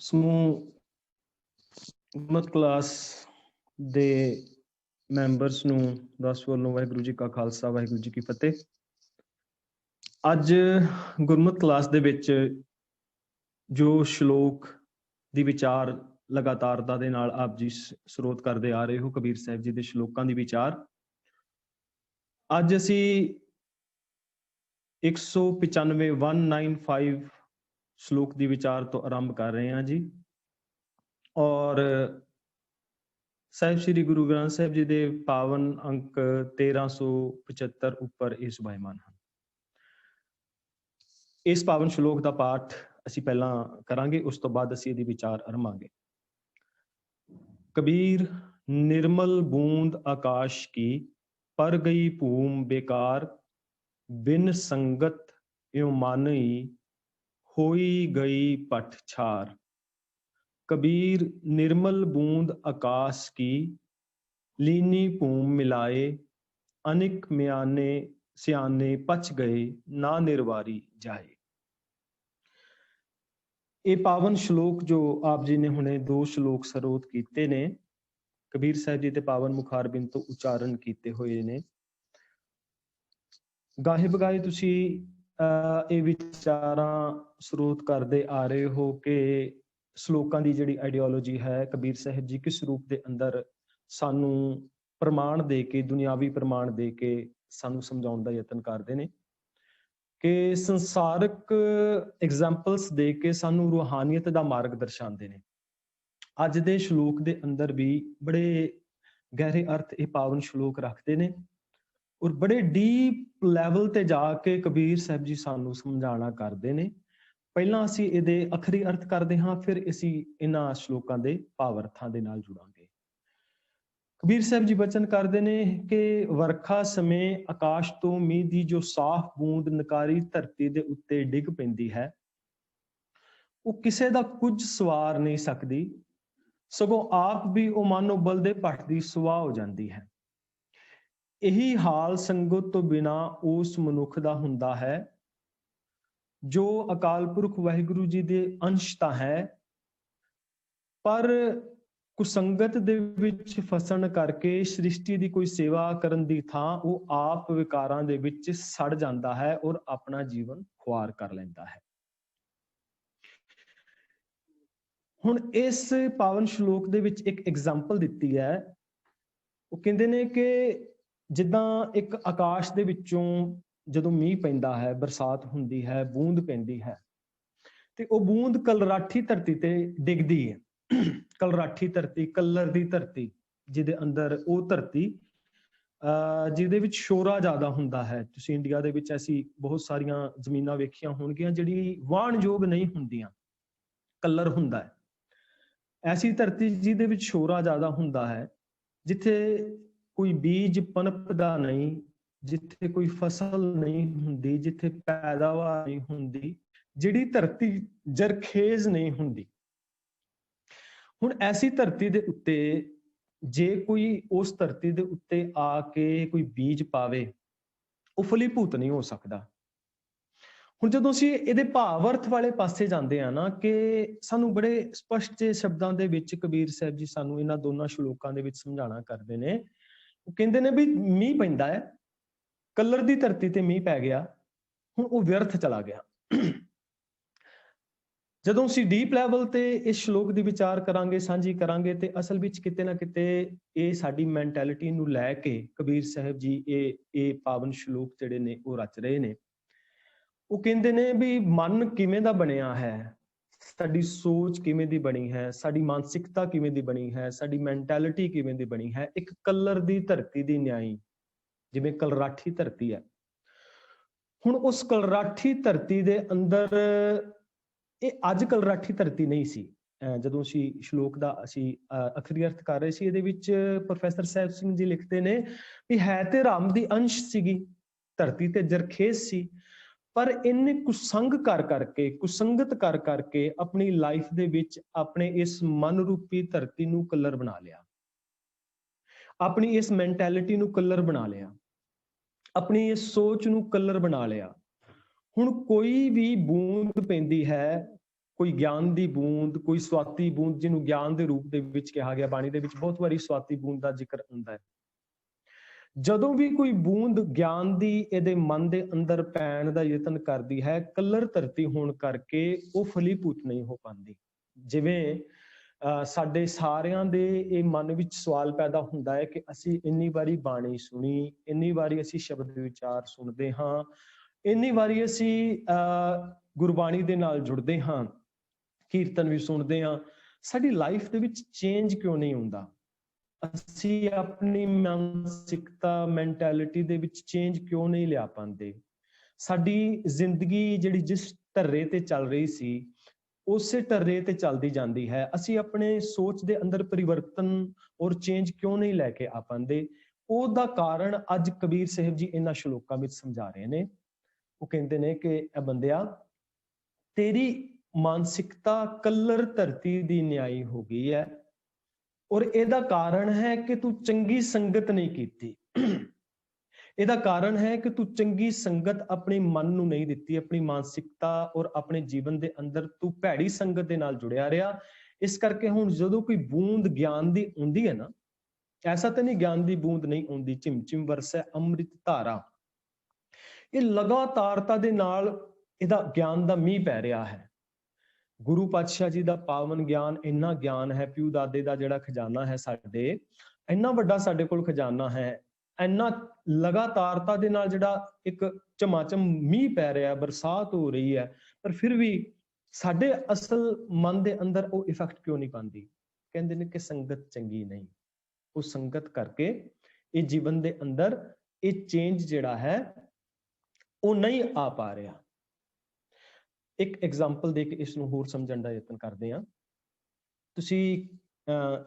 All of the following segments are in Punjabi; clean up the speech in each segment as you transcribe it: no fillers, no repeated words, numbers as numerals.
ਸਮੂਹ ਗੁਰਮਤਿ ਕਲਾਸ ਦੇ ਮੈਂਬਰਸ ਨੂੰ ਦਾਸ ਵੱਲੋਂ ਵਾਹਿਗੁਰੂ ਜੀ ਕਾ ਖਾਲਸਾ ਵਾਹਿਗੁਰੂ ਜੀ ਕੀ ਫਤਿਹ। ਅੱਜ ਗੁਰਮਤਿ ਕਲਾਸ ਦੇ ਵਿੱਚ ਜੋ ਸ਼ਲੋਕ ਦੀ ਵਿਚਾਰ ਲਗਾਤਾਰਤਾ ਦੇ ਨਾਲ ਆਪ ਜੀ ਸਰੋਤ ਕਰਦੇ ਆ ਰਹੇ ਹੋ, ਕਬੀਰ ਸਾਹਿਬ ਜੀ ਦੇ ਸ਼ਲੋਕਾਂ ਦੀ ਵਿਚਾਰ। ਅੱਜ ਅਸੀਂ 195 195 ਸ਼ਲੋਕ ਦੀ ਵਿਚਾਰ ਤੋਂ ਆਰੰਭ ਕਰ ਰਹੇ ਹਾਂ ਜੀ। ਔਰ ਸਾਹਿਬ ਸ੍ਰੀ ਗੁਰੂ ਗ੍ਰੰਥ ਸਾਹਿਬ ਜੀ ਦੇ ਪਾਵਨ ਅੰਕ 1375 ਉੱਪਰ ਇਹ ਸੁਭਾਇਮਾਨ ਹਨ। ਇਸ ਪਾਵਨ ਸ਼ਲੋਕ ਦਾ ਪਾਠ ਅਸੀਂ ਪਹਿਲਾਂ ਕਰਾਂਗੇ, ਉਸ ਤੋਂ ਬਾਅਦ ਅਸੀਂ ਇਹਦੀ ਵਿਚਾਰ ਆਰੰਭਾਂਗੇ। ਕਬੀਰ ਨਿਰਮਲ ਬੂੰਦ ਆਕਾਸ਼ ਕੀ, ਪਰ ਗਈ ਭੂਮ ਬੇਕਾਰ, ਬਿਨ ਸੰਗਤ ਇਉ ਮਾਨਈ, ਹੋਈ ਗਈ ਪਟ ਛਾਰ। कबीर निर्मल बूंद आकाश की, लीनी भूम मिलाए, अनिक म्याने सियाने पच गए, ना निर्वारी जाए। ये पावन श्लोक जो आप जी ने हुणे दो श्लोक सरोत कीते ने, कबीर साहब जी दे पावन मुखारबिंद तो उच्चारण कीते हुए ने। गाहे बगाए तुसी ये विचारां ਸਰੋਤ ਕਰਦੇ आ रहे हो कि ਸ਼ਲੋਕਾਂ ਦੀ ਜਿਹੜੀ ਆਈਡੀਓਲੋਜੀ ਹੈ, ਕਬੀਰ ਸਾਹਿਬ ਜੀ ਕਿਸ ਰੂਪ ਦੇ ਅੰਦਰ ਸਾਨੂੰ ਪ੍ਰਮਾਣ ਦੇ ਕੇ, ਦੁਨਿਆਵੀ ਪ੍ਰਮਾਣ ਦੇ ਕੇ ਸਾਨੂੰ ਸਮਝਾਉਣ ਦਾ ਯਤਨ ਕਰਦੇ ਨੇ ਕਿ ਸੰਸਾਰਕ ਐਗਜ਼ਾਮਪਲਸ ਦੇ ਕੇ ਸਾਨੂੰ ਰੂਹਾਨੀਅਤ ਦਾ ਮਾਰਗ ਦਰਸਾਉਂਦੇ ਨੇ। ਅੱਜ ਦੇ ਸ਼ਲੋਕ ਦੇ ਅੰਦਰ ਵੀ ਬੜੇ ਗਹਿਰੇ ਅਰਥ ਇਹ ਪਾਵਨ ਸ਼ਲੋਕ ਰੱਖਦੇ ਨੇ ਔਰ ਬੜੇ ਡੀਪ ਲੈਵਲ ਤੇ ਜਾ ਕੇ ਕਬੀਰ ਸਾਹਿਬ ਜੀ ਸਾਨੂੰ ਸਮਝਾਉਣਾ ਕਰਦੇ ਨੇ। ਪਹਿਲਾਂ ਅਸੀਂ ਇਹਦੇ ਅਖਰੀ ਅਰਥ ਕਰਦੇ ਹਾਂ, ਫਿਰ ਅਸੀਂ ਇਹਨਾਂ ਸ਼ਲੋਕਾਂ ਦੇ ਭਾਵ ਅਰਥਾਂ ਦੇ ਨਾਲ ਜੁੜਾਂਗੇ। ਕਬੀਰ ਸਾਹਿਬ ਜੀ ਬਚਨ ਕਰਦੇ ਨੇ ਕਿ ਵਰਖਾ ਸਮੇਂ ਆਕਾਸ਼ ਤੋਂ ਮੀਂਹ ਦੀ ਜੋ ਸਾਫ਼ ਬੂੰਦ ਨਕਾਰੀ ਧਰਤੀ ਦੇ ਉੱਤੇ ਡਿੱਗ ਪੈਂਦੀ ਹੈ, ਉਹ ਕਿਸੇ ਦਾ ਕੁਝ ਸਵਾਰ ਨਹੀਂ ਸਕਦੀ, ਸਗੋਂ ਆਪ ਵੀ ਉਹ ਮਾਨੋ ਬਲਦੇ ਭੱਟ ਦੀ ਸੁਆਹ ਹੋ ਜਾਂਦੀ ਹੈ। ਇਹੀ ਹਾਲ ਸੰਗਤ ਤੋਂ ਬਿਨਾਂ ਉਸ ਮਨੁੱਖ ਦਾ ਹੁੰਦਾ ਹੈ ਜੋ ਅਕਾਲ ਪੁਰਖ ਵਾਹਿਗੁਰੂ ਜੀ ਦੇ ਅੰਸ਼ ਤਾਂ ਹੈ, ਪਰ ਕੁਸੰਗਤ ਦੇ ਵਿੱਚ ਫਸਣ ਕਰਕੇ ਸ੍ਰਿਸ਼ਟੀ ਦੀ ਕੋਈ ਸੇਵਾ ਕਰਨ ਦੀ ਥਾਂ ਉਹ ਆਪ ਵਿਕਾਰਾਂ ਦੇ ਵਿੱਚ ਸੜ ਜਾਂਦਾ ਹੈ ਔਰ ਆਪਣਾ ਜੀਵਨ ਖੁਆਰ ਕਰ ਲੈਂਦਾ ਹੈ। ਹੁਣ ਇਸ ਪਾਵਨ ਸ਼ਲੋਕ ਦੇ ਵਿੱਚ ਇੱਕ ਐਗਜ਼ਾਮਪਲ ਦਿੱਤੀ ਹੈ। ਉਹ ਕਹਿੰਦੇ ਨੇ ਕਿ ਜਿੱਦਾਂ ਇੱਕ ਆਕਾਸ਼ ਦੇ ਵਿੱਚੋਂ ਜਦੋਂ ਮੀਂਹ ਪੈਂਦਾ ਹੈ, ਬਰਸਾਤ ਹੁੰਦੀ ਹੈ, ਬੂੰਦ ਪੈਂਦੀ ਹੈ, ਤੇ ਉਹ ਬੂੰਦ ਕਲਰਾਠੀ ਧਰਤੀ ਤੇ ਡਿੱਗਦੀ ਹੈ। ਕਲਰਾਠੀ ਧਰਤੀ, ਕਲਰ ਦੀ ਧਰਤੀ, ਜਿਹਦੇ ਅੰਦਰ ਉਹ ਧਰਤੀ ਜਿਹਦੇ ਵਿੱਚ ਸ਼ੋਰਾ ਜ਼ਿਆਦਾ ਹੁੰਦਾ ਹੈ। ਤੁਸੀਂ ਇੰਡੀਆ ਦੇ ਵਿੱਚ ਐਸੀ ਬਹੁਤ ਸਾਰੀਆਂ ਜ਼ਮੀਨਾਂ ਵੇਖੀਆਂ ਹੋਣਗੀਆਂ ਜਿਹੜੀ ਵਾਹਣਯੋਗ ਨਹੀਂ ਹੁੰਦੀਆਂ, ਕਲਰ ਹੁੰਦਾ ਹੈ। ਐਸੀ ਧਰਤੀ ਜਿਹਦੇ ਵਿੱਚ ਸ਼ੋਰਾ ਜ਼ਿਆਦਾ ਹੁੰਦਾ ਹੈ, ਜਿੱਥੇ ਕੋਈ ਬੀਜ ਪਨਪਦਾ ਨਹੀਂ, ਜਿੱਥੇ ਕੋਈ ਫਸਲ ਨਹੀਂ ਹੁੰਦੀ, ਜਿੱਥੇ ਪੈਦਾਵਾਰ ਨਹੀਂ ਹੁੰਦੀ, ਜਿਹੜੀ ਧਰਤੀ ਜਰਖੇਜ਼ ਨਹੀਂ ਹੁੰਦੀ। ਹੁਣ ਐਸੀ ਧਰਤੀ ਦੇ ਉੱਤੇ ਜੇ ਕੋਈ ਉਸ ਧਰਤੀ ਦੇ ਉੱਤੇ ਆ ਕੇ ਕੋਈ ਬੀਜ ਪਾਵੇ, ਉਹ ਫਲੀਭੂਤ ਨਹੀਂ ਹੋ ਸਕਦਾ। ਹੁਣ ਜਦੋਂ ਅਸੀਂ ਇਹਦੇ ਭਾਵ ਅਰਥ ਵਾਲੇ ਪਾਸੇ ਜਾਂਦੇ ਆ ਨਾ, ਕਿ ਸਾਨੂੰ ਬੜੇ ਸਪਸ਼ਟ ਜਿਹੇ ਸ਼ਬਦਾਂ ਦੇ ਵਿੱਚ ਕਬੀਰ ਸਾਹਿਬ ਜੀ ਸਾਨੂੰ ਇਹਨਾਂ ਦੋਨਾਂ ਸ਼ਲੋਕਾਂ ਦੇ ਵਿੱਚ ਸਮਝਾਉਣਾ ਕਰਦੇ ਨੇ। ਉਹ ਕਹਿੰਦੇ ਨੇ ਵੀ ਮੀਂਹ ਪੈਂਦਾ ਹੈ, ਕਲਰ ਦੀ ਧਰਤੀ ਤੇ ਮੀਂਹ ਪੈ ਗਿਆ, ਹੁਣ ਉਹ ਵਿਅਰਥ ਚਲਾ ਗਿਆ। ਜਦੋਂ ਅਸੀਂ ਡੀਪ ਲੈਵਲ ਤੇ ਇਸ ਸ਼ਲੋਕ ਦੀ ਵਿਚਾਰ ਕਰਾਂਗੇ, ਸਾਂਝੀ ਕਰਾਂਗੇ, ਤੇ ਅਸਲ ਵਿੱਚ ਕਿਤੇ ਨਾ ਕਿਤੇ ਇਹ ਸਾਡੀ ਮੈਂਟੈਲਿਟੀ ਨੂੰ ਲੈ ਕੇ ਕਬੀਰ ਸਾਹਿਬ ਜੀ ਇਹ ਪਾਵਨ ਸ਼ਲੋਕ ਜਿਹੜੇ ਨੇ ਉਹ ਰਚ ਰਹੇ ਨੇ। ਉਹ ਕਹਿੰਦੇ ਨੇ ਵੀ ਮਨ ਕਿਵੇਂ ਦਾ ਬਣਿਆ ਹੈ, ਸਾਡੀ ਸੋਚ ਕਿਵੇਂ ਦੀ ਬਣੀ ਹੈ, ਸਾਡੀ ਮਾਨਸਿਕਤਾ ਕਿਵੇਂ ਦੀ ਬਣੀ ਹੈ, ਸਾਡੀ ਮੈਂਟੈਲਿਟੀ ਕਿਵੇਂ ਦੀ ਬਣੀ ਹੈ। ਇੱਕ ਕਲਰ ਦੀ ਧਰਤੀ ਦੀ ਨਿਆਈ, ਜਿਵੇਂ ਕਲਰਾਠੀ ਧਰਤੀ ਹੈ। ਹੁਣ ਉਸ ਕਲਰਾਠੀ ਧਰਤੀ ਦੇ ਅੰਦਰ, ਇਹ ਅੱਜ ਕਲਰਾਠੀ ਧਰਤੀ ਨਹੀਂ ਸੀ। ਜਦੋਂ ਅਸੀਂ ਸ਼ਲੋਕ ਦਾ ਅਸੀਂ ਅਖਰੀ ਅਰਥ ਕਰ ਰਹੇ ਸੀ, ਇਹਦੇ ਵਿੱਚ ਪ੍ਰੋਫੈਸਰ ਸਾਹਿਬ ਸਿੰਘ ਜੀ ਲਿਖਦੇ ਨੇ ਵੀ ਹੈ ਤੇ ਰਾਮ ਦੀ ਅੰਸ਼ ਸੀਗੀ, ਧਰਤੀ ਤੇ ਜਰਖੇਜ਼ ਸੀ, ਪਰ ਇਹਨੇ ਕੁਸੰਗ ਕੁਸੰਗਤ ਕਰ ਕਰਕੇ ਆਪਣੀ ਲਾਈਫ ਦੇ ਵਿੱਚ ਆਪਣੇ ਇਸ ਮਨ ਰੂਪੀ ਧਰਤੀ ਨੂੰ ਕਲਰ ਬਣਾ ਲਿਆ, ਆਪਣੀ ਇਸ ਮੈਂਟੈਲਿਟੀ ਨੂੰ ਕਲਰ ਬਣਾ ਲਿਆ, ਆਪਣੀ ਇਸ ਸੋਚ ਨੂੰ ਕਲਰ ਬਣਾ ਲਿਆ। ਹੁਣ ਕੋਈ ਵੀ ਬੂੰਦ ਪੈਂਦੀ ਹੈ ਕੋਈ ਗਿਆਨ ਦੀ ਬੂੰਦ, ਕੋਈ ਸਵਾਤੀ ਬੂੰਦ, ਜਿਹਨੂੰ ਗਿਆਨ ਦੇ ਰੂਪ ਦੇ ਵਿੱਚ ਕਿਹਾ ਗਿਆ। ਬਾਣੀ ਦੇ ਵਿੱਚ ਬਹੁਤ ਵਾਰੀ ਸਵਾਤੀ ਬੂੰਦ ਦਾ ਜ਼ਿਕਰ ਹੁੰਦਾ ਹੈ। ਜਦੋਂ ਵੀ ਕੋਈ ਬੂੰਦ ਗਿਆਨ ਦੀ ਇਹਦੇ ਮਨ ਦੇ ਅੰਦਰ ਪੈਣ ਦਾ ਯਤਨ ਕਰਦੀ ਹੈ, ਕੱਲਰ ਧਰਤੀ ਹੋਣ ਕਰਕੇ ਉਹ ਫਲੀਭੂਤ ਨਹੀਂ ਹੋ ਪਾਉਂਦੀ। ਜਿਵੇਂ ਸਾਡੇ ਸਾਰਿਆਂ ਦੇ ਇਹ ਮਨ ਵਿੱਚ ਸਵਾਲ ਪੈਦਾ ਹੁੰਦਾ ਹੈ ਕਿ ਅਸੀਂ ਇੰਨੀ ਵਾਰੀ ਬਾਣੀ ਸੁਣੀ, ਇੰਨੀ ਵਾਰੀ ਅਸੀਂ ਸ਼ਬਦ ਵਿਚਾਰ ਸੁਣਦੇ ਹਾਂ, ਇੰਨੀ ਵਾਰੀ ਅਸੀਂ ਗੁਰਬਾਣੀ ਦੇ ਨਾਲ ਜੁੜਦੇ ਹਾਂ, ਕੀਰਤਨ ਵੀ ਸੁਣਦੇ ਹਾਂ, ਸਾਡੀ ਲਾਈਫ ਦੇ ਵਿੱਚ ਚੇਂਜ ਕਿਉਂ ਨਹੀਂ ਹੁੰਦਾ? ਅਸੀਂ ਆਪਣੀ ਮਾਨਸਿਕਤਾ, ਮੈਂਟੈਲਿਟੀ ਦੇ ਵਿੱਚ ਚੇਂਜ ਕਿਉਂ ਨਹੀਂ ਲਿਆ ਪਾਉਂਦੇ? ਸਾਡੀ ਜ਼ਿੰਦਗੀ ਜਿਹੜੀ ਜਿਸ ਢਰਰੇ ਤੇ ਚੱਲ ਰਹੀ ਸੀ, ਉਸੇ ਢਰਰੇ ਤੇ ਚੱਲਦੀ ਜਾਂਦੀ ਹੈ। ਅਸੀਂ ਆਪਣੇ ਸੋਚ ਦੇ ਅੰਦਰ ਪਰਿਵਰਤਨ ਔਰ ਚੇਂਜ ਕਿਉਂ ਨਹੀਂ ਲੈ ਕੇ ਆ ਪਾਉਂਦੇ? ਉਹਦਾ ਕਾਰਨ ਅੱਜ ਕਬੀਰ ਸਾਹਿਬ ਜੀ ਇਹਨਾਂ ਸ਼ਲੋਕਾਂ ਵਿੱਚ ਸਮਝਾ ਰਹੇ ਨੇ। ਉਹ ਕਹਿੰਦੇ ਨੇ ਕਿ ਇਹ ਬੰਦਿਆ, ਤੇਰੀ ਮਾਨਸਿਕਤਾ ਕੱਲਰ ਧਰਤੀ ਦੀ ਨਿਆਈ ਹੋ ਗਈ ਹੈ, ਔਰ ਇਹਦਾ ਕਾਰਨ ਹੈ ਕਿ ਤੂੰ ਚੰਗੀ ਸੰਗਤ ਨਹੀਂ ਕੀਤੀ। ਇਹਦਾ ਕਾਰਨ ਹੈ ਕਿ ਤੂੰ ਚੰਗੀ ਸੰਗਤ ਆਪਣੇ ਮਨ ਨੂੰ ਨਹੀਂ ਦਿੱਤੀ, ਆਪਣੀ ਮਾਨਸਿਕਤਾ ਔਰ ਆਪਣੇ ਜੀਵਨ ਦੇ ਅੰਦਰ ਤੂੰ ਭੈੜੀ ਸੰਗਤ ਦੇ ਨਾਲ ਜੁੜਿਆ ਰਿਹਾ। ਇਸ ਕਰਕੇ ਹੁਣ ਜਦੋਂ ਕੋਈ ਬੂੰਦ ਗਿਆਨ ਦੀ ਆਉਂਦੀ ਹੈ ਨਾ, ਐਸਾ ਤਾਂ ਨਹੀਂ ਗਿਆਨ ਦੀ ਬੂੰਦ ਨਹੀਂ ਆਉਂਦੀ, ਝਿਮ ਝਿਮ ਵਰਸੈ ਅੰਮ੍ਰਿਤ ਧਾਰਾ, ਇਹ ਲਗਾਤਾਰਤਾ ਦੇ ਨਾਲ ਇਹਦਾ ਗਿਆਨ ਦਾ ਮੀਂਹ ਪੈ ਰਿਹਾ ਹੈ। ਗੁਰੂ ਪਾਤਸ਼ਾਹ ਜੀ ਦਾ ਪਾਵਨ ਗਿਆਨ, ਇੰਨਾ ਗਿਆਨ ਹੈ, ਪਿਓ ਦਾਦੇ ਦਾ ਜਿਹੜਾ ਖਜ਼ਾਨਾ ਹੈ ਸਾਡੇ, ਇੰਨਾ ਵੱਡਾ ਸਾਡੇ ਕੋਲ ਖਜ਼ਾਨਾ ਹੈ, ਇੰਨਾ ਲਗਾਤਾਰਤਾ ਦੇ ਨਾਲ ਜਿਹੜਾ ਇੱਕ ਝਮਾਝਮ ਮੀਂਹ ਪੈ ਰਿਹਾ, ਬਰਸਾਤ ਹੋ ਰਹੀ ਹੈ, ਪਰ ਫਿਰ ਵੀ ਸਾਡੇ ਅਸਲ ਮਨ ਦੇ ਅੰਦਰ ਉਹ ਇਫੈਕਟ ਕਿਉਂ ਨਹੀਂ ਪਾਉਂਦੀ? ਕਹਿੰਦੇ ਨੇ ਕਿ ਸੰਗਤ ਚੰਗੀ ਨਹੀਂ। ਉਹ ਸੰਗਤ ਕਰਕੇ ਇਹ ਜੀਵਨ ਦੇ ਅੰਦਰ ਇਹ ਚੇਂਜ ਜਿਹੜਾ ਹੈ ਉਹ ਨਹੀਂ ਆ ਪਾ ਰਿਹਾ। ਇੱਕ ਐਗਜ਼ਾਮਪਲ ਦੇ ਕੇ ਇਸ ਨੂੰ ਹੋਰ ਸਮਝਣ ਦਾ ਯਤਨ ਕਰਦੇ ਹਾਂ। ਤੁਸੀਂ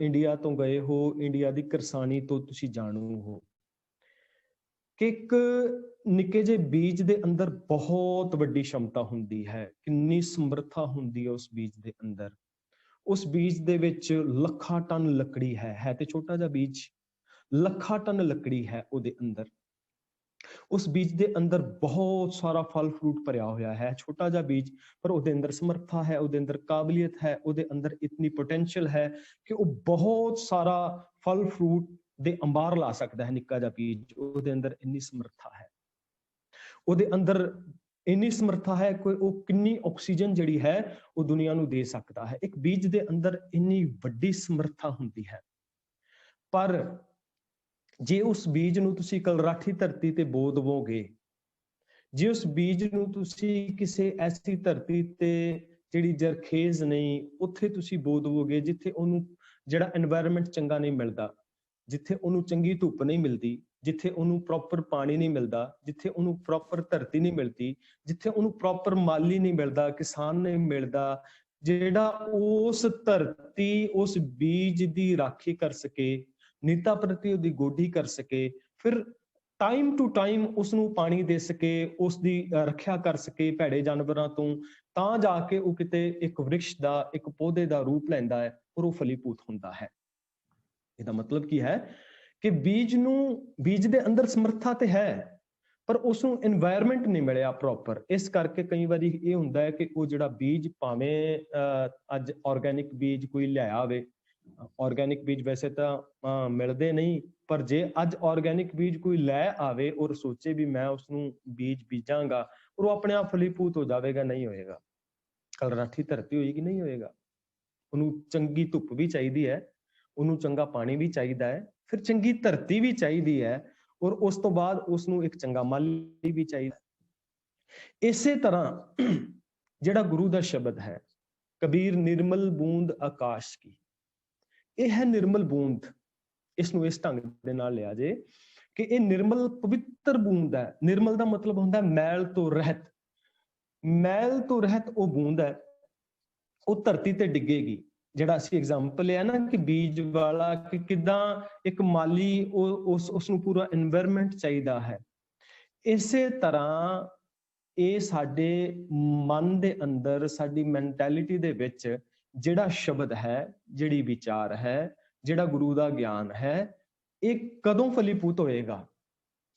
ਇੰਡੀਆ ਤੋਂ ਗਏ ਹੋ, ਇੰਡੀਆ ਦੀ ਕਿਰਸਾਨੀ ਤੋਂ ਤੁਸੀਂ ਜਾਣੂ ਹੋ ਕਿ ਇੱਕ ਨਿੱਕੇ ਜਿਹੇ ਬੀਜ ਦੇ ਅੰਦਰ ਬਹੁਤ ਵੱਡੀ ਸ਼ਮਤਾ ਹੁੰਦੀ ਹੈ, ਕਿੰਨੀ ਸਮਰੱਥਾ ਹੁੰਦੀ ਹੈ ਉਸ ਬੀਜ ਦੇ ਅੰਦਰ। ਉਸ ਬੀਜ ਦੇ ਵਿੱਚ ਲੱਖਾਂ ਟਨ ਲੱਕੜੀ ਹੈ ਤੇ ਛੋਟਾ ਜਿਹਾ ਬੀਜ, ਲੱਖਾਂ ਟਨ ਲੱਕੜੀ ਹੈ ਉਹਦੇ ਅੰਦਰ। ਉਸ ਬੀਜ ਦੇ ਅੰਦਰ ਬਹੁਤ ਸਾਰਾ ਫਲ ਫਰੂਟ ਭਰਿਆ ਹੋਇਆ ਹੈ, ਛੋਟਾ ਜਿਹਾ ਬੀਜ, ਪਰ ਉਹਦੇ ਅੰਦਰ ਸਮਰੱਥਾ ਹੈ, ਉਹਦੇ ਅੰਦਰ ਕਾਬਲੀਅਤ ਹੈ, ਉਹਦੇ ਅੰਦਰ ਇਤਨੀ ਪੋਟੈਂਸ਼ੀਅਲ ਹੈ ਕਿ ਉਹ ਬਹੁਤ ਸਾਰਾ ਫਲ ਫਰੂਟ ਦੇ ਅੰਬਾਰ ਲਾ ਸਕਦਾ ਹੈ। ਨਿੱਕਾ ਜਿਹਾ ਬੀਜ, ਉਹਦੇ ਅੰਦਰ ਇੰਨੀ ਸਮਰੱਥਾ ਹੈ, ਉਹਦੇ ਅੰਦਰ ਇੰਨੀ ਸਮਰੱਥਾ ਹੈ ਕਿ ਉਹ ਕਿੰਨੀ ਆਕਸੀਜਨ ਜਿਹੜੀ ਹੈ ਉਹ ਦੁਨੀਆ ਨੂੰ ਦੇ ਸਕਦਾ ਹੈ। ਇੱਕ ਬੀਜ ਦੇ ਅੰਦਰ ਇੰਨੀ ਵੱਡੀ ਸਮਰੱਥਾ ਹੁੰਦੀ ਹੈ। ਪਰ ਜੇ ਉਸ ਬੀਜ ਨੂੰ ਤੁਸੀਂ ਕਲਰਾਠੀ ਧਰਤੀ ਤੇ ਬੋ ਦਵੋਗੇ, ਜੇ ਉਸ ਬੀਜ ਨੂੰ ਤੁਸੀਂ ਕਿਸੇ ਐਸੀ ਧਰਤੀ ਤੇ ਜਿਹੜੀ ਜਰਖੇਜ਼ ਨਹੀਂ, ਉੱਥੇ ਤੁਸੀਂ ਬੋ ਦਵੋਗੇ ਜਿੱਥੇ ਉਹਨੂੰ ਜਿਹੜਾ এনवायरमेंट ਚੰਗਾ ਨਹੀਂ ਮਿਲਦਾ, ਜਿੱਥੇ ਉਹਨੂੰ ਚੰਗੀ ਧੁੱਪ ਨਹੀਂ ਮਿਲਦੀ, ਜਿੱਥੇ ਉਹਨੂੰ ਪ੍ਰੋਪਰ ਪਾਣੀ ਨਹੀਂ ਮਿਲਦਾ, ਜਿੱਥੇ ਉਹਨੂੰ ਪ੍ਰੋਪਰ ਧਰਤੀ ਨਹੀਂ ਮਿਲਦੀ, ਜਿੱਥੇ ਉਹਨੂੰ ਪ੍ਰੋਪਰ ਮਾਲੀ ਨਹੀਂ ਮਿਲਦਾ, ਕਿਸਾਨ ਨਹੀਂ ਮਿਲਦਾ, ਜਿਹੜਾ ਉਸ ਧਰਤੀ ਉਸ ਬੀਜ ਦੀ ਰਾਖੀ ਕਰ ਸਕੇ, ਨੀਤਾ ਪ੍ਰਤੀ ਉਹਦੀ ਗੋਡੀ ਕਰ ਸਕੇ, ਫਿਰ ਟਾਈਮ ਟੂ ਟਾਈਮ ਉਸਨੂੰ ਪਾਣੀ ਦੇ ਸਕੇ, ਉਸ ਦੀ ਰੱਖਿਆ ਕਰ ਸਕੇ ਭੈੜੇ ਜਾਨਵਰਾਂ ਤੋਂ, ਤਾਂ ਜਾ ਕੇ ਉਹ ਕਿਤੇ ਇੱਕ ਵ੍ਰਿਕਸ਼ ਦਾ, ਇੱਕ ਪੌਦੇ ਦਾ ਰੂਪ ਲੈਂਦਾ ਹੈ ਔਰ ਉਹ ਫਲੀਭੂਤ ਹੁੰਦਾ ਹੈ। ਇਹਦਾ ਮਤਲਬ ਕੀ ਹੈ ਕਿ ਬੀਜ ਦੇ ਅੰਦਰ ਸਮਰੱਥਾ ਤੇ ਹੈ, ਪਰ ਉਸਨੂੰ এনवायरमेंट ਨਹੀਂ ਮਿਲਿਆ ਪ੍ਰੋਪਰ। ਇਸ ਕਰਕੇ ਕਈ ਵਾਰੀ ਇਹ ਹੁੰਦਾ ਹੈ ਕਿ ਉਹ ਜਿਹੜਾ ਬੀਜ, ਭਾਵੇਂ ਅੱਜ ਆਰਗੈਨਿਕ ਬੀਜ ਕੋਈ ਲਿਆਇਆ ਹੋਵੇ, ਆਰਗੈਨਿਕ ਬੀਜ ਵੈਸੇ ਤਾਂ ਮਿਲਦੇ ਨਹੀਂ, ਪਰ ਜੇ ਅੱਜ ਆਰਗੈਨਿਕ ਬੀਜ ਕੋਈ ਲੈ ਆਵੇ ਔਰ ਸੋਚੇ ਵੀ ਮੈਂ ਉਸਨੂੰ ਬੀਜ ਬੀਜਾਂਗਾ ਔਰ ਉਹ ਆਪਣੇ ਆਪ ਫਲੀਭੂਤ ਹੋ ਜਾਵੇਗਾ, ਨਹੀਂ ਹੋਏਗਾ। ਕਲਰਾਠੀ ਧਰਤੀ ਹੋਏਗੀ, ਨਹੀਂ ਹੋਏਗਾ। ਉਹਨੂੰ ਚੰਗੀ ਧੁੱਪ ਵੀ ਚਾਹੀਦੀ ਹੈ, ਉਹਨੂੰ ਚੰਗਾ ਪਾਣੀ ਵੀ ਚਾਹੀਦਾ ਹੈ, ਫਿਰ ਚੰਗੀ ਧਰਤੀ ਵੀ ਚਾਹੀਦੀ ਹੈ, ਔਰ ਉਸ ਤੋਂ ਬਾਅਦ ਉਸਨੂੰ ਇੱਕ ਚੰਗਾ ਮਾਲੀ ਵੀ ਚਾਹੀਦਾ। ਇਸੇ ਤਰ੍ਹਾਂ ਜਿਹੜਾ ਗੁਰੂ ਦਾ ਸ਼ਬਦ ਹੈ, ਕਬੀਰ ਨਿਰਮਲ ਬੂੰਦ ਆਕਾਸ਼ ਕੀ, ਇਹ ਹੈ ਨਿਰਮਲ ਬੂੰਦ। ਇਸ ਨੂੰ ਇਸ ਢੰਗ ਦੇ ਨਾਲ ਲਿਆ ਜੇ ਕਿ ਇਹ ਨਿਰਮਲ ਪਵਿੱਤਰ ਬੂੰਦ ਹੈ। ਨਿਰਮਲ ਦਾ ਮਤਲਬ ਹੁੰਦਾ ਮੈਲ ਤੋਂ ਰਹਿਤ। ਮੈਲ ਤੋਂ ਰਹਿਤ ਉਹ ਬੂੰਦ ਹੈ, ਉਹ ਧਰਤੀ ਤੇ ਡਿੱਗੇਗੀ। ਜਿਹੜਾ ਅਸੀਂ ਐਗਜ਼ਾਮਪਲ ਲਿਆ ਨਾ ਕਿ ਬੀਜ ਵਾਲਾ, ਕਿ ਕਿੱਦਾਂ ਇੱਕ ਮਾਲੀ ਉਸ ਨੂੰ ਪੂਰਾ এনवायरमेंट ਚਾਹੀਦਾ ਹੈ, ਇਸੇ ਤਰ੍ਹਾਂ ਇਹ ਸਾਡੇ ਮਨ ਦੇ ਅੰਦਰ, ਸਾਡੀ ਮੈਂਟੈਲਿਟੀ ਦੇ ਵਿੱਚ ਜਿਹੜਾ ਸ਼ਬਦ ਹੈ, ਜਿਹੜੀ ਵਿਚਾਰ ਹੈ, ਜਿਹੜਾ ਗੁਰੂ ਦਾ ਗਿਆਨ ਹੈ, ਇਹ ਕਦੋਂ ਫਲੀਭੂਤ ਹੋਏਗਾ?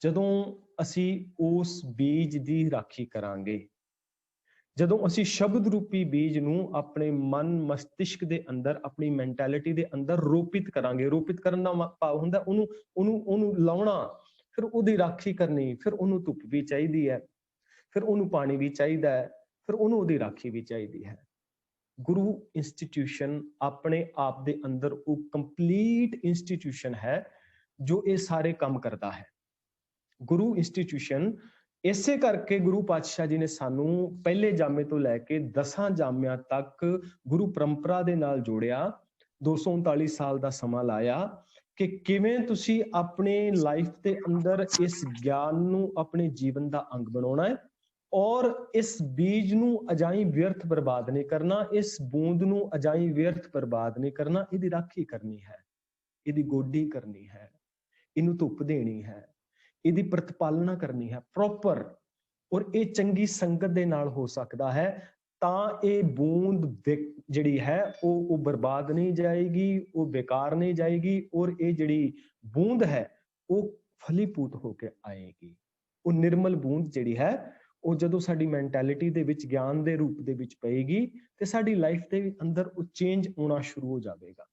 ਜਦੋਂ ਅਸੀਂ ਉਸ ਬੀਜ ਦੀ ਰਾਖੀ ਕਰਾਂਗੇ, ਜਦੋਂ ਅਸੀਂ ਸ਼ਬਦ ਰੂਪੀ ਬੀਜ ਨੂੰ ਆਪਣੇ ਮਨ ਮਸਤਿਸ਼ਕ ਦੇ ਅੰਦਰ, ਆਪਣੀ ਮੈਂਟੈਲਿਟੀ ਦੇ ਅੰਦਰ ਰੋਪਿਤ ਕਰਾਂਗੇ, ਰੋਪਿਤ ਕਰਨ ਦਾ ਭਾਵ ਹੁੰਦਾ ਉਹਨੂੰ ਲਾਉਣਾ, ਫਿਰ ਉਹਦੀ ਰਾਖੀ ਕਰਨੀ, ਫਿਰ ਉਹਨੂੰ ਧੁੱਪ ਵੀ ਚਾਹੀਦੀ ਹੈ, ਫਿਰ ਉਹਨੂੰ ਪਾਣੀ ਵੀ ਚਾਹੀਦਾ ਹੈ, ਫਿਰ ਉਹਨੂੰ ਉਹਦੀ ਰਾਖੀ ਵੀ ਚਾਹੀਦੀ ਹੈ। ਗੁਰੂ ਇੰਸਟੀਟਿਊਸ਼ਨ ਆਪਣੇ ਆਪ ਦੇ ਅੰਦਰ ਉਹ ਕੰਪਲੀਟ ਇੰਸਟੀਟਿਊਸ਼ਨ ਹੈ ਜੋ ਇਹ ਸਾਰੇ ਕੰਮ ਕਰਦਾ ਹੈ। ਗੁਰੂ ਇੰਸਟੀਟਿਊਸ਼ਨ ਇਸੇ ਕਰਕੇ ਗੁਰੂ ਪਾਤਸ਼ਾਹ ਜੀ ਨੇ ਸਾਨੂੰ ਪਹਿਲੇ ਜਾਮੇ ਤੋਂ ਲੈ ਕੇ 10 ਜਾਮਿਆਂ ਤੱਕ ਗੁਰੂ ਪਰੰਪਰਾ ਦੇ ਨਾਲ ਜੋੜਿਆ, 239 ਸਾਲ ਦਾ ਸਮਾਂ ਲਾਇਆ ਕਿ ਕਿਵੇਂ ਤੁਸੀਂ ਆਪਣੇ ਲਾਈਫ ਦੇ ਅੰਦਰ ਇਸ ਗਿਆਨ ਨੂੰ ਆਪਣੇ ਜੀਵਨ ਦਾ ਅੰਗ ਬਣਾਉਣਾ ਹੈ, ਔਰ ਇਸ ਬੀਜ ਨੂੰ ਅਜਾਈ ਵਿਅਰਥ ਬਰਬਾਦ ਨਹੀਂ ਕਰਨਾ, ਇਸ ਬੂੰਦ ਨੂੰ ਅਜਾਈ ਵਿਅਰਥ ਬਰਬਾਦ ਨਹੀਂ ਕਰਨਾ, ਇਹਦੀ ਰਾਖੀ ਕਰਨੀ ਹੈ, ਇਹਦੀ ਗੋਡੀ ਕਰਨੀ ਹੈ, ਇਹਨੂੰ ਧੁੱਪ ਦੇਣੀ ਹੈ, ਇਹਦੀ ਪ੍ਰਤਪਾਲਨਾ ਕਰਨੀ ਹੈ ਪ੍ਰੋਪਰ। ਔਰ ਇਹ ਚੰਗੀ ਸੰਗਤ ਦੇ ਨਾਲ ਹੋ ਸਕਦਾ ਹੈ, ਤਾਂ ਇਹ ਬੂੰਦ ਜਿਹੜੀ ਹੈ ਉਹ ਬਰਬਾਦ ਨਹੀਂ ਜਾਏਗੀ, ਉਹ ਬੇਕਾਰ ਨਹੀਂ ਜਾਏਗੀ, ਔਰ ਇਹ ਜਿਹੜੀ ਬੂੰਦ ਹੈ ਉਹ ਫਲੀਭੂਤ ਹੋ ਕੇ ਆਏਗੀ। ਉਹ ਨਿਰਮਲ ਬੂੰਦ ਜਿਹੜੀ ਹੈ ਉਹ ਜਦੋਂ ਸਾਡੀ ਮੈਂਟੈਲਿਟੀ ਦੇ ਵਿੱਚ ਗਿਆਨ ਦੇ ਰੂਪ ਦੇ ਵਿੱਚ ਪਏਗੀ ਤੇ ਸਾਡੀ ਲਾਈਫ ਦੇ ਅੰਦਰ ਉਹ ਚੇਂਜ ਆਉਣਾ ਸ਼ੁਰੂ ਹੋ ਜਾਵੇਗਾ।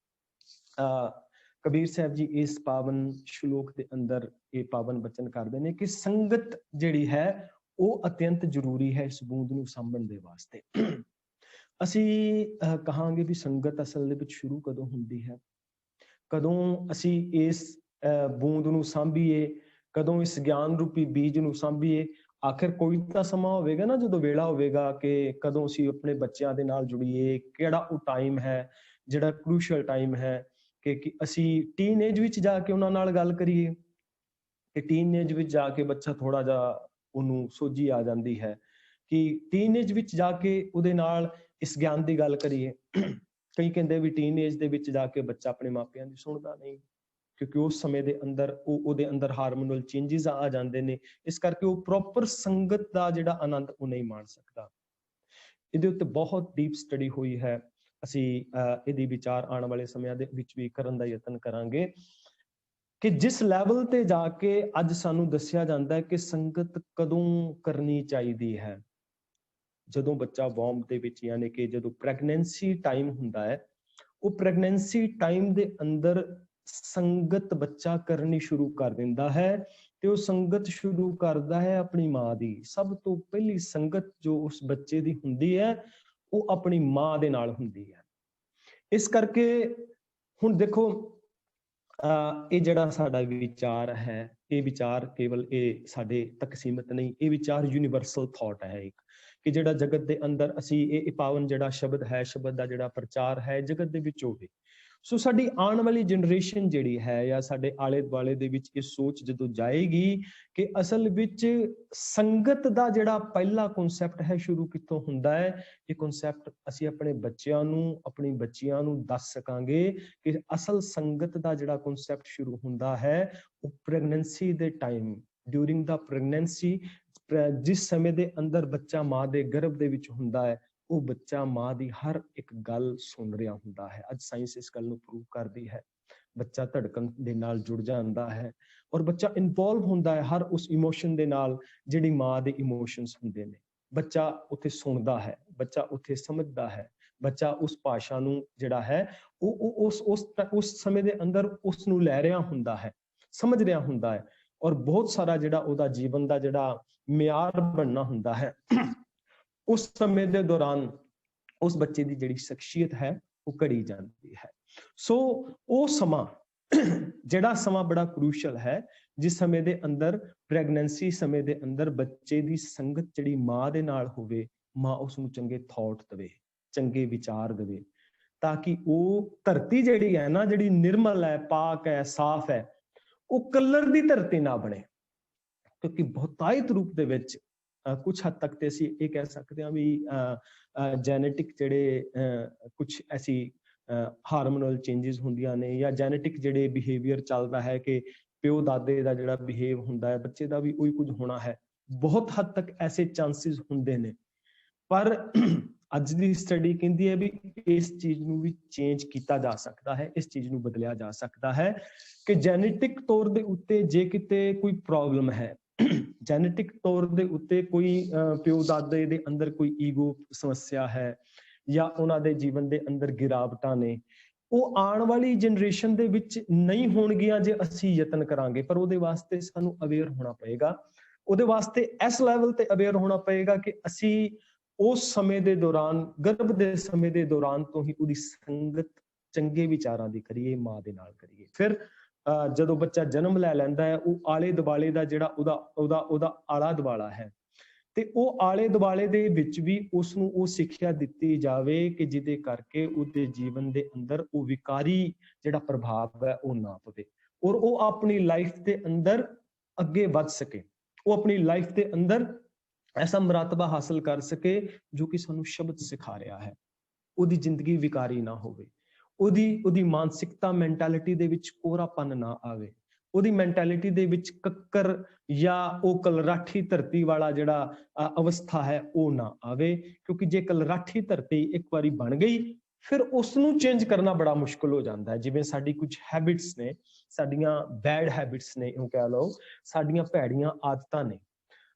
ਕਬੀਰ ਸਾਹਿਬ ਜੀ ਇਸ ਪਾਵਨ ਸ਼ਲੋਕ ਦੇ ਅੰਦਰ ਇਹ ਪਾਵਨ ਬਚਨ ਕਰਦੇ ਨੇ ਕਿ ਸੰਗਤ ਜਿਹੜੀ ਹੈ ਉਹ ਅਤਿਅੰਤ ਜ਼ਰੂਰੀ ਹੈ ਇਸ ਬੂੰਦ ਨੂੰ ਸਾਂਭਣ ਦੇ ਵਾਸਤੇ। ਅਸੀਂ ਕਹਾਂਗੇ ਵੀ ਸੰਗਤ ਅਸਲ ਦੇ ਵਿੱਚ ਸ਼ੁਰੂ ਕਦੋਂ ਹੁੰਦੀ ਹੈ, ਕਦੋਂ ਅਸੀਂ ਇਸ ਬੂੰਦ ਨੂੰ ਸਾਂਭੀਏ, ਕਦੋਂ ਇਸ ਗਿਆਨ ਰੂਪੀ ਬੀਜ ਨੂੰ ਸਾਂਭੀਏ। ਆਖਿਰ ਕੋਈ ਤਾਂ ਸਮਾਂ ਹੋਵੇਗਾ ਨਾ, ਜਦੋਂ ਵੇਲਾ ਹੋਵੇਗਾ ਕਿ ਕਦੋਂ ਅਸੀਂ ਆਪਣੇ ਬੱਚਿਆਂ ਦੇ ਨਾਲ ਜੁੜੀਏ, ਕਿਹੜਾ ਉਹ ਟਾਈਮ ਹੈ ਜਿਹੜਾ ਕ੍ਰੂਸ਼ੀਅਲ ਟਾਈਮ ਹੈ ਕਿ ਅਸੀਂ ਟੀਨੇਜ ਵਿੱਚ ਜਾ ਕੇ ਉਹਨਾਂ ਨਾਲ ਗੱਲ ਕਰੀਏ, ਕਿ ਟੀਨੇਜ ਵਿੱਚ ਜਾ ਕੇ ਬੱਚਾ ਥੋੜਾ ਜਿਹਾ ਉਹਨੂੰ ਸੋਝੀ ਆ ਜਾਂਦੀ ਹੈ, ਕਿ ਟੀਨੇਜ ਵਿੱਚ ਜਾ ਕੇ ਉਹਦੇ ਨਾਲ ਇਸ ਗਿਆਨ ਦੀ ਗੱਲ ਕਰੀਏ। ਕਈ ਕਹਿੰਦੇ ਵੀ ਟੀਨੇਜ ਦੇ ਵਿੱਚ ਜਾ ਕੇ ਬੱਚਾ ਆਪਣੇ ਮਾਪਿਆਂ ਦੀ ਸੁਣਦਾ ਨਹੀਂ, ਕਿਉਂਕਿ ਉਸ ਸਮੇਂ ਦੇ ਅੰਦਰ ਉਹਦੇ ਅੰਦਰ ਹਾਰਮੋਨਲ ਚੇਂਜਸ ਆ ਜਾਂਦੇ ਨੇ, ਇਸ ਕਰਕੇ ਉਹ ਪ੍ਰੋਪਰ ਸੰਗਤ ਦਾ ਜਿਹੜਾ ਆਨੰਦ ਉਹ ਨਹੀਂ ਮਾਣ ਸਕਦਾ। ਇਹਦੇ ਉੱਤੇ ਬਹੁਤ ਡੀਪ ਸਟੱਡੀ ਹੋਈ ਹੈ, ਅਸੀਂ ਇਹਦੀ ਵਿਚਾਰ ਆਉਣ ਵਾਲੇ ਸਮਿਆਂ ਦੇ ਵਿੱਚ ਵੀ ਕਰਨ ਦਾ ਯਤਨ ਕਰਾਂਗੇ ਕਿ ਜਿਸ ਲੈਵਲ ਤੇ ਜਾ ਕੇ ਅੱਜ ਸਾਨੂੰ ਦੱਸਿਆ ਜਾਂਦਾ ਹੈ ਕਿ ਸੰਗਤ ਕਦੋਂ ਕਰਨੀ ਚਾਹੀਦੀ ਹੈ, ਜਦੋਂ ਬੱਚਾ ਵੌਮ ਦੇ ਵਿੱਚ, ਯਾਨੀ ਕਿ ਜਦੋਂ ਪ੍ਰੈਗਨੈਂਸੀ ਟਾਈਮ ਹੁੰਦਾ ਹੈ, ਉਹ ਪ੍ਰੈਗਨੈਂਸੀ ਟਾਈਮ ਦੇ ਅੰਦਰ ਸੰਗਤ ਬੱਚਾ ਕਰਨੀ ਸ਼ੁਰੂ ਕਰ ਦਿੰਦਾ ਹੈ, ਤੇ ਉਹ ਸੰਗਤ ਸ਼ੁਰੂ ਕਰਦਾ ਹੈ ਆਪਣੀ ਮਾਂ ਦੀ। ਸਭ ਤੋਂ ਪਹਿਲੀ ਸੰਗਤ ਜੋ ਉਸ ਬੱਚੇ ਦੀ ਹੁੰਦੀ ਹੈ ਉਹ ਆਪਣੀ ਮਾਂ ਦੇ ਨਾਲ ਹੁੰਦੀ ਹੈ। ਇਸ ਕਰਕੇ ਹੁਣ ਦੇਖੋ, ਇਹ ਜਿਹੜਾ ਸਾਡਾ ਵਿਚਾਰ ਹੈ, ਇਹ ਵਿਚਾਰ ਕੇਵਲ ਇਹ ਸਾਡੇ ਤੱਕ ਸੀਮਿਤ ਨਹੀਂ, ਇਹ ਵਿਚਾਰ ਯੂਨੀਵਰਸਲ ਥਾਟ ਹੈ ਇੱਕ, ਕਿ ਜਿਹੜਾ ਜਗਤ ਦੇ ਅੰਦਰ ਅਸੀਂ ਇਹ ਪਾਵਨ ਜਿਹੜਾ ਸ਼ਬਦ ਹੈ, ਸ਼ਬਦ ਦਾ ਜਿਹੜਾ ਪ੍ਰਚਾਰ ਹੈ ਜਗਤ ਦੇ ਵਿੱਚ ਹੋਵੇ। ਸੋ ਸਾਡੀ ਆਉਣ ਵਾਲੀ ਜਨਰੇਸ਼ਨ ਜਿਹੜੀ ਹੈ ਜਾਂ ਸਾਡੇ ਆਲੇ ਦੁਆਲੇ ਦੇ ਵਿੱਚ ਇਹ ਸੋਚ ਜਦੋਂ ਜਾਏਗੀ ਕਿ ਅਸਲ ਵਿੱਚ ਸੰਗਤ ਦਾ ਜਿਹੜਾ ਪਹਿਲਾ ਕਨਸੈਪਟ ਹੈ ਸ਼ੁਰੂ ਕਿੱਥੋਂ ਹੁੰਦਾ ਹੈ, ਇਹ ਕਨਸੈਪਟ ਅਸੀਂ ਆਪਣੇ ਬੱਚਿਆਂ ਨੂੰ, ਆਪਣੀ ਬੱਚੀਆਂ ਨੂੰ ਦੱਸ ਸਕਾਂਗੇ ਕਿ ਅਸਲ ਸੰਗਤ ਦਾ ਜਿਹੜਾ ਕਨਸੈਪਟ ਸ਼ੁਰੂ ਹੁੰਦਾ ਹੈ ਉਹ ਪ੍ਰੈਗਨੈਂਸੀ ਦੇ ਟਾਈਮ, ਡਿਊਰਿੰਗ ਦਾ ਪ੍ਰੈਗਨੈਂਸੀ, ਜਿਸ ਸਮੇਂ ਦੇ ਅੰਦਰ ਬੱਚਾ ਮਾਂ ਦੇ ਗਰਭ ਦੇ ਵਿੱਚ ਹੁੰਦਾ ਹੈ, ਉਹ ਬੱਚਾ ਮਾਂ ਦੀ ਹਰ ਇੱਕ ਗੱਲ ਸੁਣ ਰਿਹਾ ਹੁੰਦਾ ਹੈ। ਅੱਜ ਸਾਇੰਸ ਇਸ ਗੱਲ ਨੂੰ ਪ੍ਰੂਵ ਕਰਦੀ ਹੈ। ਬੱਚਾ ਧੜਕਣ ਦੇ ਨਾਲ ਜੁੜ ਜਾਂਦਾ ਹੈ ਔਰ ਬੱਚਾ ਇਨਵੋਲਵ ਹੁੰਦਾ ਹੈ ਹਰ ਉਸ ਇਮੋਸ਼ਨ ਦੇ ਨਾਲ ਜਿਹੜੀ ਮਾਂ ਦੇ ਇਮੋਸ਼ਨਸ ਹੁੰਦੇ ਨੇ। ਬੱਚਾ ਉੱਥੇ ਸੁਣਦਾ ਹੈ, ਬੱਚਾ ਉੱਥੇ ਸਮਝਦਾ ਹੈ, ਬੱਚਾ ਉਸ ਭਾਸ਼ਾ ਨੂੰ ਜਿਹੜਾ ਹੈ ਉਹ ਉਸ ਸਮੇਂ ਦੇ ਅੰਦਰ ਉਸ ਨੂੰ ਲੈ ਰਿਹਾ ਹੁੰਦਾ ਹੈ, ਸਮਝ ਰਿਹਾ ਹੁੰਦਾ ਹੈ, ਔਰ ਬਹੁਤ ਸਾਰਾ ਜਿਹੜਾ ਉਹਦਾ ਜੀਵਨ ਦਾ ਜਿਹੜਾ ਮਿਆਰ ਬਣਨਾ ਹੁੰਦਾ ਹੈ, ਉਸ ਸਮੇਂ ਦੇ ਦੌਰਾਨ ਉਸ ਬੱਚੇ ਦੀ ਜਿਹੜੀ ਸ਼ਖਸੀਅਤ ਹੈ ਉਹ ਘੜੀ ਜਾਂਦੀ ਹੈ। ਸੋ ਉਹ ਸਮਾਂ ਜਿਹੜਾ ਸਮਾਂ ਬੜਾ ਕ੍ਰੂਸ਼ਲ ਹੈ, ਜਿਸ ਸਮੇਂ ਦੇ ਅੰਦਰ ਪ੍ਰੈਗਨੈਂਸੀ ਸਮੇਂ ਦੇ ਅੰਦਰ ਬੱਚੇ ਦੀ ਸੰਗਤ ਜਿਹੜੀ ਮਾਂ ਦੇ ਨਾਲ ਹੋਵੇ, ਮਾਂ ਉਸ ਨੂੰ ਚੰਗੇ ਥਾਟ ਦੇਵੇ, ਚੰਗੇ ਵਿਚਾਰ ਦੇਵੇ, ਤਾਂ ਕਿ ਉਹ ਧਰਤੀ ਜਿਹੜੀ ਹੈ ਨਾ, ਜਿਹੜੀ ਨਿਰਮਲ ਹੈ, ਪਾਕ ਹੈ, ਸਾਫ਼ ਹੈ, ਉਹ ਕਲਰ ਦੀ ਧਰਤੀ ਨਾ ਬਣੇ। ਕਿਉਂਕਿ ਬਹੁਤਾਇਤ ਰੂਪ ਦੇ ਵਿੱਚ ਕੁਝ ਹੱਦ ਤੱਕ ਤੇ ਅਸੀਂ ਇਹ ਕਹਿ ਸਕਦੇ ਹਾਂ ਵੀ ਜੈਨੇਟਿਕ ਜਿਹੜੇ ਕੁਝ ਐਸੀ ਹਾਰਮੋਨਲ ਚੇਂਜਸ ਹੁੰਦੀਆਂ ਨੇ, ਜਾਂ ਜੈਨੇਟਿਕ ਜਿਹੜੇ ਬਿਹੇਵੀਅਰ ਚੱਲਦਾ ਹੈ ਕਿ ਪਿਓ ਦਾਦੇ ਦਾ ਜਿਹੜਾ ਬਿਹੇਵ ਹੁੰਦਾ ਹੈ ਬੱਚੇ ਦਾ ਵੀ ਉਹੀ ਕੁਝ ਹੋਣਾ ਹੈ। ਬਹੁਤ ਹੱਦ ਤੱਕ ਐਸੇ ਚਾਂਸਿਸ ਹੁੰਦੇ ਨੇ, ਪਰ ਅੱਜ ਦੀ ਸਟੱਡੀ ਕਹਿੰਦੀ ਹੈ ਵੀ ਇਸ ਚੀਜ਼ ਨੂੰ ਵੀ ਚੇਂਜ ਕੀਤਾ ਜਾ ਸਕਦਾ ਹੈ, ਇਸ ਚੀਜ਼ ਨੂੰ ਬਦਲਿਆ ਜਾ ਸਕਦਾ ਹੈ ਕਿ ਜੈਨੇਟਿਕ ਤੌਰ ਦੇ ਉੱਤੇ ਜੇ ਕਿਤੇ ਕੋਈ ਪ੍ਰੋਬਲਮ ਹੈ, ਜੈਨੇਟਿਕ ਤੌਰ ਦੇ ਉੱਤੇ ਕੋਈ ਪਿਓ ਦਾਦੇ ਦੇ ਅੰਦਰ ਕੋਈ ਈਗੋ ਸਮੱਸਿਆ ਹੈ ਜਾਂ ਉਹਨਾਂ ਦੇ ਜੀਵਨ ਦੇ ਅੰਦਰ ਗਿਰਾਵਟਾਂ ਨੇ, ਉਹ ਆਉਣ ਵਾਲੀ ਜਨਰੇਸ਼ਨ ਦੇ ਵਿੱਚ ਨਹੀਂ ਹੋਣਗੀਆਂ ਜੇ ਅਸੀਂ ਯਤਨ ਕਰਾਂਗੇ। ਪਰ ਉਹਦੇ ਵਾਸਤੇ ਸਾਨੂੰ ਅਵੇਅਰ ਹੋਣਾ ਪਏਗਾ, ਉਹਦੇ ਵਾਸਤੇ ਇਸ ਲੈਵਲ ਤੇ ਅਵੇਅਰ ਹੋਣਾ ਪਏਗਾ ਕਿ ਅਸੀਂ ਉਸ ਸਮੇਂ ਦੇ ਦੌਰਾਨ, ਗਰਭ ਦੇ ਸਮੇਂ ਦੇ ਦੌਰਾਨ ਤੋਂ ਹੀ ਉਹਦੀ ਸੰਗਤ ਚੰਗੇ ਵਿਚਾਰਾਂ ਦੀ ਕਰੀਏ, ਮਾਂ ਦੇ ਨਾਲ ਕਰੀਏ। ਫਿਰ ਜਦੋਂ ਬੱਚਾ ਜਨਮ ਲੈ ਲੈਂਦਾ ਹੈ, ਉਹ ਆਲੇ ਦੁਆਲੇ ਦਾ ਜਿਹੜਾ ਉਹਦਾ ਆਲਾ ਦੁਆਲਾ ਹੈ, ਤੇ ਉਹ ਆਲੇ ਦੁਆਲੇ ਦੇ ਵਿੱਚ ਵੀ ਉਸ ਨੂੰ ਉਹ ਸਿੱਖਿਆ ਦਿੱਤੀ ਜਾਵੇ ਕਿ ਜਿਹਦੇ ਕਰਕੇ ਉਹਦੇ ਜੀਵਨ ਦੇ ਅੰਦਰ ਉਹ ਵਿਕਾਰੀ ਜਿਹੜਾ ਪ੍ਰਭਾਵ ਹੈ ਉਹ ਨਾ ਪਵੇ, ਔਰ ਉਹ ਆਪਣੀ ਲਾਈਫ ਦੇ ਅੰਦਰ ਅੱਗੇ ਵੱਧ ਸਕੇ, ਉਹ ਆਪਣੀ ਲਾਈਫ ਦੇ ਅੰਦਰ ਐਸਾ ਮਰਤਬਾ ਹਾਸਲ ਕਰ ਸਕੇ ਜੋ ਕਿ ਸਾਨੂੰ ਸ਼ਬਦ ਸਿਖਾ ਰਿਹਾ ਹੈ। ਉਹਦੀ ਜ਼ਿੰਦਗੀ ਵਿਕਾਰੀ ਨਾ ਹੋਵੇ, ਉਹਦੀ ਮਾਨਸਿਕਤਾ, ਮੈਂਟੈਲਿਟੀ ਦੇ ਵਿੱਚ ਕੋਰਾਪਨ ਨਾ ਆਵੇ, ਉਹਦੀ ਮੈਂਟੈਲਿਟੀ ਦੇ ਵਿੱਚ ਕੱਕਰ ਜਾਂ ਉਹ ਕਲਰਾਠੀ ਧਰਤੀ ਵਾਲਾ ਜਿਹੜਾ ਅਵਸਥਾ ਹੈ ਉਹ ਨਾ ਆਵੇ। ਕਿਉਂਕਿ ਜੇ ਕਲਰਾਠੀ ਧਰਤੀ ਇੱਕ ਵਾਰੀ ਬਣ ਗਈ, ਫਿਰ ਉਸ ਨੂੰ ਚੇਂਜ ਕਰਨਾ ਬੜਾ ਮੁਸ਼ਕਲ ਹੋ ਜਾਂਦਾ ਹੈ। ਜਿਵੇਂ ਸਾਡੀ ਕੁਝ ਹੈਬਿਟਸ ਨੇ, ਸਾਡੀਆਂ ਬੈਡ ਹੈਬਿਟਸ ਨੇ, ਉਹ ਕਹਿ ਲਓ ਸਾਡੀਆਂ ਭੈੜੀਆਂ ਆਦਤਾਂ ਨੇ,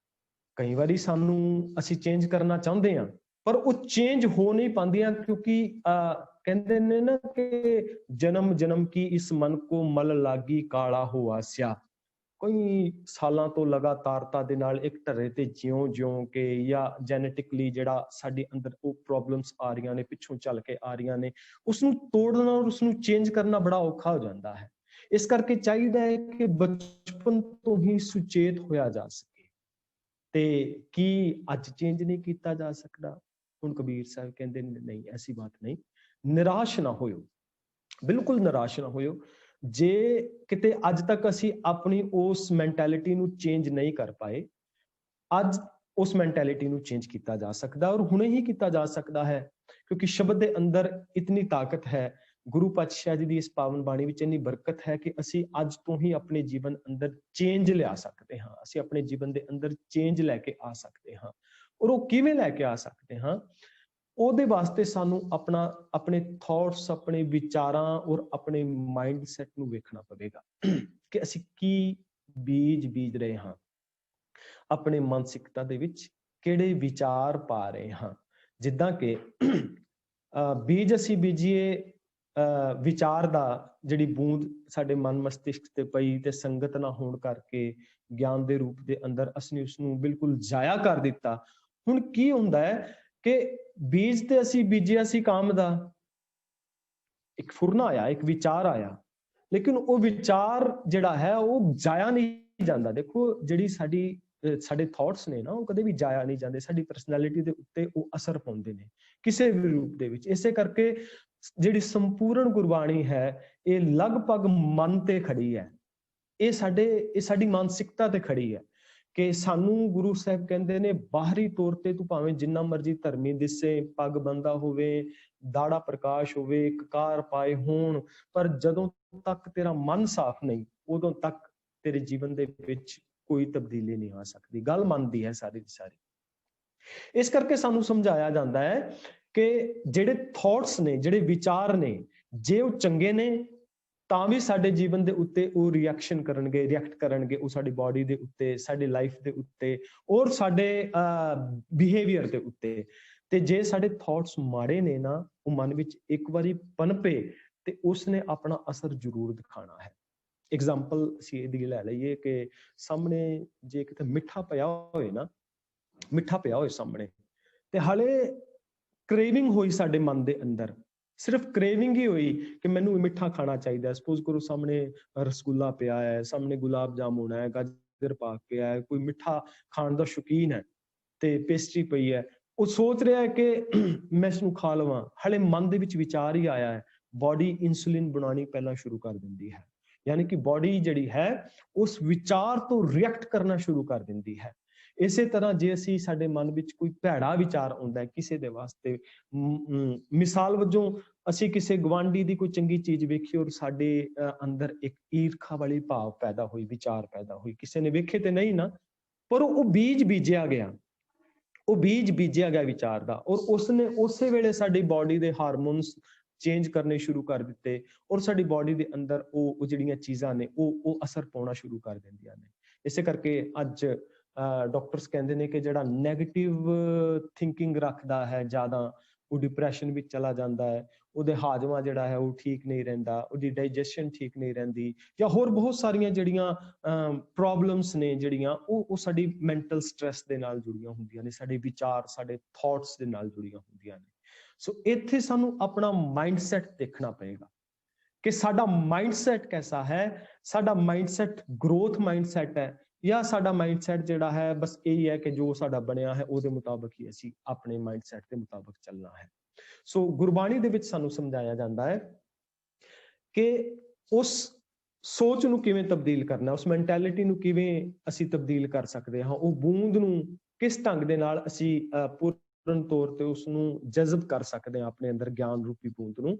ਕਈ ਵਾਰੀ ਅਸੀਂ ਚੇਂਜ ਕਰਨਾ ਚਾਹੁੰਦੇ ਹਾਂ ਪਰ ਉਹ ਚੇਂਜ ਹੋ ਨਹੀਂ ਪਾਉਂਦੀਆਂ, ਕਿਉਂਕਿ ਕਹਿੰਦੇ ਨੇ ਨਾ ਕਿ ਜਨਮ ਜਨਮ ਕੀ ਇਸ ਮਨ ਕੋ ਮਲ ਲਾਗੀ ਕਾਲਾ ਹੋ ਆਸਿਆ। ਕਈ ਸਾਲਾਂ ਤੋਂ ਲਗਾਤਾਰਤਾ ਦੇ ਨਾਲ ਇੱਕ ਢਰੇ ਤੇ ਜਿਉਂ ਕੇ ਜਾਂ ਜੈਨੇਟਿਕਲੀ ਜਿਹੜਾ ਸਾਡੇ ਅੰਦਰ ਉਹ ਪ੍ਰੋਬਲਮਸ ਆ ਰਹੀਆਂ ਨੇ, ਪਿੱਛੋਂ ਚੱਲ ਕੇ ਆ ਰਹੀਆਂ ਨੇ, ਉਸ ਨੂੰ ਤੋੜਨਾ ਔਰ ਉਸ ਨੂੰ ਚੇਂਜ ਕਰਨਾ ਬੜਾ ਔਖਾ ਹੋ ਜਾਂਦਾ ਹੈ। ਇਸ ਕਰਕੇ ਚਾਹੀਦਾ ਹੈ ਕਿ ਬਚਪਨ ਤੋਂ ਹੀ ਸੁਚੇਤ ਹੋਇਆ ਜਾ ਸਕੇ। ਤੇ ਕੀ ਅੱਜ ਚੇਂਜ ਨਹੀਂ ਕੀਤਾ ਜਾ ਸਕਦਾ? ਹੁਣ ਕਬੀਰ ਸਾਹਿਬ ਕਹਿੰਦੇ ਨਹੀਂ, ਐਸੀ ਬਾਤ ਨਹੀਂ। ਨਿਰਾਸ਼ ਨਾ ਹੋਇਓ, ਬਿਲਕੁਲ ਨਿਰਾਸ਼ ਨਾ ਹੋਇਓ। ਜੇ ਕਿਤੇ ਅੱਜ ਤੱਕ ਅਸੀਂ ਆਪਣੀ ਉਸ ਮੈਂਟੈਲਿਟੀ ਨੂੰ ਚੇਂਜ ਨਹੀਂ ਕਰ ਪਾਏ, ਅੱਜ ਉਸ ਮੈਂਟੈਲਿਟੀ ਨੂੰ ਚੇਂਜ ਕੀਤਾ ਜਾ ਸਕਦਾ, ਔਰ ਹੁਣੇ ਹੀ ਕੀਤਾ ਜਾ ਸਕਦਾ ਹੈ, ਕਿਉਂਕਿ ਸ਼ਬਦ ਦੇ ਅੰਦਰ ਇਤਨੀ ਤਾਕਤ ਹੈ। ਗੁਰੂ ਪਾਤਸ਼ਾਹ ਜੀ ਦੀ ਇਸ ਪਾਵਨ ਬਾਣੀ ਵਿੱਚ ਇੰਨੀ ਬਰਕਤ ਹੈ ਕਿ ਅਸੀਂ ਅੱਜ ਤੋਂ ਹੀ ਆਪਣੇ ਜੀਵਨ ਅੰਦਰ ਚੇਂਜ ਲਿਆ ਸਕਦੇ ਹਾਂ। ਅਸੀਂ ਆਪਣੇ ਜੀਵਨ ਦੇ ਅੰਦਰ ਚੇਂਜ ਲੈ ਕੇ ਆ ਸਕਦੇ ਹਾਂ। ਔਰ ਉਹ ਕਿਵੇਂ ਲੈ ਕੇ ਆ ਸਕਦੇ ਹਾਂ? ਉਹਦੇ ਵਾਸਤੇ ਸਾਨੂੰ ਆਪਣੇ ਥਾਟਸ, ਆਪਣੇ ਵਿਚਾਰਾਂ ਔਰ ਆਪਣੇ ਮਾਈਂਡ ਸੈਟ ਨੂੰ ਵੇਖਣਾ ਪਵੇਗਾ ਕਿ ਅਸੀਂ ਕੀ ਬੀਜ ਰਹੇ ਹਾਂ, ਆਪਣੇ ਮਾਨਸਿਕਤਾ ਦੇ ਵਿੱਚ ਕਿਹੜੇ ਵਿਚਾਰ ਪਾ ਰਹੇ ਹਾਂ। ਜਿੱਦਾਂ ਕਿ ਬੀਜ ਅਸੀਂ ਬੀਜੀਏ ਵਿਚਾਰ ਦਾ, ਜਿਹੜੀ ਬੂੰਦ ਸਾਡੇ ਮਨ ਮਸਤਿਸ਼ਕ ਤੇ ਪਈ ਤੇ ਸੰਗਤ ਨਾ ਹੋਣ ਕਰਕੇ ਗਿਆਨ ਦੇ ਰੂਪ ਦੇ ਅੰਦਰ ਅਸੀਂ ਉਸ ਨੂੰ ਬਿਲਕੁਲ ਜ਼ਾਇਆ ਕਰ ਦਿੱਤਾ। ਹੁਣ ਕੀ ਹੁੰਦਾ ਹੈ ਕਿ ਬੀਜ ਤੇ ਅਸੀਂ ਬੀਜਿਆ ਸੀ ਕਾਮ ਦਾ, ਇੱਕ ਫੁਰਨਾ ਆਇਆ, ਇੱਕ ਵਿਚਾਰ ਆਇਆ, ਲੇਕਿਨ ਉਹ ਵਿਚਾਰ ਜਿਹੜਾ ਹੈ ਉਹ ਜ਼ਾਇਆ ਨਹੀਂ ਜਾਂਦਾ। ਦੇਖੋ, ਜਿਹੜੀ ਸਾਡੇ ਥਾਟਸ ਨੇ ਨਾ, ਉਹ ਕਦੇ ਵੀ ਜ਼ਾਇਆ ਨਹੀਂ ਜਾਂਦੇ, ਸਾਡੀ ਪਰਸਨੈਲਿਟੀ ਦੇ ਉੱਤੇ ਉਹ ਅਸਰ ਪਾਉਂਦੇ ਨੇ ਕਿਸੇ ਵੀ ਰੂਪ ਦੇ ਵਿੱਚ। ਇਸੇ ਕਰਕੇ ਜਿਹੜੀ ਸੰਪੂਰਨ ਗੁਰਬਾਣੀ ਹੈ ਇਹ ਲਗਭਗ ਮਨ ਤੇ ਖੜੀ ਹੈ, ਇਹ ਸਾਡੀ ਮਾਨਸਿਕਤਾ ਤੇ ਖੜੀ ਹੈ ਕਿ ਸਾਨੂੰ ਗੁਰੂ ਸਾਹਿਬ ਕਹਿੰਦੇ ਨੇ, ਬਾਹਰੀ ਤੌਰ ਤੇ ਤੂੰ ਭਾਵੇਂ ਜਿੰਨਾ ਮਰਜ਼ੀ ਧਰਮੀ ਦਿਸੇ, ਪੱਗ ਬੰਦਾ ਹੋਵੇ, ਦਾੜਾ ਪ੍ਰਕਾਸ਼ ਹੋਵੇ, ਕਕਾਰ ਪਾਏ ਹੋਣ, ਪਰ ਜਦੋਂ ਤੱਕ ਤੇਰਾ ਮਨ ਸਾਫ਼ ਨਹੀਂ, ਉਦੋਂ ਤੱਕ ਤੇਰੇ ਜੀਵਨ ਦੇ ਵਿੱਚ ਕੋਈ ਤਬਦੀਲੀ ਨਹੀਂ ਆ ਸਕਦੀ। ਗੱਲ ਮਨ ਦੀ ਹੈ ਸਾਰੀ ਦੀ ਸਾਰੀ। ਇਸ ਕਰਕੇ ਸਾਨੂੰ ਸਮਝਾਇਆ ਜਾਂਦਾ ਹੈ ਕਿ ਜਿਹੜੇ ਥਾਟਸ ਨੇ, ਜਿਹੜੇ ਵਿਚਾਰ ਨੇ, ਜੇ ਉਹ ਚੰਗੇ ਨੇ ਤਾਂ ਵੀ ਸਾਡੇ ਜੀਵਨ ਦੇ ਉੱਤੇ ਉਹ ਰਿਐਕਟ ਕਰਨਗੇ, ਉਹ ਸਾਡੀ ਬਾਡੀ ਦੇ ਉੱਤੇ, ਸਾਡੀ ਲਾਈਫ ਦੇ ਉੱਤੇ ਔਰ ਸਾਡੇ ਬਿਹੇਵੀਅਰ ਦੇ ਉੱਤੇ। ਤੇ ਜੇ ਸਾਡੇ ਥਾਟਸ ਮਾੜੇ ਨੇ ਨਾ, ਉਹ ਮਨ ਵਿੱਚ ਇੱਕ ਵਾਰੀ ਪਨਪੇ ਤੇ ਉਸਨੇ ਆਪਣਾ ਅਸਰ ਜ਼ਰੂਰ ਦਿਖਾਣਾ ਹੈ। ਐਗਜ਼ਾਮਪਲ ਅਸੀਂ ਇਹਦੀ ਲੈ ਲਈਏ ਕਿ ਸਾਹਮਣੇ ਜੇ ਕਿਤੇ ਮਿੱਠਾ ਪਿਆ ਹੋਏ ਸਾਹਮਣੇ, ਤੇ ਹਾਲੇ ਕ੍ਰੇਵਿੰਗ ਹੋਈ ਸਾਡੇ ਮਨ ਦੇ ਅੰਦਰ, ਸਿਰਫ ਕ੍ਰੇਵਿੰਗ ਹੀ ਹੋਈ ਕਿ ਮੈਨੂੰ ਮਿੱਠਾ ਖਾਣਾ ਚਾਹੀਦਾ ਹੈ। ਸਪੋਜ਼ ਕਰੋ ਸਾਹਮਣੇ ਰਸਗੁੱਲਾ ਪਿਆ ਹੈ, ਸਾਹਮਣੇ ਗੁਲਾਬ ਜਾਮੁਨ ਹੈ, ਗਾਜਰ ਪਾਕ ਪਿਆ ਹੈ, ਕੋਈ ਮਿੱਠਾ ਖਾਣ ਦਾ ਸ਼ੌਕੀਨ ਹੈ ਤੇ ਪੇਸਟਰੀ ਪਈ ਹੈ, ਉਹ ਸੋਚ ਰਿਹਾ ਹੈ ਕਿ ਮੈਂ ਇਸਨੂੰ ਖਾ ਲਵਾਂ। ਹਾਲੇ ਮਨ ਦੇ ਵਿੱਚ ਵਿਚਾਰ ਹੀ ਆਇਆ ਹੈ, ਬਾਡੀ ਇਨਸੂਲਿਨ ਬਣਾਉਣੀ ਪਹਿਲਾਂ ਸ਼ੁਰੂ ਕਰ ਦਿੰਦੀ ਹੈ, ਯਾਨੀ ਕਿ ਬਾਡੀ ਜਿਹੜੀ ਹੈ ਉਸ ਵਿਚਾਰ ਤੋਂ ਰਿਐਕਟ ਕਰਨਾ ਸ਼ੁਰੂ ਕਰ ਦਿੰਦੀ ਹੈ। ਇਸੇ ਤਰ੍ਹਾਂ ਜੇ ਸਾਡੇ ਮਨ ਵਿੱਚ ਕੋਈ ਭੈੜਾ ਵਿਚਾਰ ਆਉਂਦਾ ਹੈ ਕਿਸੇ ਦੇ ਵਾਸਤੇ, ਮਿਸਾਲ ਵਜੋਂ ਅਸੀਂ ਕਿਸੇ ਗਵਾਂਢੀ ਦੀ ਕੋਈ ਚੰਗੀ ਚੀਜ਼ ਵੇਖੀ ਔਰ ਸਾਡੇ ਅੰਦਰ ਇੱਕ ਈਰਖਾ ਵਾਲੀ ਭਾਵ ਪੈਦਾ ਹੋਈ, ਵਿਚਾਰ ਪੈਦਾ ਹੋਈ, ਕਿਸੇ ਨੇ ਵੇਖੇ ਤੇ ਨਹੀਂ ਨਾ, ਪਰ ਉਹ ਬੀਜ ਬੀਜਿਆ ਗਿਆ ਵਿਚਾਰ ਦਾ, ਔਰ ਉਸਨੇ ਉਸੇ ਵੇਲੇ ਸਾਡੀ ਬਾਡੀ ਦੇ ਹਾਰਮੋਨਸ ਚੇਂਜ ਕਰਨੇ ਸ਼ੁਰੂ ਕਰ ਦਿੱਤੇ ਔਰ ਸਾਡੀ ਬਾਡੀ ਦੇ ਅੰਦਰ ਉਹ ਜਿਹੜੀਆਂ ਚੀਜ਼ਾਂ ਨੇ ਉਹ ਅਸਰ ਪਾਉਣਾ ਸ਼ੁਰੂ ਕਰ ਦਿੰਦੀਆਂ ਨੇ। ਇਸੇ ਕਰਕੇ ਅੱਜ ਡਾਕਟਰਸ ਕਹਿੰਦੇ ਨੇ ਕਿ ਜਿਹੜਾ ਨੈਗੇਟਿਵ ਥਿੰਕਿੰਗ ਰੱਖਦਾ ਹੈ ਜ਼ਿਆਦਾ, ਉਹ ਡਿਪਰੈਸ਼ਨ ਵਿੱਚ ਚਲਾ ਜਾਂਦਾ ਹੈ, ਉਹਦੇ ਹਾਜ਼ਮਾ ਜਿਹੜਾ ਹੈ ਉਹ ਠੀਕ ਨਹੀਂ ਰਹਿੰਦਾ, ਉਹਦੀ ਡਾਈਜੈਸ਼ਨ ਠੀਕ ਨਹੀਂ ਰਹਿੰਦੀ, ਜਾਂ ਹੋਰ ਬਹੁਤ ਸਾਰੀਆਂ ਜਿਹੜੀਆਂ ਪ੍ਰੋਬਲਮਸ ਨੇ ਜਿਹੜੀਆਂ ਉਹ ਸਾਡੀ ਮੈਂਟਲ ਸਟ੍ਰੈਸ ਦੇ ਨਾਲ ਜੁੜੀਆਂ ਹੁੰਦੀਆਂ ਨੇ, ਸਾਡੇ ਵਿਚਾਰ, ਸਾਡੇ ਥਾਟਸ ਦੇ ਨਾਲ ਜੁੜੀਆਂ ਹੁੰਦੀਆਂ ਨੇ। ਸੋ ਇੱਥੇ ਸਾਨੂੰ ਆਪਣਾ ਮਾਈਂਡਸੈਟ ਦੇਖਣਾ ਪਏਗਾ ਕਿ ਸਾਡਾ ਮਾਈਂਡਸੈਟ ਕੈਸਾ ਹੈ। ਸਾਡਾ ਮਾਈਂਡਸੈਟ ਗਰੋਥ ਮਾਈਂਡਸੈਟ ਹੈ, ਜਾਂ ਸਾਡਾ ਮਾਈਂਡਸੈਟ ਜਿਹੜਾ ਹੈ ਬਸ ਇਹੀ ਹੈ ਕਿ ਜੋ ਸਾਡਾ ਬਣਿਆ ਹੈ ਉਹਦੇ ਮੁਤਾਬਕ ਹੀ ਅਸੀਂ ਆਪਣੇ ਮਾਈਂਡਸੈਟ ਦੇ ਮੁਤਾਬਕ ਚੱਲਣਾ ਹੈ। ਸੋ ਗੁਰਬਾਣੀ ਦੇ ਵਿੱਚ ਸਾਨੂੰ ਸਮਝਾਇਆ ਜਾਂਦਾ ਹੈ ਕਿ ਉਸ ਸੋਚ ਨੂੰ ਕਿਵੇਂ ਤਬਦੀਲ ਕਰਨਾ, ਉਸ ਮੈਂਟੈਲਿਟੀ ਨੂੰ ਕਿਵੇਂ ਅਸੀਂ ਤਬਦੀਲ ਕਰ ਸਕਦੇ ਹਾਂ, ਉਹ ਬੂੰਦ ਨੂੰ ਕਿਸ ਢੰਗ ਦੇ ਨਾਲ ਅਸੀਂ ਪੂਰਨ ਤੌਰ ਤੇ ਉਸ ਨੂੰ ਜਜ਼ਬ ਕਰ ਸਕਦੇ ਹਾਂ ਆਪਣੇ ਅੰਦਰ, ਗਿਆਨ ਰੂਪੀ ਬੂੰਦ ਨੂੰ।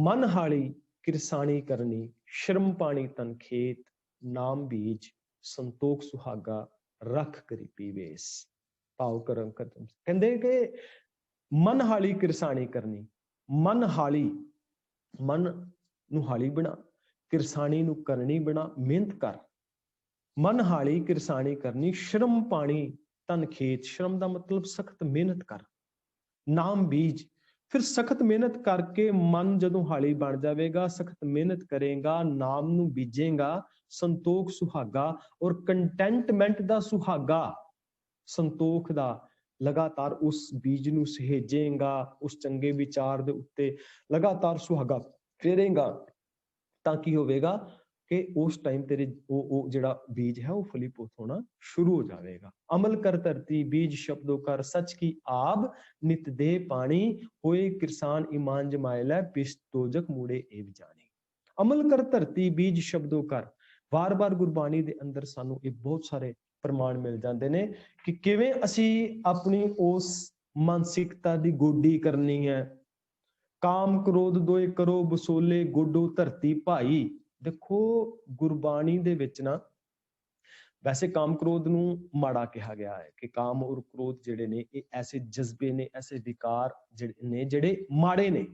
ਮਨ ਹਾਲੀ ਕਿਰਸਾਣੀ ਕਰਨੀ, ਸ਼ਰਮ ਪਾਣੀ ਤਨ ਖੇਤ, ਨਾਮ ਬੀਜ ਸੰਤੋਖ ਸੁਹਾਗਾ, ਰੱਖ ਗਰੀਬੀ ਵੇਸ। ਭਾਵ ਕਰਮ ਕਰਮ ਕਹਿੰਦੇ ਕਿ ਮਨ ਹਾਲੀ ਕਿਰਸਾਣੀ ਕਰਨੀ, ਮਨ ਹਾਲੀ, ਮਨ ਨੂੰ ਹਾਲੀ ਬਣਾ, ਕਿਰਸਾਣੀ ਨੂੰ ਕਰਨੀ ਬਣਾ, ਮਿਹਨਤ ਕਰ। ਮਨ ਹਾਲੀ ਕਿਰਸਾਣੀ ਕਰਨੀ, ਸ਼ਰਮ ਪਾਣੀ ਤਨ ਖੇਤ, ਸ਼ਰਮ ਦਾ ਮਤਲਬ ਸਖਤ ਮਿਹਨਤ ਕਰ। ਨਾਮ ਬੀਜ, ਫਿਰ ਸਖਤ ਮਿਹਨਤ ਕਰਕੇ ਮਨ ਜਦੋਂ ਹਾਲੀ ਬਣ ਜਾਵੇਗਾ, ਸਖਤ ਮਿਹਨਤ ਕਰੇਗਾ, ਨਾਮ ਨੂੰ ਬੀਜੇਗਾ, ਸੰਤੋਖ ਸੁਹਾਗਾ ਔਰ ਕੰਟੈਂਟਮੈਂਟ ਦਾ ਸੁਹਾਗਾ, ਸੰਤੋਖ ਦਾ ਲਗਾਤਾਰ ਉਸ ਬੀਜ ਨੂੰ ਸਹੇਜੇਗਾ, ਉਸ ਚੰਗੇ ਵਿਚਾਰ ਦੇ ਉੱਤੇ ਲਗਾਤਾਰ ਸੁਹਾਗਾ ਫੇਰੇਗਾ, ਤਾਂ ਕੀ ਹੋਵੇਗਾ ਕਿ ਉਸ ਟਾਈਮ ਤੇਰੇ ਉਹ ਜਿਹੜਾ ਬੀਜ ਹੈ ਉਹ ਫਲੀਭੂਤ ਹੋਣਾ ਸ਼ੁਰੂ ਹੋ ਜਾਵੇਗਾ। ਅਮਲ ਕਰ ਧਰਤੀ ਬੀਜ ਸ਼ਬਦੋ ਕਰ, ਸੱਚ ਕੀ ਆਬ ਨਿਤ ਦੇ ਪਾਣੀ, ਹੋਏ ਕਿਰਸਾਨ ਈਮਾਨ ਜਮਾਏ ਲੈ, ਪਿਸ਼ ਦੋਜਕ ਮੂੜੇ ਏਵ ਜਾਣੀ। ਅਮਲ ਕਰ ਧਰਤੀ ਬੀਜ ਸ਼ਬਦੋ ਕਰ, ਵਾਰ-ਵਾਰ ਗੁਰਬਾਣੀ ਦੇ ਅੰਦਰ ਸਾਨੂੰ ਇਹ ਬਹੁਤ ਸਾਰੇ ਪ੍ਰਮਾਣ ਮਿਲ ਜਾਂਦੇ ਨੇ ਕਿ ਕਿਵੇਂ ਅਸੀਂ ਆਪਣੀ ਉਸ ਮਾਨਸਿਕਤਾ ਦੀ ਗੋਡੀ ਕਰਨੀ ਹੈ। ਕਾਮ ਕ੍ਰੋਧ ਦੋਏ ਕਰੋ ਬਸੋਲੇ, ਗੋਡੋ ਧਰਤੀ ਭਾਈ। ਦੇਖੋ ਗੁਰਬਾਣੀ ਦੇ ਵਿੱਚ ਨਾ ਵੈਸੇ ਕਾਮ ਕ੍ਰੋਧ ਨੂੰ ਮਾੜਾ ਕਿਹਾ ਗਿਆ ਹੈ ਕਿ ਕਾਮ ਔਰ ਕ੍ਰੋਧ ਜਿਹੜੇ ਨੇ ਇਹ ਐਸੇ ਜਜ਼ਬੇ ਨੇ, ਐਸੇ ਵਿਕਾਰ ਜਿਹੜੇ ਨੇ ਜਿਹੜੇ ਮਾੜੇ ਨੇ,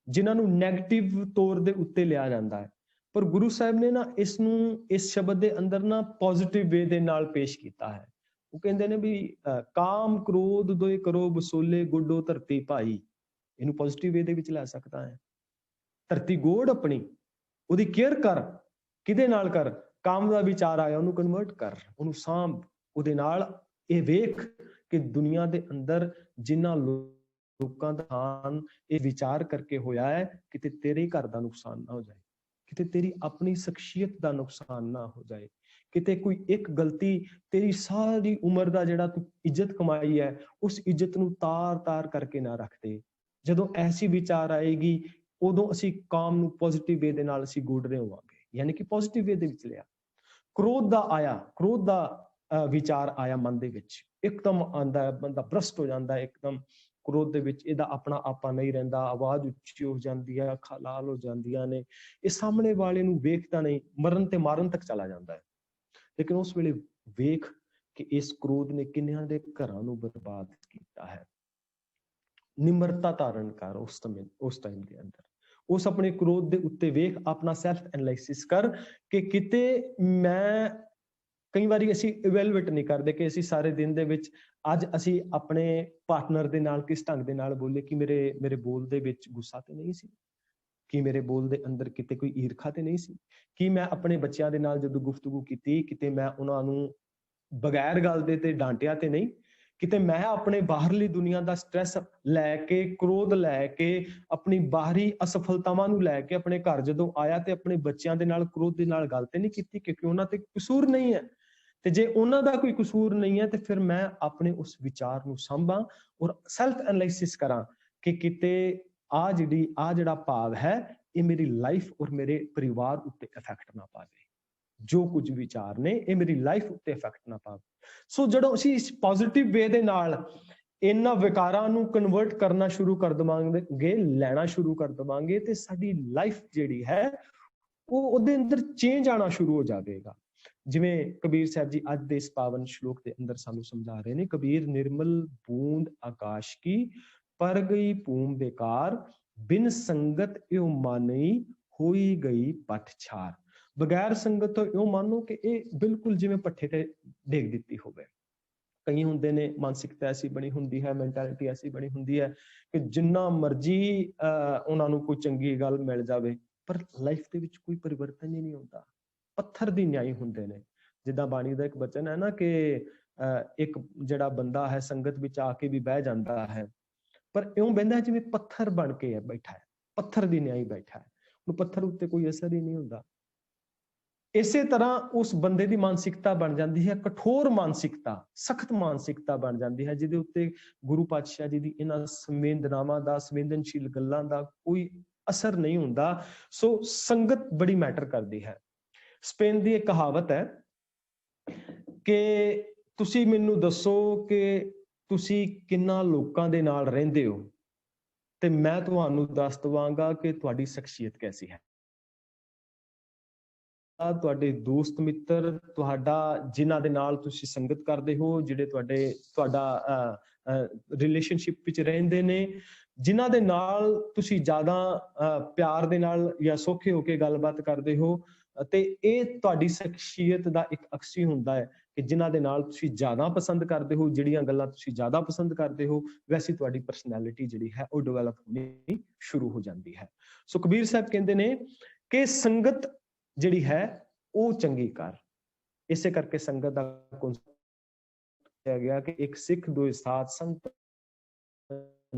ਜਿਨ੍ਹਾਂ ਨੂੰ ਨੈਗੇਟਿਵ ਤੌਰ ਦੇ ਉੱਤੇ ਲਿਆ ਜਾਂਦਾ ਹੈ। ਪਰ ਗੁਰੂ ਸਾਹਿਬ ਨੇ ਨਾ ਇਸ ਨੂੰ, ਇਸ ਸ਼ਬਦ ਦੇ ਅੰਦਰ ਨਾ ਪੋਜ਼ਿਟਿਵ ਵੇ ਦੇ ਨਾਲ ਪੇਸ਼ ਕੀਤਾ ਹੈ। ਉਹ ਕਹਿੰਦੇ ਨੇ ਵੀ ਕਾਮ ਕ੍ਰੋਧ ਦੋਏ ਕਰੋ ਬਸੋਲੇ, ਗੋਡੋ ਧਰਤੀ ਭਾਈ। ਇਹਨੂੰ ਪੋਜ਼ਿਟਿਵ ਵੇ ਦੇ ਵਿੱਚ ਲੈ ਸਕਦਾ ਹੈ। ਧਰਤੀ ਗੋਡ ਆਪਣੀ, ਉਹਦੀ ਕੇਅਰ ਕਰ। ਕਿਹਦੇ ਨਾਲ ਕਰ? ਕਾਮ ਦਾ ਵਿਚਾਰ ਆਇਆ ਉਹਨੂੰ ਕਨਵਰਟ ਕਰ, ਉਹਨੂੰ ਸਾਂਭ। ਉਹਦੇ ਨਾਲ ਇਹ ਵੇਖ ਕਿ ਦੁਨੀਆ ਦੇ ਅੰਦਰ ਜਿਨ੍ਹਾਂ ਲੋਕਾਂ ਦਾ ਹਾਨ ਇਹ ਵਿਚਾਰ ਕਰਕੇ ਹੋਇਆ ਹੈ, ਕਿਤੇ ਤੇਰੇ ਘਰ ਦਾ ਨੁਕਸਾਨ ਨਾ ਹੋ ਜਾਏ, ਕਿਤੇ ਤੇਰੀ ਆਪਣੀ ਸ਼ਖਸੀਅਤ ਦਾ ਨੁਕਸਾਨ ਨਾ ਹੋ ਜਾਏ, ਕਿਤੇ ਕੋਈ ਇੱਕ ਗਲਤੀ ਤੇਰੀ ਸਾਰੀ ਉਮਰ ਦਾ ਜਿਹੜਾ ਤੂੰ ਇੱਜ਼ਤ ਕਮਾਈ ਹੈ ਉਸ ਇੱਜ਼ਤ ਨੂੰ ਤਾਰ-ਤਾਰ ਕਰਕੇ ਨਾ ਰੱਖ ਦੇ। ਜਦੋਂ ਐਸੀ ਵਿਚਾਰ ਆਏਗੀ ਉਦੋਂ ਅਸੀਂ ਕਾਮ ਨੂੰ ਪੋਜ਼ਿਟਿਵ ਵੇ ਦੇ ਨਾਲ ਅਸੀਂ ਗੋਡ ਰਹੇ ਹੋਵਾਂਗੇ, ਯਾਨੀ ਕਿ ਪੋਜ਼ਿਟਿਵ ਵੇ ਦੇ ਵਿੱਚ ਲਿਆ। ਕ੍ਰੋਧ ਦਾ ਆਇਆ, ਕ੍ਰੋਧ ਦਾ ਵਿਚਾਰ ਆਇਆ ਮਨ ਦੇ ਵਿੱਚ, ਇੱਕਦਮ ਆਉਂਦਾ ਹੈ, ਬੰਦਾ ਭ੍ਰਸ਼ਟ ਹੋ ਜਾਂਦਾ ਹੈ ਇੱਕਦਮ ਕ੍ਰੋਧ ਦੇ ਵਿੱਚ। ਇਹਦਾ ਆਪਣਾ ਆਪਾ ਨਹੀਂ ਰਹਿੰਦਾ, ਆਵਾਜ਼ ਉੱਚੀ ਹੋ ਜਾਂਦੀ ਹੈ, ਅੱਖਾਂ ਲਾਲ ਹੋ ਜਾਂਦੀਆਂ ਨੇ, ਇਹ ਸਾਹਮਣੇ ਵਾਲੇ ਨੂੰ ਵੇਖਦਾ ਨਹੀਂ, ਮਰਨ ਤੇ ਮਾਰਨ ਤੱਕ ਚਲਾ ਜਾਂਦਾ ਹੈ। ਲੇਕਿਨ ਉਸ ਵੇਲੇ ਵੇਖ ਕਿ ਇਸ ਕ੍ਰੋਧ ਨੇ ਕਿੰਨਿਆਂ ਦੇ ਘਰਾਂ ਨੂੰ ਬਰਬਾਦ ਕੀਤਾ ਹੈ। ਨਿਮਰਤਾ ਧਾਰਨ ਕਰ ਉਸ ਟਾਈਮ ਦੇ ਅੰਦਰ, ਉਸ ਆਪਣੇ ਕ੍ਰੋਧ ਦੇ ਉੱਤੇ ਵੇਖ, ਆਪਣਾ ਸੈਲਫ ਐਨਾਲਾਈਸਿਸ ਕਰ ਕਿ ਕਿਤੇ ਮੈਂ, ਕਈ ਵਾਰੀ ਅਸੀਂ ਇਵੈਲੂਏਟ ਨਹੀਂ ਕਰਦੇ ਕਿ ਅਸੀਂ ਸਾਰੇ ਦਿਨ ਦੇ ਵਿੱਚ ਅੱਜ ਅਸੀਂ ਆਪਣੇ ਪਾਰਟਨਰ ਦੇ ਨਾਲ ਕਿਸ ਢੰਗ ਦੇ ਨਾਲ ਬੋਲੇ, ਕਿ ਮੇਰੇ ਬੋਲ ਦੇ ਵਿੱਚ ਗੁੱਸਾ ਤੇ ਨਹੀਂ ਸੀ, ਕਿ ਮੇਰੇ ਬੋਲ ਦੇ ਅੰਦਰ ਕਿਤੇ ਕੋਈ ਈਰਖਾ ਤੇ ਨਹੀਂ ਸੀ, ਕਿ ਮੈਂ ਆਪਣੇ ਬੱਚਿਆਂ ਦੇ ਨਾਲ ਜਦੋਂ ਗੁਫ਼ਤਗੂ ਕੀਤੀ ਕਿਤੇ ਮੈਂ ਉਹਨਾਂ ਨੂੰ ਬਗੈਰ ਗੱਲ ਦੇ ਤੇ ਡਾਂਟਿਆ ਤੇ ਨਹੀਂ, ਕਿਤੇ ਮੈਂ ਆਪਣੇ ਬਾਹਰਲੀ ਦੁਨੀਆ ਦਾ ਸਟ੍ਰੈਸ ਲੈ ਕੇ, ਕ੍ਰੋਧ ਲੈ ਕੇ, ਆਪਣੀ ਬਾਹਰੀ ਅਸਫਲਤਾਵਾਂ ਨੂੰ ਲੈ ਕੇ ਆਪਣੇ ਘਰ ਜਦੋਂ ਆਇਆ ਤੇ ਆਪਣੇ ਬੱਚਿਆਂ ਦੇ ਨਾਲ ਕ੍ਰੋਧ ਦੇ ਨਾਲ ਗੱਲ ਤੇ ਨਹੀਂ ਕੀਤੀ, ਕਿਉਂਕਿ ਉਹਨਾਂ ਤੇ ਕਸੂਰ ਨਹੀਂ ਹੈ। ਤੇ ਜੇ ਉਹਨਾਂ ਦਾ ਕੋਈ ਕਸੂਰ ਨਹੀਂ ਹੈ ਤੇ ਫਿਰ ਮੈਂ ਆਪਣੇ ਉਸ ਵਿਚਾਰ ਨੂੰ ਸਾਂਭਾਂ ਔਰ ਸੈਲਫ ਐਨਾਲਾਈਸਿਸ ਕਰਾਂ ਕਿ ਕਿਤੇ ਜਿਹੜਾ ਭਾਵ ਹੈ ਇਹ ਮੇਰੀ ਲਾਈਫ ਔਰ ਮੇਰੇ ਪਰਿਵਾਰ ਉੱਤੇ ਇਫੈਕਟ ਨਾ ਪਾਵੇ, ਜੋ ਕੁਝ ਵਿਚਾਰ ਨੇ ਇਹ ਮੇਰੀ ਲਾਈਫ ਉੱਤੇ ਇਫੈਕਟ ਨਾ ਪਾਵੇ। ਸੋ ਜਦੋਂ ਅਸੀਂ ਇਸ ਪੋਜ਼ਿਟਿਵ ਵੇ ਦੇ ਨਾਲ ਇਹਨਾਂ ਵਿਕਾਰਾਂ ਨੂੰ ਕਨਵਰਟ ਕਰਨਾ ਸ਼ੁਰੂ ਕਰ ਦੇਵਾਂਗੇ, ਲੈਣਾ ਸ਼ੁਰੂ ਕਰ ਦੇਵਾਂਗੇ, ਤੇ ਸਾਡੀ ਲਾਈਫ ਜਿਹੜੀ ਹੈ ਉਹ ਉਹਦੇ ਅੰਦਰ ਚੇਂਜ ਆਣਾ ਸ਼ੁਰੂ ਹੋ ਜਾਵੇਗਾ। ਜਿਵੇਂ ਕਬੀਰ ਸਾਹਿਬ ਜੀ ਅੱਜ ਦੇ ਇਸ ਪਾਵਨ ਸ਼ਲੋਕ ਦੇ ਅੰਦਰ ਸਾਨੂੰ ਸਮਝਾ ਰਹੇ ਨੇ, ਕਬੀਰ ਨਿਰਮਲ ਬੂੰਦ ਆਕਾਸ਼ ਕੀ, ਪਰ ਗਈ ਭੂਮ ਬੇਕਾਰ, ਬਿਨ ਸੰਗਤ ਇਉ ਮਾਨਈ, ਹੋਈ ਗਈ ਪਟ ਛਾਰ। ਬਗੈਰ ਸੰਗਤ ਤੋਂ ਇਉਂ ਮੰਨੋ ਕਿ ਇਹ ਬਿਲਕੁਲ ਜਿਵੇਂ ਪੱਠੇ ਤੇ ਡੇਗ ਦਿੱਤੀ ਹੋਵੇ। ਕਈ ਹੁੰਦੇ ਨੇ ਮਾਨਸਿਕਤਾ ਐਸੀ ਬਣੀ ਹੁੰਦੀ ਹੈ, ਮੈਂਟੈਲਿਟੀ ਐਸੀ ਬਣੀ ਹੁੰਦੀ ਹੈ ਕਿ ਜਿੰਨਾ ਮਰਜ਼ੀ ਉਹਨਾਂ ਨੂੰ ਕੋਈ ਚੰਗੀ ਗੱਲ ਮਿਲ ਜਾਵੇ ਪਰ ਲਾਈਫ ਦੇ ਵਿੱਚ ਕੋਈ ਪਰਿਵਰਤਨ ਹੀ ਨਹੀਂ ਹੁੰਦਾ। ਪੱਥਰ ਦੀ ਨਿਆਈ ਹੁੰਦੇ ਨੇ। ਜਿੱਦਾਂ ਬਾਣੀ ਦਾ ਇੱਕ ਬਚਨ ਹੈ ਨਾ ਕਿ ਇੱਕ ਜਿਹੜਾ ਬੰਦਾ ਹੈ ਸੰਗਤ ਵਿੱਚ ਆ ਕੇ ਵੀ ਬਹਿ ਜਾਂਦਾ ਹੈ ਪਰ ਇਉਂ ਬਹਿੰਦਾ ਜਿਵੇਂ ਪੱਥਰ ਬਣ ਕੇ ਬੈਠਾ ਹੈ, ਪੱਥਰ ਦੀ ਨਿਆਈ ਬੈਠਾ ਹੈ, ਉਹਨੂੰ ਪੱਥਰ ਉੱਤੇ ਕੋਈ ਅਸਰ ਹੀ ਨਹੀਂ ਹੁੰਦਾ। ਇਸੇ ਤਰ੍ਹਾਂ ਉਸ ਬੰਦੇ ਦੀ ਮਾਨਸਿਕਤਾ ਬਣ ਜਾਂਦੀ ਹੈ ਕਠੋਰ ਮਾਨਸਿਕਤਾ, ਸਖਤ ਮਾਨਸਿਕਤਾ ਬਣ ਜਾਂਦੀ ਹੈ ਜਿਹਦੇ ਉੱਤੇ ਗੁਰੂ ਪਾਤਸ਼ਾਹ ਜੀ ਦੀ ਇਹਨਾਂ ਸੰਵੇਦਨਾਵਾਂ ਦਾ, ਸੰਵੇਦਨਸ਼ੀਲ ਗੱਲਾਂ ਦਾ ਕੋਈ ਅਸਰ ਨਹੀਂ ਹੁੰਦਾ। ਸੋ ਸੰਗਤ ਬੜੀ ਮੈਟਰ ਕਰਦੀ ਹੈ। ਸਪੇਨ ਦੀ ਇੱਕ ਕਹਾਵਤ ਹੈ ਕਿ ਤੁਸੀਂ ਮੈਨੂੰ ਦੱਸੋ ਕਿ ਤੁਸੀਂ ਕਿੰਨਾ ਲੋਕਾਂ ਦੇ ਨਾਲ ਰਹਿੰਦੇ ਹੋ ਤੇ ਮੈਂ ਤੁਹਾਨੂੰ ਦੱਸ ਦਵਾਂਗਾ ਕਿ ਤੁਹਾਡੀ ਸ਼ਖਸੀਅਤ ਕੈਸੀ ਹੈ। ਤੁਹਾਡੇ ਦੋਸਤ ਮਿੱਤਰ, ਤੁਹਾਡਾ ਜਿਨ੍ਹਾਂ ਦੇ ਨਾਲ ਤੁਸੀਂ ਸੰਗਤ ਕਰਦੇ ਹੋ, ਜਿਹੜੇ ਤੁਹਾਡਾ ਰਿਲੇਸ਼ਨਸ਼ਿਪ ਵਿੱਚ ਰਹਿੰਦੇ ਨੇ, ਜਿਨ੍ਹਾਂ ਦੇ ਨਾਲ ਤੁਸੀਂ ਜ਼ਿਆਦਾ ਪਿਆਰ ਦੇ ਨਾਲ ਜਾਂ ਸੌਖੇ ਹੋ ਕੇ ਗੱਲਬਾਤ ਕਰਦੇ ਹੋ, ਤੇ ਇਹ ਤੁਹਾਡੀ ਸ਼ਖਸੀਅਤ ਦਾ ਇੱਕ ਅਕਸ ਹੁੰਦਾ ਹੈ ਕਿ ਜਿਨ੍ਹਾਂ ਦੇ ਨਾਲ ਤੁਸੀਂ ਜ਼ਿਆਦਾ ਪਸੰਦ ਕਰਦੇ ਹੋ, ਜਿਹੜੀਆਂ ਗੱਲਾਂ ਤੁਸੀਂ ਜ਼ਿਆਦਾ ਪਸੰਦ ਕਰਦੇ ਹੋ, ਵੈਸੀ ਤੁਹਾਡੀ ਪਰਸਨੈਲਿਟੀ ਜਿਹੜੀ ਹੈ ਉਹ ਡਿਵੈਲਪ ਹੋਣੀ ਸ਼ੁਰੂ ਹੋ ਜਾਂਦੀ ਹੈ। ਸੋ ਕਬੀਰ ਸਾਹਿਬ ਕਹਿੰਦੇ ਨੇ ਕਿ ਸੰਗਤ ਜਿਹੜੀ ਹੈ ਉਹ ਚੰਗੀ ਕਰ। ਇਸੇ ਕਰਕੇ ਸੰਗਤ ਦਾ ਕਨਸੈਪਟ ਹੈ ਗਿਆ ਕਿ ਇੱਕ ਸਿੱਖ ਦੋ ਸਾਧ ਸੰਗਤ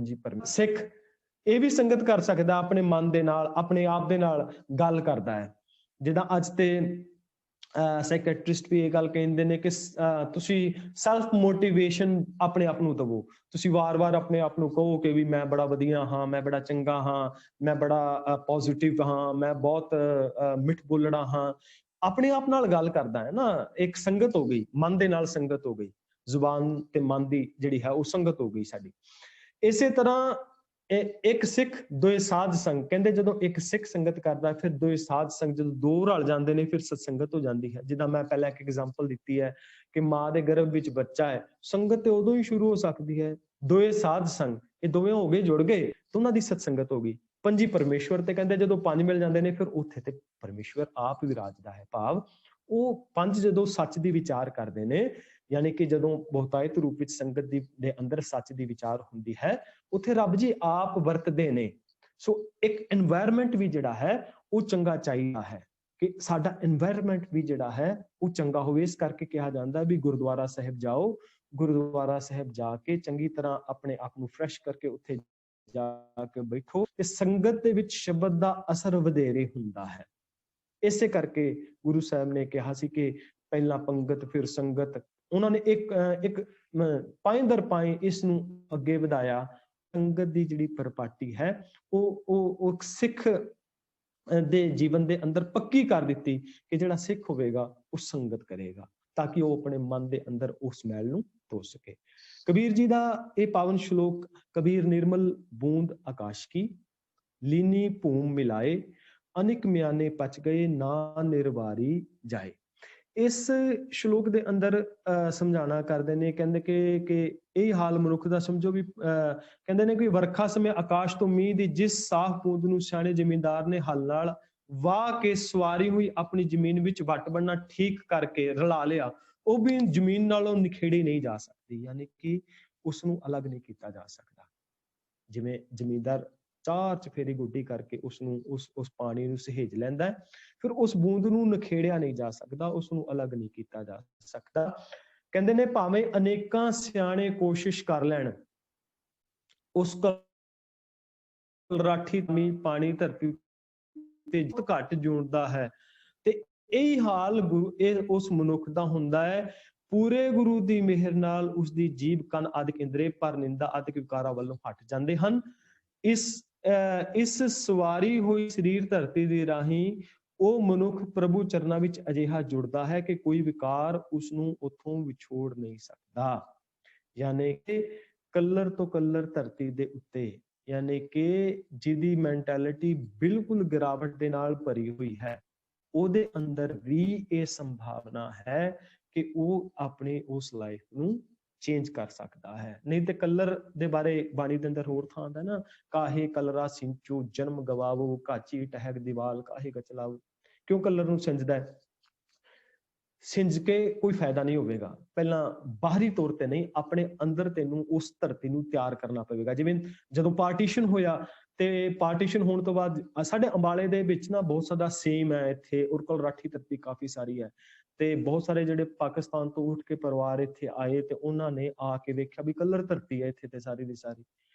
ਜੀ ਪਰਮ। ਸਿੱਖ ਇਹ ਵੀ ਸੰਗਤ ਕਰ ਸਕਦਾ, ਆਪਣੇ ਮਨ ਦੇ ਨਾਲ, ਆਪਣੇ ਆਪ ਦੇ ਨਾਲ ਗੱਲ ਕਰਦਾ ਹੈ। ਜਿੱਦਾਂ ਅੱਜ ਤੇ ਸਾਈਕੈਟ੍ਰਿਸਟ ਵੀ ਇਹ ਗੱਲ ਕਹਿੰਦੇ ਨੇ ਕਿ ਤੁਸੀਂ ਸੈਲਫ ਮੋਟੀਵੇਸ਼ਨ ਆਪਣੇ ਆਪ ਨੂੰ ਦਵੋ। ਤੁਸੀਂ ਵਾਰ-ਵਾਰ ਆਪਣੇ ਆਪ ਨੂੰ ਕਹੋ ਕਿ ਵੀ ਮੈਂ ਬੜਾ ਵਧੀਆ ਹਾਂ, ਮੈਂ ਬੜਾ ਚੰਗਾ ਹਾਂ, ਮੈਂ ਬੜਾ ਪੋਜ਼ਿਟਿਵ ਹਾਂ, ਮੈਂ ਬਹੁਤ ਮਿੱਠ ਬੋਲਣਾ ਹਾਂ। ਆਪਣੇ ਆਪ ਨਾਲ ਗੱਲ ਕਰਦਾ ਹੈ ਨਾ, ਇੱਕ ਸੰਗਤ ਹੋ ਗਈ, ਮਨ ਦੇ ਨਾਲ ਸੰਗਤ ਹੋ ਗਈ, ਜ਼ੁਬਾਨ ਤੇ ਮਨ ਦੀ ਜਿਹੜੀ ਹੈ ਉਹ ਸੰਗਤ ਹੋ ਗਈ ਸਾਡੀ। ਇਸੇ ਤਰ੍ਹਾਂ ਇੱਕ ਸਿੱਖ ਦੋਏ ਸਾਧ ਸੰਗ, ਕਹਿੰਦੇ ਜਦੋਂ ਇੱਕ ਸਿੱਖ ਸੰਗਤ ਕਰਦਾ ਫਿਰ ਦੋਏ ਸਾਧ ਸੰਗ ਜਦੋਂ ਦੋ ਰਲ ਜਾਂਦੇ ਨੇ ਫਿਰ ਸਤਸੰਗਤ ਹੋ ਜਾਂਦੀ ਹੈ। ਜਿੱਦਾਂ ਮੈਂ ਪਹਿਲਾਂ ਇੱਕ ਐਗਜ਼ਾਮਪਲ ਦਿੱਤੀ ਹੈ ਕਿ ਮਾਂ ਦੇ ਗਰਭ ਵਿੱਚ ਬੱਚਾ ਹੈ, ਸੰਗਤ ਤੇ ਉਦੋਂ ਹੀ ਸ਼ੁਰੂ ਹੋ ਸਕਦੀ ਹੈ। ਦੋਏ ਸਾਧ ਸੰਗ, ਇਹ ਦੋਵੇਂ ਹੋ ਗਏ, ਜੁੜ ਗਏ ਤੇ ਉਹਨਾਂ ਦੀ ਸਤਸੰਗਤ ਹੋ ਗਈ। ਪੰਜੀ ਪਰਮੇਸ਼ਵਰ ਤੇ ਕਹਿੰਦੇ ਜਦੋਂ ਪੰਜ ਮਿਲ ਜਾਂਦੇ ਨੇ ਫਿਰ ਉੱਥੇ ਤੇ ਪਰਮੇਸ਼ਵਰ ਆਪ ਵਿਰਾਜਦਾ ਹੈ। ਭਾਵ ਉਹ ਪੰਜ ਜਦੋਂ ਸੱਚ ਦੀ ਵਿਚਾਰ ਕਰਦੇ ਨੇ, ਯਾਨੀ ਕਿ ਜਦੋਂ ਬਹੁਤਾਇਤ ਰੂਪ ਵਿੱਚ ਸੰਗਤ ਦੇ ਅੰਦਰ ਸੱਚ ਦੀ ਵਿਚਾਰ ਹੁੰਦੀ ਹੈ, ਉੱਥੇ ਰੱਬ ਜੀ ਆਪ ਵਰਤਦੇ ਨੇ। ਸੋ ਇੱਕ এনवायरमेंट ਵੀ ਜਿਹੜਾ ਹੈ ਉਹ ਚੰਗਾ ਚਾਹੀਦਾ ਹੈ ਕਿ ਸਾਡਾ এনवायरमेंट ਵੀ ਜਿਹੜਾ ਹੈ ਉਹ ਚੰਗਾ ਹੋਵੇ। ਇਸ ਕਰਕੇ ਕਿਹਾ ਜਾਂਦਾ ਵੀ ਗੁਰਦੁਆਰਾ ਸਾਹਿਬ ਜਾਓ, ਗੁਰਦੁਆਰਾ ਸਾਹਿਬ ਜਾ ਕੇ ਚੰਗੀ ਤਰ੍ਹਾਂ ਆਪਣੇ ਆਪ ਨੂੰ ਫਰੈਸ਼ ਕਰਕੇ ਉੱਥੇ ਜਾ ਕੇ ਬੈਠੋ ਤੇ ਸੰਗਤ ਦੇ ਵਿੱਚ ਸ਼ਬਦ ਦਾ ਅਸਰ ਵਧੇਰੇ ਹੁੰਦਾ ਹੈ। ਇਸੇ ਕਰਕੇ ਗੁਰੂ ਸਾਹਿਬ ਨੇ ਕਿਹਾ ਸੀ ਕਿ ਪਹਿਲਾਂ ਪੰਗਤ ਫਿਰ ਸੰਗਤ। ਉਹਨਾਂ ਨੇ ਇੱਕ ਪਾਏ ਦਰ ਪਾਏ ਇਸ ਨੂੰ ਅੱਗੇ ਵਧਾਇਆ। ਸੰਗਤ ਦੀ ਜਿਹੜੀ ਪਰਪਾਟੀ ਹੈ ਉਹ ਸਿੱਖ ਦੇ ਜੀਵਨ ਦੇ ਅੰਦਰ ਪੱਕੀ ਕਰ ਦਿੱਤੀ ਕਿ ਜਿਹੜਾ ਸਿੱਖ ਹੋਵੇਗਾ ਉਹ ਸੰਗਤ ਕਰੇਗਾ ਤਾਂ ਕਿ ਉਹ ਆਪਣੇ ਮਨ ਦੇ ਅੰਦਰ ਉਸ ਮੈਲ ਨੂੰ ਧੋ ਸਕੇ। ਕਬੀਰ ਜੀ ਦਾ ਇਹ ਪਾਵਨ ਸ਼ਲੋਕ, ਕਬੀਰ ਨਿਰਮਲ ਬੂੰਦ ਆਕਾਸ਼ ਕੀ, ਲੀਨੀ ਭੂਮ ਮਿਲਾਏ, ਅਨਿਕ ਮਿਆਨੇ ਪਚ ਗਏ, ਨਾ ਨਿਰਵਾਰੀ ਜਾਏ। ਇਸ ਸ਼ਲੋਕ ਦੇ ਅੰਦਰ ਸਮਝਾਣਾ ਕਰਦੇ ਨੇ, ਕਹਿੰਦੇ ਕਿ ਇਹ ਹਾਲ ਮਨੁੱਖ ਦਾ ਸਮਝੋ ਵੀ ਕਹਿੰਦੇ ਨੇ ਕਿ ਵਰਖਾ ਸਮੇਂ ਆਕਾਸ਼ ਤੋਂ ਮੀਂਹ ਦੀ ਜਿਸ ਸਾਫ਼ ਬੂੰਦ ਨੂੰ ਸਿਆਣੇ ਜ਼ਮੀਂਦਾਰ ਨੇ ਹਲ ਨਾਲ ਵਾਹ ਕੇ ਸਵਾਰੀ ਹੋਈ ਆਪਣੀ ਜ਼ਮੀਨ ਵਿੱਚ ਵੱਟ ਬਣਨਾ ਠੀਕ ਕਰਕੇ ਰਲਾ ਲਿਆ, ਉਹ ਵੀ ਜ਼ਮੀਨ ਨਾਲੋਂ ਨਿਖੇੜੀ ਨਹੀਂ ਜਾ ਸਕਦੀ, ਯਾਨੀ ਕਿ ਉਸ ਨੂੰ ਅਲੱਗ ਨਹੀਂ ਕੀਤਾ ਜਾ ਸਕਦਾ। ਜਿਵੇਂ ਜ਼ਮੀਂਦਾਰ ਚਾਰ ਚਫੇਰੀ ਗੁੱਡੀ ਕਰਕੇ ਉਸ ਪਾਣੀ ਨੂੰ ਸਹੇਜ ਲੈਂਦਾ ਹੈ, ਫਿਰ ਉਸ ਬੂੰਦ ਨੂੰ ਨਖੇੜਿਆ ਨਹੀਂ ਜਾ ਸਕਦਾ, ਉਸ ਨੂੰ ਅਲੱਗ ਨਹੀਂ ਕੀਤਾ ਜਾ ਸਕਦਾ। ਕਹਿੰਦੇ ਨੇ ਭਾਵੇਂ ਅਨੇਕਾਂ ਸਿਆਣੇ ਕੋਸ਼ਿਸ਼ ਕਰ ਲੈਣ, ਉਸ ਰਾਠੀ ਪਾਣੀ ਧਰਤੀ ਤੇ ਘੱਟ ਜੁੜਦਾ ਹੈ। ਤੇ ਇਹੀ ਹਾਲ ਉਸ ਮਨੁੱਖ ਦਾ ਹੁੰਦਾ ਹੈ। ਪੂਰੇ ਗੁਰੂ ਦੀ ਮਿਹਰ ਨਾਲ ਉਸ ਦੀ ਜੀਭ, ਕੰਨ ਆਦਿਕ ਇੰਦਰੀ ਪਰ ਨਿੰਦਾ ਆਦਿਕ ਵਿਕਾਰਾਂ ਵੱਲੋਂ ਹਟ ਜਾਂਦੇ ਹਨ। ਇਸ ਸਵਾਰੀ ਹੋਈ ਸਰੀਰ ਧਰਤੀ ਦੀ ਰਾਹੀਂ ਉਹ ਮਨੁੱਖ ਪ੍ਰਭੂ ਚਰਨਾਂ ਵਿੱਚ ਅਜਿਹਾ ਜੁੜਦਾ ਹੈ ਕਿ ਕੋਈ ਵਿਕਾਰ ਉਸ ਨੂੰ ਉੱਥੋਂ ਵਿਛੋੜ ਨਹੀਂ ਸਕਦਾ। ਯਾਨੀ ਕਿ ਕਲਰ ਤੋਂ ਕਲਰ ਧਰਤੀ ਦੇ ਉੱਤੇ, ਯਾਨੀ ਕਿ ਜਿਹਦੀ ਮੈਂਟੈਲਿਟੀ ਬਿਲਕੁਲ ਗਿਰਾਵਟ ਦੇ ਨਾਲ ਭਰੀ ਹੋਈ ਹੈ, ਉਹਦੇ ਅੰਦਰ ਵੀ ਇਹ ਸੰਭਾਵਨਾ ਹੈ ਕਿ ਉਹ ਆਪਣੇ ਉਸ ਲਾਈਫ ਨੂੰ ਚੇਂਜ ਕਰ ਸਕਦਾ ਹੈ। ਨਹੀਂ ਤੇ ਕਲਰ ਦੇ ਬਾਰੇ ਬਾਣੀ ਦੇ ਅੰਦਰ ਹੋਰ ਥਾਂ ਆਉਂਦਾ ਨਾ, ਕਾਹੇ ਕਲਰਾ ਸਿੰਚੂ ਜਨਮ ਗਵਾਵੋ, ਕਾਚੀ ਟਹਿਕ ਦੀਵਾਲ ਕਾਹੇ ਕਚਲਾਵੋ। ਕਿਉਂ ਕਲਰ ਨੂੰ ਸਿੰਜਦਾ ਹੈ? ਸਿੰਜ ਕੇ ਕੋਈ ਫਾਇਦਾ ਨਹੀਂ ਹੋਵੇਗਾ। ਪਹਿਲਾਂ ਬਾਹਰੀ ਤੌਰ ਤੇ ਨਹੀਂ, ਆਪਣੇ ਅੰਦਰ ਤੈਨੂੰ ਉਸ ਧਰਤੀ ਨੂੰ ਤਿਆਰ ਕਰਨਾ ਪਵੇਗਾ। ਜਿਵੇਂ ਜਦੋਂ ਪਾਰਟੀਸ਼ਨ ਹੋਇਆ, ਤੇ ਪਾਰਟੀਸ਼ਨ ਹੋਣ ਤੋਂ ਬਾਅਦ ਸਾਡੇ ਅੰਬਾਲੇ ਦੇ ਵਿੱਚ ਨਾ ਬਹੁਤ ਸਾਰਾ ਸੇਮ ਹੈ ਇੱਥੇ, ਉਰਕਲ ਰਾਠੀ ਧਰਤੀ ਕਾਫੀ ਸਾਰੀ ਹੈ, ਤੇ ਬਹੁਤ ਸਾਰੇ ਜਿਹੜੇ ਪਾਕਿਸਤਾਨ ਤੋਂ ਉੱਠ ਕੇ ਪਰਿਵਾਰ ਇੱਥੇ ਆਏ, ਤੇ ਉਹਨਾਂ ਨੇ ਆ ਕੇ ਵੇਖਿਆ ਵੀ ਕਲਰ ਧਰਤੀ ਹੈ ਇੱਥੇ ਤੇ ਸਾਰੀ ਦੀ ਸਾਰੀ।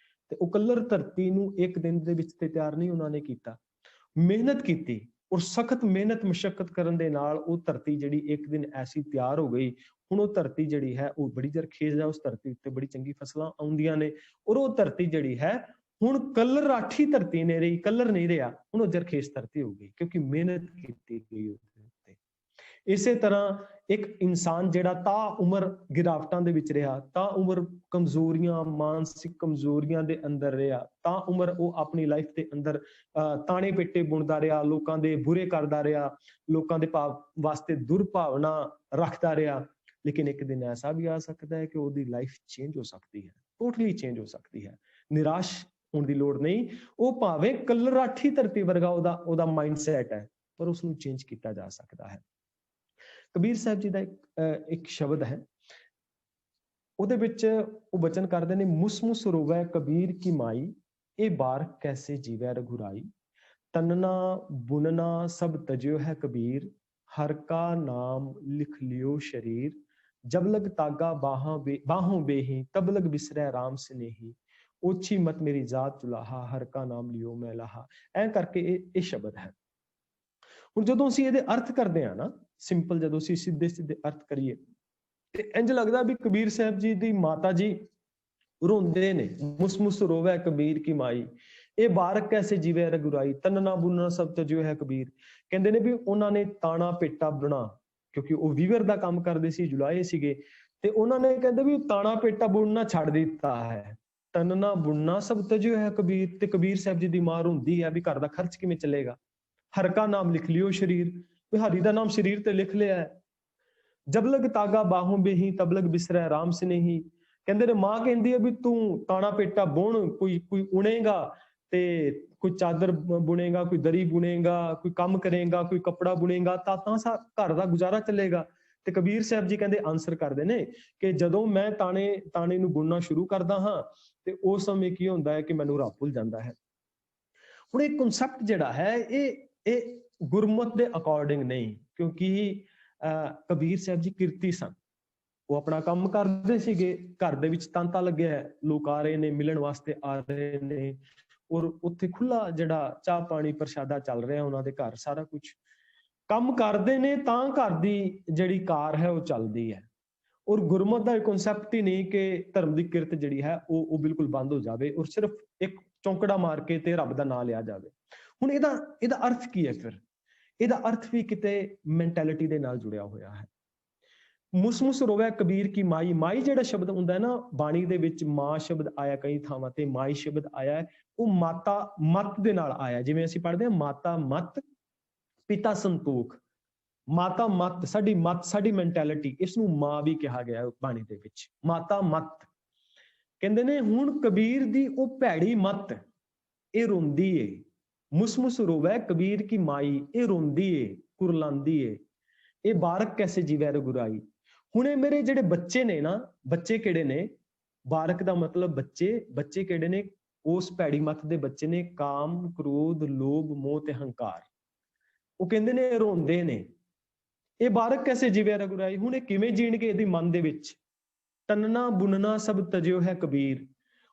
ਤੇ ਉਹ ਕਲਰ ਧਰਤੀ ਨੂੰ ਇੱਕ ਦਿਨ ਦੇ ਵਿੱਚ ਤੇ ਤਿਆਰ ਨਹੀਂ ਉਹਨਾਂ ਨੇ ਕੀਤਾ, ਮਿਹਨਤ ਕੀਤੀ, ਔਰ ਸਖਤ ਮਿਹਨਤ ਮੁਸ਼ੱਕਤ ਕਰਨ ਦੇ ਨਾਲ ਉਹ ਧਰਤੀ ਜਿਹੜੀ ਇੱਕ ਦਿਨ ਐਸੀ ਤਿਆਰ ਹੋ ਗਈ। ਹੁਣ ਉਹ ਧਰਤੀ ਜਿਹੜੀ ਹੈ ਉਹ ਬੜੀ ਜ਼ਰਖੇਜ਼ ਹੈ, ਉਸ ਧਰਤੀ ਉੱਤੇ ਬੜੀ ਚੰਗੀ ਫਸਲਾਂ ਆਉਂਦੀਆਂ ਨੇ, ਔਰ ਉਹ ਧਰਤੀ ਜਿਹੜੀ ਹੈ ਹੁਣ ਕਲਰ ਰਾਠੀ ਧਰਤੀ ਨਹੀਂ ਰਹੀ, ਕਲਰ ਨਹੀਂ ਰਿਹਾ, ਹੁਣ ਉਹ ਜ਼ਰਖੇਜ਼ ਧਰਤੀ ਹੋ ਗਈ, ਕਿਉਂਕਿ ਮਿਹਨਤ ਕੀਤੀ ਗਈ ਉਹਦੇ ਉੱਤੇ। ਇਸੇ ਤਰ੍ਹਾਂ ਇੱਕ ਇਨਸਾਨ ਜਿਹੜਾ ਤਾ ਉਮਰ ਗਿਰਾਵਟਾਂ ਦੇ ਵਿੱਚ ਰਿਹਾ, ਤਾ ਉਮਰ ਕਮਜ਼ੋਰੀਆਂ, ਮਾਨਸਿਕ ਕਮਜ਼ੋਰੀਆਂ ਦੇ ਅੰਦਰ ਰਿਹਾ, ਤਾਂ ਉਮਰ ਉਹ ਆਪਣੀ ਲਾਈਫ ਦੇ ਅੰਦਰ ਤਾਣੇ ਪੇਟੇ ਬੁਣਦਾ ਰਿਹਾ, ਲੋਕਾਂ ਦੇ ਬੁਰੇ ਕਰਦਾ ਰਿਹਾ, ਲੋਕਾਂ ਦੇ ਵਾਸਤੇ ਦੁਰਭਾਵਨਾ ਰੱਖਦਾ ਰਿਹਾ। ਲੇਕਿਨ ਇੱਕ ਦਿਨ ਐਸਾ ਵੀ ਆ ਸਕਦਾ ਹੈ ਕਿ ਉਹਦੀ ਲਾਈਫ ਚੇਂਜ ਹੋ ਸਕਦੀ ਹੈ, ਟੋਟਲੀ ਚੇਂਜ ਹੋ ਸਕਦੀ ਹੈ। ਨਿਰਾਸ਼ ਹੋਣ ਦੀ ਲੋੜ ਨਹੀਂ, ਉਹ ਭਾਵੇਂ ਕਲਰ ਰਾਠੀ ਧਰਤੀ ਵਰਗਾ ਉਹਦਾ ਮਾਈਂਡਸੈਟ ਹੈ, ਪਰ ਉਸਨੂੰ ਚੇਂਜ ਕੀਤਾ ਜਾ ਸਕਦਾ ਹੈ। ਕਬੀਰ ਸਾਹਿਬ ਜੀ ਦਾ ਇੱਕ ਸ਼ਬਦ ਹੈ, ਉਹਦੇ ਵਿੱਚ ਉਹ ਬਚਨ ਕਰਦੇ ਨੇ, ਮੁਸ ਮੁਸ ਰੋਵੈ ਕਬੀਰ ਕੀ ਮਾਈ, ਇਹ ਬਾਰ ਕੈਸੇ ਜੀਵੈ ਰਘੁਰਾਈ, ਤਨਨਾ ਬੁਨਨਾ ਸਭ ਤਜਿਓ ਹੈ ਕਬੀਰ, ਹਰ ਕਾ ਨਾਮ ਲਿਖ ਲਿਓ ਸ਼ਰੀਰ, ਜਬ ਲਗ ਤਾਗਾ ਬਾਹੋਂ ਬੇਹੀ, ਤਬ ਲਗ ਬਿਸਰੈ ਰਾਮ ਸਨੇਹੀ, ਓਛੀ ਮਤ ਮੇਰੀ ਜਾਤ ਚੁਲਾਹਾ, ਹਰ ਕਾ ਨਾਮ ਲਿਓ ਮੈਂ ਲਾਹਾ। ਐ ਕਰਕੇ ਇਹ ਸ਼ਬਦ ਹੈ। ਹੁਣ ਜਦੋਂ ਅਸੀਂ ਇਹਦੇ ਅਰਥ ਕਰਦੇ ਹਾਂ ਨਾ, ਸਿੰਪਲ ਜਦੋਂ ਅਸੀਂ ਸਿੱਧੇ ਸਿੱਧੇ ਅਰਥ ਕਰੀਏ, ਤੇ ਇੰਜ ਲੱਗਦਾ ਵੀ ਕਬੀਰ ਸਾਹਿਬ ਜੀ ਦੀ ਮਾਤਾ ਜੀ ਰੋਂਦੇ ਨੇ, ਮੁਸ ਮੁਸ ਰੋਵੈ ਕਬੀਰ ਕੀ ਮਾਈ, ਇਹ ਬਾਰਕ ਕੈਸੇ ਜੀਵੇ ਰਘੁਰਾਈ, ਤਨਨਾ ਬੁਨਨਾ ਸਭ ਤਜਿਓ ਹੈ ਕਬੀਰ। ਕਹਿੰਦੇ ਨੇ ਵੀ ਉਹਨਾਂ ਨੇ ਤਾਣਾ ਪੇਟਾ ਬੁਣਾ, ਕਿਉਂਕਿ ਉਹ ਵੀਵਰ ਦਾ ਕੰਮ ਕਰਦੇ ਸੀ, ਜੁਲਾਏ ਸੀਗੇ, ਤੇ ਉਹਨਾਂ ਨੇ ਕਹਿੰਦੇ ਵੀ ਤਾਣਾ ਪੇਟਾ ਬੁਣਨਾ ਛੱਡ ਦਿੱਤਾ ਹੈ, ਤਨਨਾ ਬੁਣਨਾ ਸਭ ਤਜਿਓ ਹੈ ਕਬੀਰ। ਤੇ ਕਬੀਰ ਸਾਹਿਬ ਜੀ ਦੀ ਮਾਂ ਰੋਂਦੀ ਹੈ ਵੀ ਘਰ ਦਾ ਖਰਚ ਕਿਵੇਂ ਚੱਲੇਗਾ। ਹਰ ਕਾ ਨਾਮ ਲਿਖ ਲਿਓ ਸ਼ਰੀਰ, ਵੀ ਹਰੀ ਦਾ ਨਾਮ ਸਰੀਰ ਤੇ ਲਿਖ ਲਿਆ ਹੈ। ਜਬ ਲਗ ਤਾਗਾ ਬਾਹੋਂ ਬੇਹੀ, ਤਬ ਲਗ ਬਿਸਰੈ ਰਾਮ ਸਨੇਹੀ। ਕਹਿੰਦੇ ਨੇ ਮਾਂ ਕਹਿੰਦੀ ਹੈ ਵੀ ਤੂੰ ਤਾਣਾ ਪੇਟਾ ਬੁਣ, ਕੋਈ ਉਣੇਗਾ, ਤੇ ਕੋਈ ਚਾਦਰ ਬੁਣੇਗਾ, ਕੋਈ ਦਰੀ ਬੁਣੇਗਾ, ਕੋਈ ਕੰਮ ਕਰੇਗਾ, ਕੋਈ ਕੱਪੜਾ ਬੁਣੇਗਾ, ਤਾਂ ਘਰ ਦਾ ਗੁਜ਼ਾਰਾ ਚੱਲੇਗਾ। ਤੇ ਕਬੀਰ ਸਾਹਿਬ ਜੀ ਕਹਿੰਦੇ ਆਨਸਰ ਕਰਦੇ ਨੇ ਕਿ ਜਦੋਂ ਮੈਂ ਤਾਣੇ ਨੂੰ ਬੁਣਨਾ ਸ਼ੁਰੂ ਕਰਦਾ ਹਾਂ, ਤੇ ਉਸ ਸਮੇਂ ਕੀ ਹੁੰਦਾ ਹੈ ਕਿ ਮੈਨੂੰ ਰੱਬ ਭੁੱਲ ਜਾਂਦਾ ਹੈ। ਹੁਣ ਇਹ ਕਨਸੈਪਟ ਜਿਹੜਾ ਹੈ ਇਹ ਗੁਰਮਤ ਦੇ ਅਕੋਰਡਿੰਗ ਨਹੀਂ, ਕਿਉਂਕਿ ਕਬੀਰ ਸਾਹਿਬ ਜੀ ਕਿਰਤੀ ਸਨ, ਉਹ ਆਪਣਾ ਕੰਮ ਕਰਦੇ ਸੀਗੇ, ਘਰ ਦੇ ਵਿੱਚ ਤਾਂਤਾ ਲੱਗਿਆ ਹੈ, ਲੋਕ ਆ ਰਹੇ ਨੇ, ਮਿਲਣ ਵਾਸਤੇ ਆ ਰਹੇ ਨੇ, ਔਰ ਉੱਥੇ ਖੁੱਲਾ ਜਿਹੜਾ ਚਾਹ ਪਾਣੀ ਪ੍ਰਸ਼ਾਦਾ ਚੱਲ ਰਿਹਾ ਉਹਨਾਂ ਦੇ ਘਰ, ਸਾਰਾ ਕੁਝ ਕੰਮ ਕਰਦੇ ਨੇ, ਤਾਂ ਘਰ ਦੀ ਜਿਹੜੀ ਕਾਰ ਹੈ ਉਹ ਚੱਲਦੀ ਹੈ। ਔਰ ਗੁਰਮਤ ਦਾ ਕਨਸੈਪਟ ਹੀ ਨਹੀਂ ਕਿ ਧਰਮ ਦੀ ਕਿਰਤ ਜਿਹੜੀ ਹੈ ਉਹ ਬਿਲਕੁਲ ਬੰਦ ਹੋ ਜਾਵੇ, ਔਰ ਸਿਰਫ ਇੱਕ ਚੌਂਕੜਾ ਮਾਰ ਕੇ ਤੇ ਰੱਬ ਦਾ ਨਾਮ ਲਿਆ ਜਾਵੇ। ਹੁਣ ਇਹਦਾ ਅਰਥ ਕੀ ਹੈ? ਫਿਰ ਇਹਦਾ ਅਰਥ ਵੀ ਕਿਤੇ ਮੈਂਟੈਲਿਟੀ ਦੇ ਨਾਲ ਜੁੜਿਆ ਹੋਇਆ ਹੈ। ਮੁਸ ਮੁਸ ਰੋਵੈ ਕਬੀਰ ਕੀ ਮਾਈ, ਮਾਈ ਜਿਹੜਾ ਸ਼ਬਦ ਹੁੰਦਾ ਹੈ ਨਾ, ਬਾਣੀ ਦੇ ਵਿੱਚ ਮਾਂ ਸ਼ਬਦ ਆਇਆ ਕਈ ਥਾਵਾਂ ਤੇ, ਮਾਈ ਸ਼ਬਦ ਆਇਆ ਹੈ, ਉਹ ਮਾਤਾ ਮਤ ਦੇ ਨਾਲ ਆਇਆ। ਜਿਵੇਂ ਅਸੀਂ ਪੜ੍ਹਦੇ ਹਾਂ ਮਾਤਾ ਮਤ ਪਿਤਾ ਸੰਤੋਖ, ਮਾਤਾ ਮਤ ਸਾਡੀ ਮੈਂਟੈਲਿਟੀ, ਇਸ ਨੂੰ ਮਾਂ ਵੀ ਕਿਹਾ ਗਿਆ ਬਾਣੀ ਦੇ ਵਿੱਚ, ਮਾਤਾ ਮਤ। ਕਹਿੰਦੇ ਨੇ ਹੁਣ ਕਬੀਰ ਦੀ ਉਹ ਭੈੜੀ ਮਤ, ਇਹ ਰੋਂਦੀ ਏ, ਮੁਸ ਮੁਸ ਰੋਵੈ ਕਬੀਰ ਕੀ ਮਾਈ, ਇਹ ਰੋਂਦੀ ਏ, ਕੁਰਲਾਂਦੀ ਏ, ਇਹ ਬਾਰਕ ਕੈਸੇ ਜੀਵੈ ਰਘੁਰਾਈ। ਹੁਣ ਇਹ ਮੇਰੇ ਜਿਹੜੇ ਬੱਚੇ ਨੇ ਨਾ, ਬੱਚੇ ਕਿਹੜੇ ਨੇ? ਬਾਰਕ ਦਾ ਮਤਲਬ ਬੱਚੇ ਕਿਹੜੇ ਨੇ? ਉਸ ਭੈੜੀ ਮਤ ਦੇ ਬੱਚੇ ਨੇ, ਕਾਮ ਕ੍ਰੋਧ ਲੋਭ ਮੋਹ ਤੇ ਹੰਕਾਰ। ਉਹ ਕਹਿੰਦੇ ਨੇ ਰੋਂਦੇ ਨੇ, ਇਹ ਬਾਰਕ ਕੈਸੇ ਜੀਵੈ ਰਘੁਰਾਈ। ਹੁਣ ਇਹ ਕਿਵੇਂ ਜੀਣਗੇ ਇਹਦੀ ਮਨ ਦੇ ਵਿੱਚ? ਤਨਨਾ ਬੁਨਨਾ ਸਭ ਤਜਿਓ ਹੈ ਕਬੀਰ।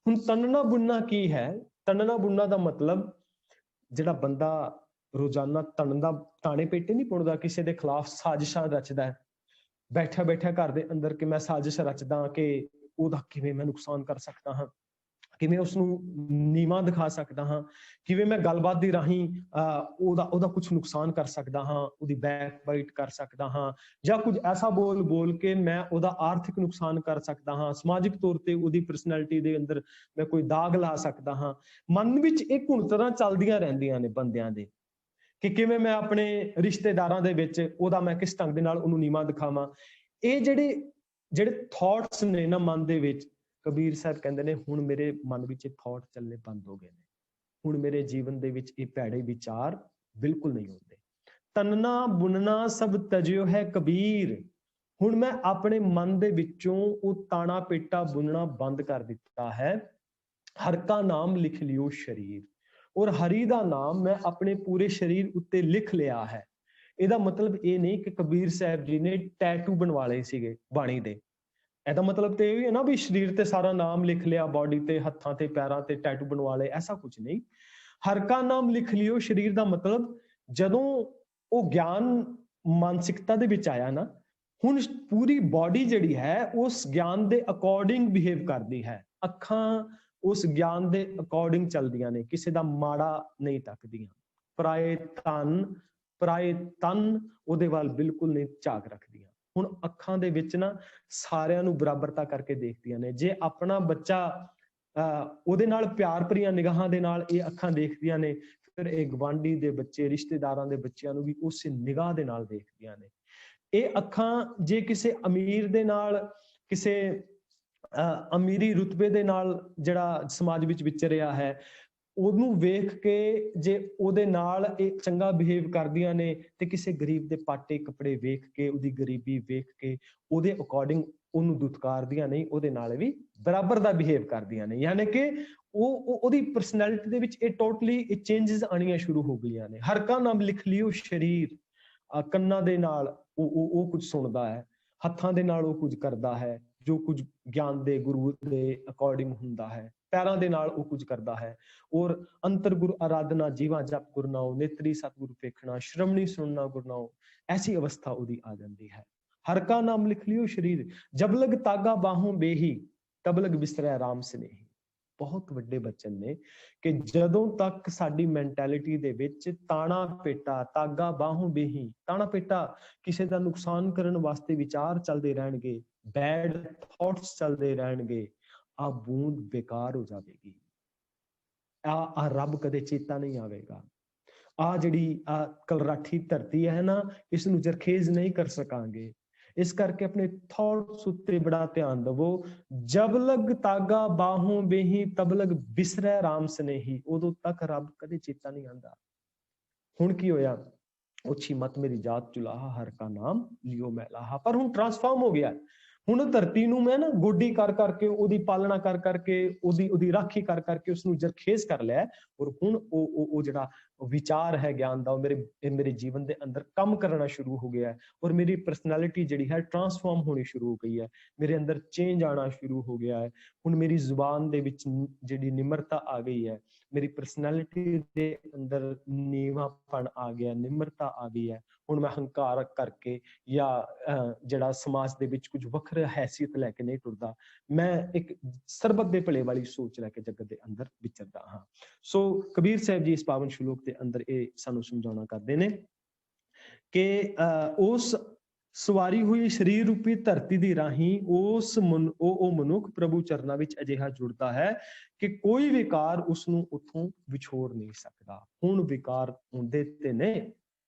ਹੁਣ ਤਨਨਾ ਬੁਨਨਾ ਕੀ ਹੈ? ਤਨਨਾ ਬੁਨਨਾ ਦਾ ਮਤਲਬ, ਜਿਹੜਾ ਬੰਦਾ ਰੋਜ਼ਾਨਾ ਤਾਣੇ ਪੇਟੇ ਨਹੀਂ ਬੁਣਦਾ, ਕਿਸੇ ਦੇ ਖਿਲਾਫ ਸਾਜ਼ਿਸ਼ਾਂ ਰਚਦਾ ਹੈ, ਬੈਠਾ ਬੈਠਾ ਘਰ ਦੇ ਅੰਦਰ ਕਿ ਮੈਂ ਸਾਜ਼ਿਸ਼ ਰਚਦਾ ਕਿ ਉਹਦਾ ਕਿਵੇਂ ਮੈਂ ਨੁਕਸਾਨ ਕਰ ਸਕਦਾ ਹਾਂ, ਕਿਵੇਂ ਉਸਨੂੰ ਨੀਵਾਂ ਦਿਖਾ ਸਕਦਾ ਹਾਂ, ਕਿਵੇਂ ਮੈਂ ਗੱਲਬਾਤ ਦੇ ਰਾਹੀਂ ਉਹਦਾ ਕੁਝ ਨੁਕਸਾਨ ਕਰ ਸਕਦਾ ਹਾਂ, ਉਹਦੀ ਬੈਕ ਬਾਈਟ ਕਰ ਸਕਦਾ ਹਾਂ, ਜਾਂ ਕੁਝ ਐਸਾ ਬੋਲ ਕੇ ਮੈਂ ਉਹਦਾ ਆਰਥਿਕ ਨੁਕਸਾਨ ਕਰ ਸਕਦਾ ਹਾਂ, ਸਮਾਜਿਕ ਤੌਰ ਤੇ ਉਹਦੀ ਪਰਸਨੈਲਿਟੀ ਦੇ ਅੰਦਰ ਮੈਂ ਕੋਈ ਦਾਗ ਲਾ ਸਕਦਾ ਹਾਂ। ਮਨ ਵਿੱਚ ਇਹ ਘੁਣਤਰਾਂ ਚੱਲਦੀਆਂ ਰਹਿੰਦੀਆਂ ਨੇ ਬੰਦਿਆਂ ਦੇ ਕਿ ਕਿਵੇਂ ਮੈਂ ਆਪਣੇ ਰਿਸ਼ਤੇਦਾਰਾਂ ਦੇ ਵਿੱਚ ਉਹਦਾ ਮੈਂ ਕਿਸ ਢੰਗ ਦੇ ਨਾਲ ਉਹਨੂੰ ਨੀਵਾਂ ਦਿਖਾਵਾਂ। ਇਹ ਜਿਹੜੇ ਥਾਟਸ ਨੇ ਨਾ ਮਨ ਦੇ ਵਿੱਚ, ਕਬੀਰ ਸਾਹਿਬ ਕਹਿੰਦੇ ਨੇ ਹੁਣ ਮੇਰੇ ਮਨ ਵਿੱਚ ਇਹ ਥਾਟ ਚੱਲਣੇ ਬੰਦ ਹੋ ਗਏ ਨੇ, ਹੁਣ ਮੇਰੇ ਜੀਵਨ ਦੇ ਵਿੱਚ ਇਹ ਭੈੜੇ ਵਿਚਾਰ ਬਿਲਕੁਲ ਨਹੀਂ ਹੁੰਦੇ। ਤਨਨਾ ਬੁਣਨਾ ਸਭ ਤਜਿਓ ਹੈ ਕਬੀਰ। ਹੁਣ ਮੈਂ ਆਪਣੇ ਮਨ ਦੇ ਵਿੱਚੋਂ ਉਹ ਤਾਣਾ ਪੇਟਾ ਬੁਣਨਾ ਬੰਦ ਕਰ ਦਿੱਤਾ ਹੈ। ਹਰ ਕਾ ਨਾਮ ਲਿਖ ਲਿਓ ਸ਼ਰੀਰ, ਔਰ ਹਰੀ ਦਾ ਨਾਮ ਮੈਂ ਆਪਣੇ ਪੂਰੇ ਸਰੀਰ ਉੱਤੇ ਲਿਖ ਲਿਆ ਹੈ। ਇਹਦਾ ਮਤਲਬ ਇਹ ਨਹੀਂ ਕਿ ਕਬੀਰ ਸਾਹਿਬ ਜੀ ਨੇ ਟੈਟੂ ਬਣਵਾ ਲਏ ਸੀਗੇ ਬਾਣੀ ਦੇ। ਇਹਦਾ ਮਤਲਬ ਤੇ ਇਹ ਹੈ ਨਾ ਵੀ ਸਰੀਰ ਤੇ ਸਾਰਾ ਨਾਮ ਲਿਖ ਲਿਆ, ਬਾਡੀ ਤੇ, ਹੱਥਾਂ ਤੇ, ਪੈਰਾਂ ਤੇ ਟੈਟੂ ਬਣਵਾ ਲਏ, ਐਸਾ ਕੁਝ ਨਹੀਂ। ਹਰ ਕਾ ਨਾਮ ਲਿਖ ਲਿਓ ਸਰੀਰ ਦਾ ਮਤਲਬ ਜਦੋਂ ਉਹ ਗਿਆਨ ਮਾਨਸਿਕਤਾ ਦੇ ਵਿੱਚ ਆਇਆ ਨਾ, ਹੁਣ ਪੂਰੀ ਬਾਡੀ ਜਿਹੜੀ ਹੈ ਉਸ ਗਿਆਨ ਦੇ ਅਕੋਰਡਿੰਗ ਬਿਹੇਵ ਕਰਦੀ ਹੈ। ਅੱਖਾਂ ਉਸ ਗਿਆਨ ਦੇ ਅਕੋਰਡਿੰਗ ਚੱਲਦੀਆਂ ਨੇ, ਕਿਸੇ ਦਾ ਮਾੜਾ ਨਹੀਂ ਤੱਕਦੀਆਂ। ਪਰਾਏ ਤਨ ਉਹਦੇ ਵੱਲ ਬਿਲਕੁਲ ਨਹੀਂ ਝਾਕ ਰੱਖਦੀਆਂ। ਹੁਣ ਅੱਖਾਂ ਦੇ ਵਿੱਚ ਨਾ ਸਾਰਿਆਂ ਨੂੰ ਬਰਾਬਰਤਾ ਕਰਕੇ ਦੇਖਦੀਆਂ ਨੇ। ਜੇ ਆਪਣਾ ਬੱਚਾ ਉਹਦੇ ਨਾਲ ਪਿਆਰ ਭਰੀਆਂ ਨਿਗਾਹਾਂ ਦੇ ਨਾਲ ਇਹ ਅੱਖਾਂ ਦੇਖਦੀਆਂ ਨੇ, ਫਿਰ ਇਹ ਗਵਾਂਢੀ ਦੇ ਬੱਚੇ, ਰਿਸ਼ਤੇਦਾਰਾਂ ਦੇ ਬੱਚਿਆਂ ਨੂੰ ਵੀ ਉਸੇ ਨਿਗਾਹ ਦੇ ਨਾਲ ਦੇਖਦੀਆਂ ਨੇ। ਇਹ ਅੱਖਾਂ ਜੇ ਕਿਸੇ ਅਮੀਰ ਦੇ ਨਾਲ, ਕਿਸੇ ਅਮੀਰੀ ਰੁਤਬੇ ਦੇ ਨਾਲ ਜਿਹੜਾ ਸਮਾਜ ਵਿੱਚ ਵਿਚਰਿਆ ਹੈ, ਉਹਨੂੰ ਵੇਖ ਕੇ ਜੇ ਉਹਦੇ ਨਾਲ ਇਹ ਚੰਗਾ ਬਿਹੇਵ ਕਰਦੀਆਂ ਨੇ, ਤੇ ਕਿਸੇ ਗਰੀਬ ਦੇ ਪਾਟੇ ਕੱਪੜੇ ਵੇਖ ਕੇ, ਉਹਦੀ ਗਰੀਬੀ ਵੇਖ ਕੇ ਉਹਦੇ ਅਕੋਰਡਿੰਗ ਉਹਨੂੰ ਦੁਤਕਾਰਦੀਆਂ ਨਹੀਂ, ਉਹਦੇ ਨਾਲ ਵੀ ਬਰਾਬਰ ਦਾ ਬਿਹੇਵ ਕਰਦੀਆਂ ਨੇ। ਯਾਨੀ ਕਿ ਉਹਦੀ ਪਰਸਨੈਲਿਟੀ ਦੇ ਵਿੱਚ ਇਹ ਟੋਟਲੀ ਚੇਂਜਸ ਆਣੀਆਂ ਸ਼ੁਰੂ ਹੋ ਗਈਆਂ ਨੇ। ਹਰ ਕਾ ਨਾਮ ਲਿਖ ਲਿਓ ਸ਼ਰੀਰ, ਕੰਨਾਂ ਦੇ ਨਾਲ ਉਹ ਕੁਝ ਸੁਣਦਾ ਹੈ, ਹੱਥਾਂ ਦੇ ਨਾਲ ਉਹ ਕੁਝ ਕਰਦਾ ਹੈ ਜੋ ਕੁਝ ਗਿਆਨ ਦੇ ਗੁਰੂ ਦੇ ਅਕੋਰਡਿੰਗ ਹੁੰਦਾ ਹੈ, ਪੈਰਾਂ ਦੇ ਨਾਲ ਉਹ ਕੁਝ ਕਰਦਾ ਹੈ। ਔਰ ਅੰਤਰ ਗੁਰ ਆਰਾਧਨਾ, ਜੀਵਾ ਜਪ ਗੁਰਨਾਉ, ਨੇਤਰੀ ਸਤਿਗੁਰ ਵੇਖਣਾ, ਸ਼੍ਰਵਣੀ ਸੁਣਨਾ ਗੁਰਨਾਉ, ਐਸੀ ਅਵਸਥਾ ਉਹਦੀ ਆ ਜਾਂਦੀ ਹੈ। ਹਰ ਕਾ ਨਾਮ ਲਿਖ ਲਿਓ ਸ਼ਰੀਰ, ਜਬ ਲਗ ਤਾਗਾ ਬਾਹੋਂ ਬੇਹੀ, ਤਬ ਲਗ ਬਿਸਰੈ ਰਾਮ ਸਨੇਹੀ। ਬਹੁਤ ਵੱਡੇ ਬਚਨ ਨੇ ਕਿ ਜਦੋਂ ਤੱਕ ਸਾਡੀ ਮੈਂਟੈਲਿਟੀ ਦੇ ਵਿੱਚ ਤਾਣਾ ਪੇਟਾ, ਤਾਗਾ ਬਾਹੋਂ ਬੇਹੀ, ਤਾਣਾ ਪੇਟਾ ਕਿਸੇ ਦਾ ਨੁਕਸਾਨ ਕਰਨ ਵਾਸਤੇ ਵਿਚਾਰ ਚੱਲਦੇ ਰਹਿਣਗੇ, ਬੈਡ ਥਾਟਸ ਚੱਲਦੇ ਰਹਿਣਗੇ, ਆ ਬੂੰਦ ਬੇਕਾਰ ਹੋ ਜਾਵੇਗੀ। ਆ ਰੱਬ ਕਦੇ ਚੇਤਾ ਨਹੀਂ ਆਵੇਗਾ। ਆ ਜਿਹੜੀ ਆ ਕਲਰਾਠੀ ਧਰਤੀ ਹੈ ਨਾ, ਇਸ ਨੂੰ ਜਰਖੇਜ਼ ਨਹੀਂ ਕਰ ਸਕਾਂਗੇ। ਇਸ ਕਰਕੇ ਆਪਣੇ ਥਾਟਸ ਉੱਤੇ ਬੜਾ ਧਿਆਨ ਦੇਵੋ। ਜਬ ਲਗ ਤਾਗਾ ਬਾਹੋਂ ਬੇਹੀ, ਤਬ ਲਗ ਬਿਸਰੈ ਰਾਮ ਸਨੇਹੀ। ਉਦੋਂ ਤੱਕ ਰੱਬ ਕਦੇ ਚੇਤਾ ਨਹੀਂ ਆਉਂਦਾ। ਹੁਣ ਕੀ ਹੋਇਆ? ਉੱਚੀ ਮਤ ਮੇਰੀ ਜਾਤ ਚੁਲਾਹਾ, ਹਰ ਕਾ ਨਾਮ ਲਿਓ ਮੈਂ ਲਾਹਾ। ਪਰ ਹੁਣ ਟ੍ਰਾਂਸਫਾਰਮ ਹੋ ਗਿਆ। ਹੁਣ ਧਰਤੀ ਨੂੰ ਮੈਂ ਨਾ ਗੋਡੀ ਕਰ ਕਰਕੇ, ਉਹਦੀ ਪਾਲਣਾ ਕਰ ਕਰਕੇ, ਉਹਦੀ ਰਾਖੀ ਕਰ ਕਰਕੇ ਉਸਨੂੰ ਜਰਖੇਜ਼ ਕਰ ਲਿਆ। ਔਰ ਹੁਣ ਉਹ ਜਿਹੜਾ ਵਿਚਾਰ ਹੈ ਗਿਆਨ ਦਾ, ਉਹ ਮੇਰੇ ਜੀਵਨ ਦੇ ਅੰਦਰ ਕੰਮ ਕਰਨਾ ਸ਼ੁਰੂ ਹੋ ਗਿਆ ਹੈ। ਔਰ ਮੇਰੀ ਪਰਸਨੈਲਿਟੀ ਜਿਹੜੀ ਹੈ ਟ੍ਰਾਂਸਫਾਰਮ ਹੋਣੀ ਸ਼ੁਰੂ ਹੋ ਗਈ ਹੈ। ਮੇਰੇ ਅੰਦਰ ਚੇਂਜ ਆਉਣਾ ਸ਼ੁਰੂ ਹੋ ਗਿਆ ਹੈ। ਹੁਣ ਮੇਰੀ ਜ਼ੁਬਾਨ ਦੇ ਵਿੱਚ ਜਿਹੜੀ ਨਿਮਰਤਾ ਆ ਗਈ ਹੈ, ਮੇਰੀ ਪਰਸਨੈਲਿਟੀ ਦੇ ਅੰਦਰ ਨੀਵਾਂਪਣ ਆ ਗਿਆ, ਨਿਮਰਤਾ ਆ ਗਈ ਹੈ। ਹੁਣ ਮੈਂ ਹੰਕਾਰ ਕਰਕੇ ਜਾਂ ਜਿਹੜਾ ਸਮਾਜ ਦੇ ਵਿੱਚ ਕੁਝ ਵੱਖਰਾ ਹੈਸੀਅਤ ਲੈ ਕੇ ਨਹੀਂ ਟੁਰਦਾ। ਮੈਂ ਇੱਕ ਸਰਬਤ ਦੇ ਭਲੇ ਵਾਲੀ ਸੋਚ ਲੈ ਕੇ ਜਗਤ ਦੇ ਅੰਦਰ ਵਿਚਰਦਾ ਹਾਂ। ਸੋ ਕਬੀਰ ਸਾਹਿਬ ਜੀ ਇਸ ਪਾਵਨ ਸ਼ਲੋਕ ਦੇ ਅੰਦਰ ਇਹ ਸਾਨੂੰ ਸਮਝਾਉਣਾ ਕਰਦੇ ਨੇ ਕਿ ਉਸ ਸਵਾਰੀ ਹੋਈ ਸਰੀਰ ਰੂਪੀ ਧਰਤੀ ਦੀ ਰਾਹੀਂ ਉਹ ਮਨੁੱਖ ਪ੍ਰਭੂ ਚਰਨਾਂ ਵਿੱਚ ਅਜਿਹਾ ਜੁੜਦਾ ਹੈ ਕਿ ਕੋਈ ਵਿਕਾਰ ਉਸਨੂੰ ਉੱਥੋਂ ਵਿਛੋੜ ਨਹੀਂ ਸਕਦਾ। ਹੁਣ ਵਿਕਾਰ ਹੁੰਦੇ ਤੇ ਨੇ,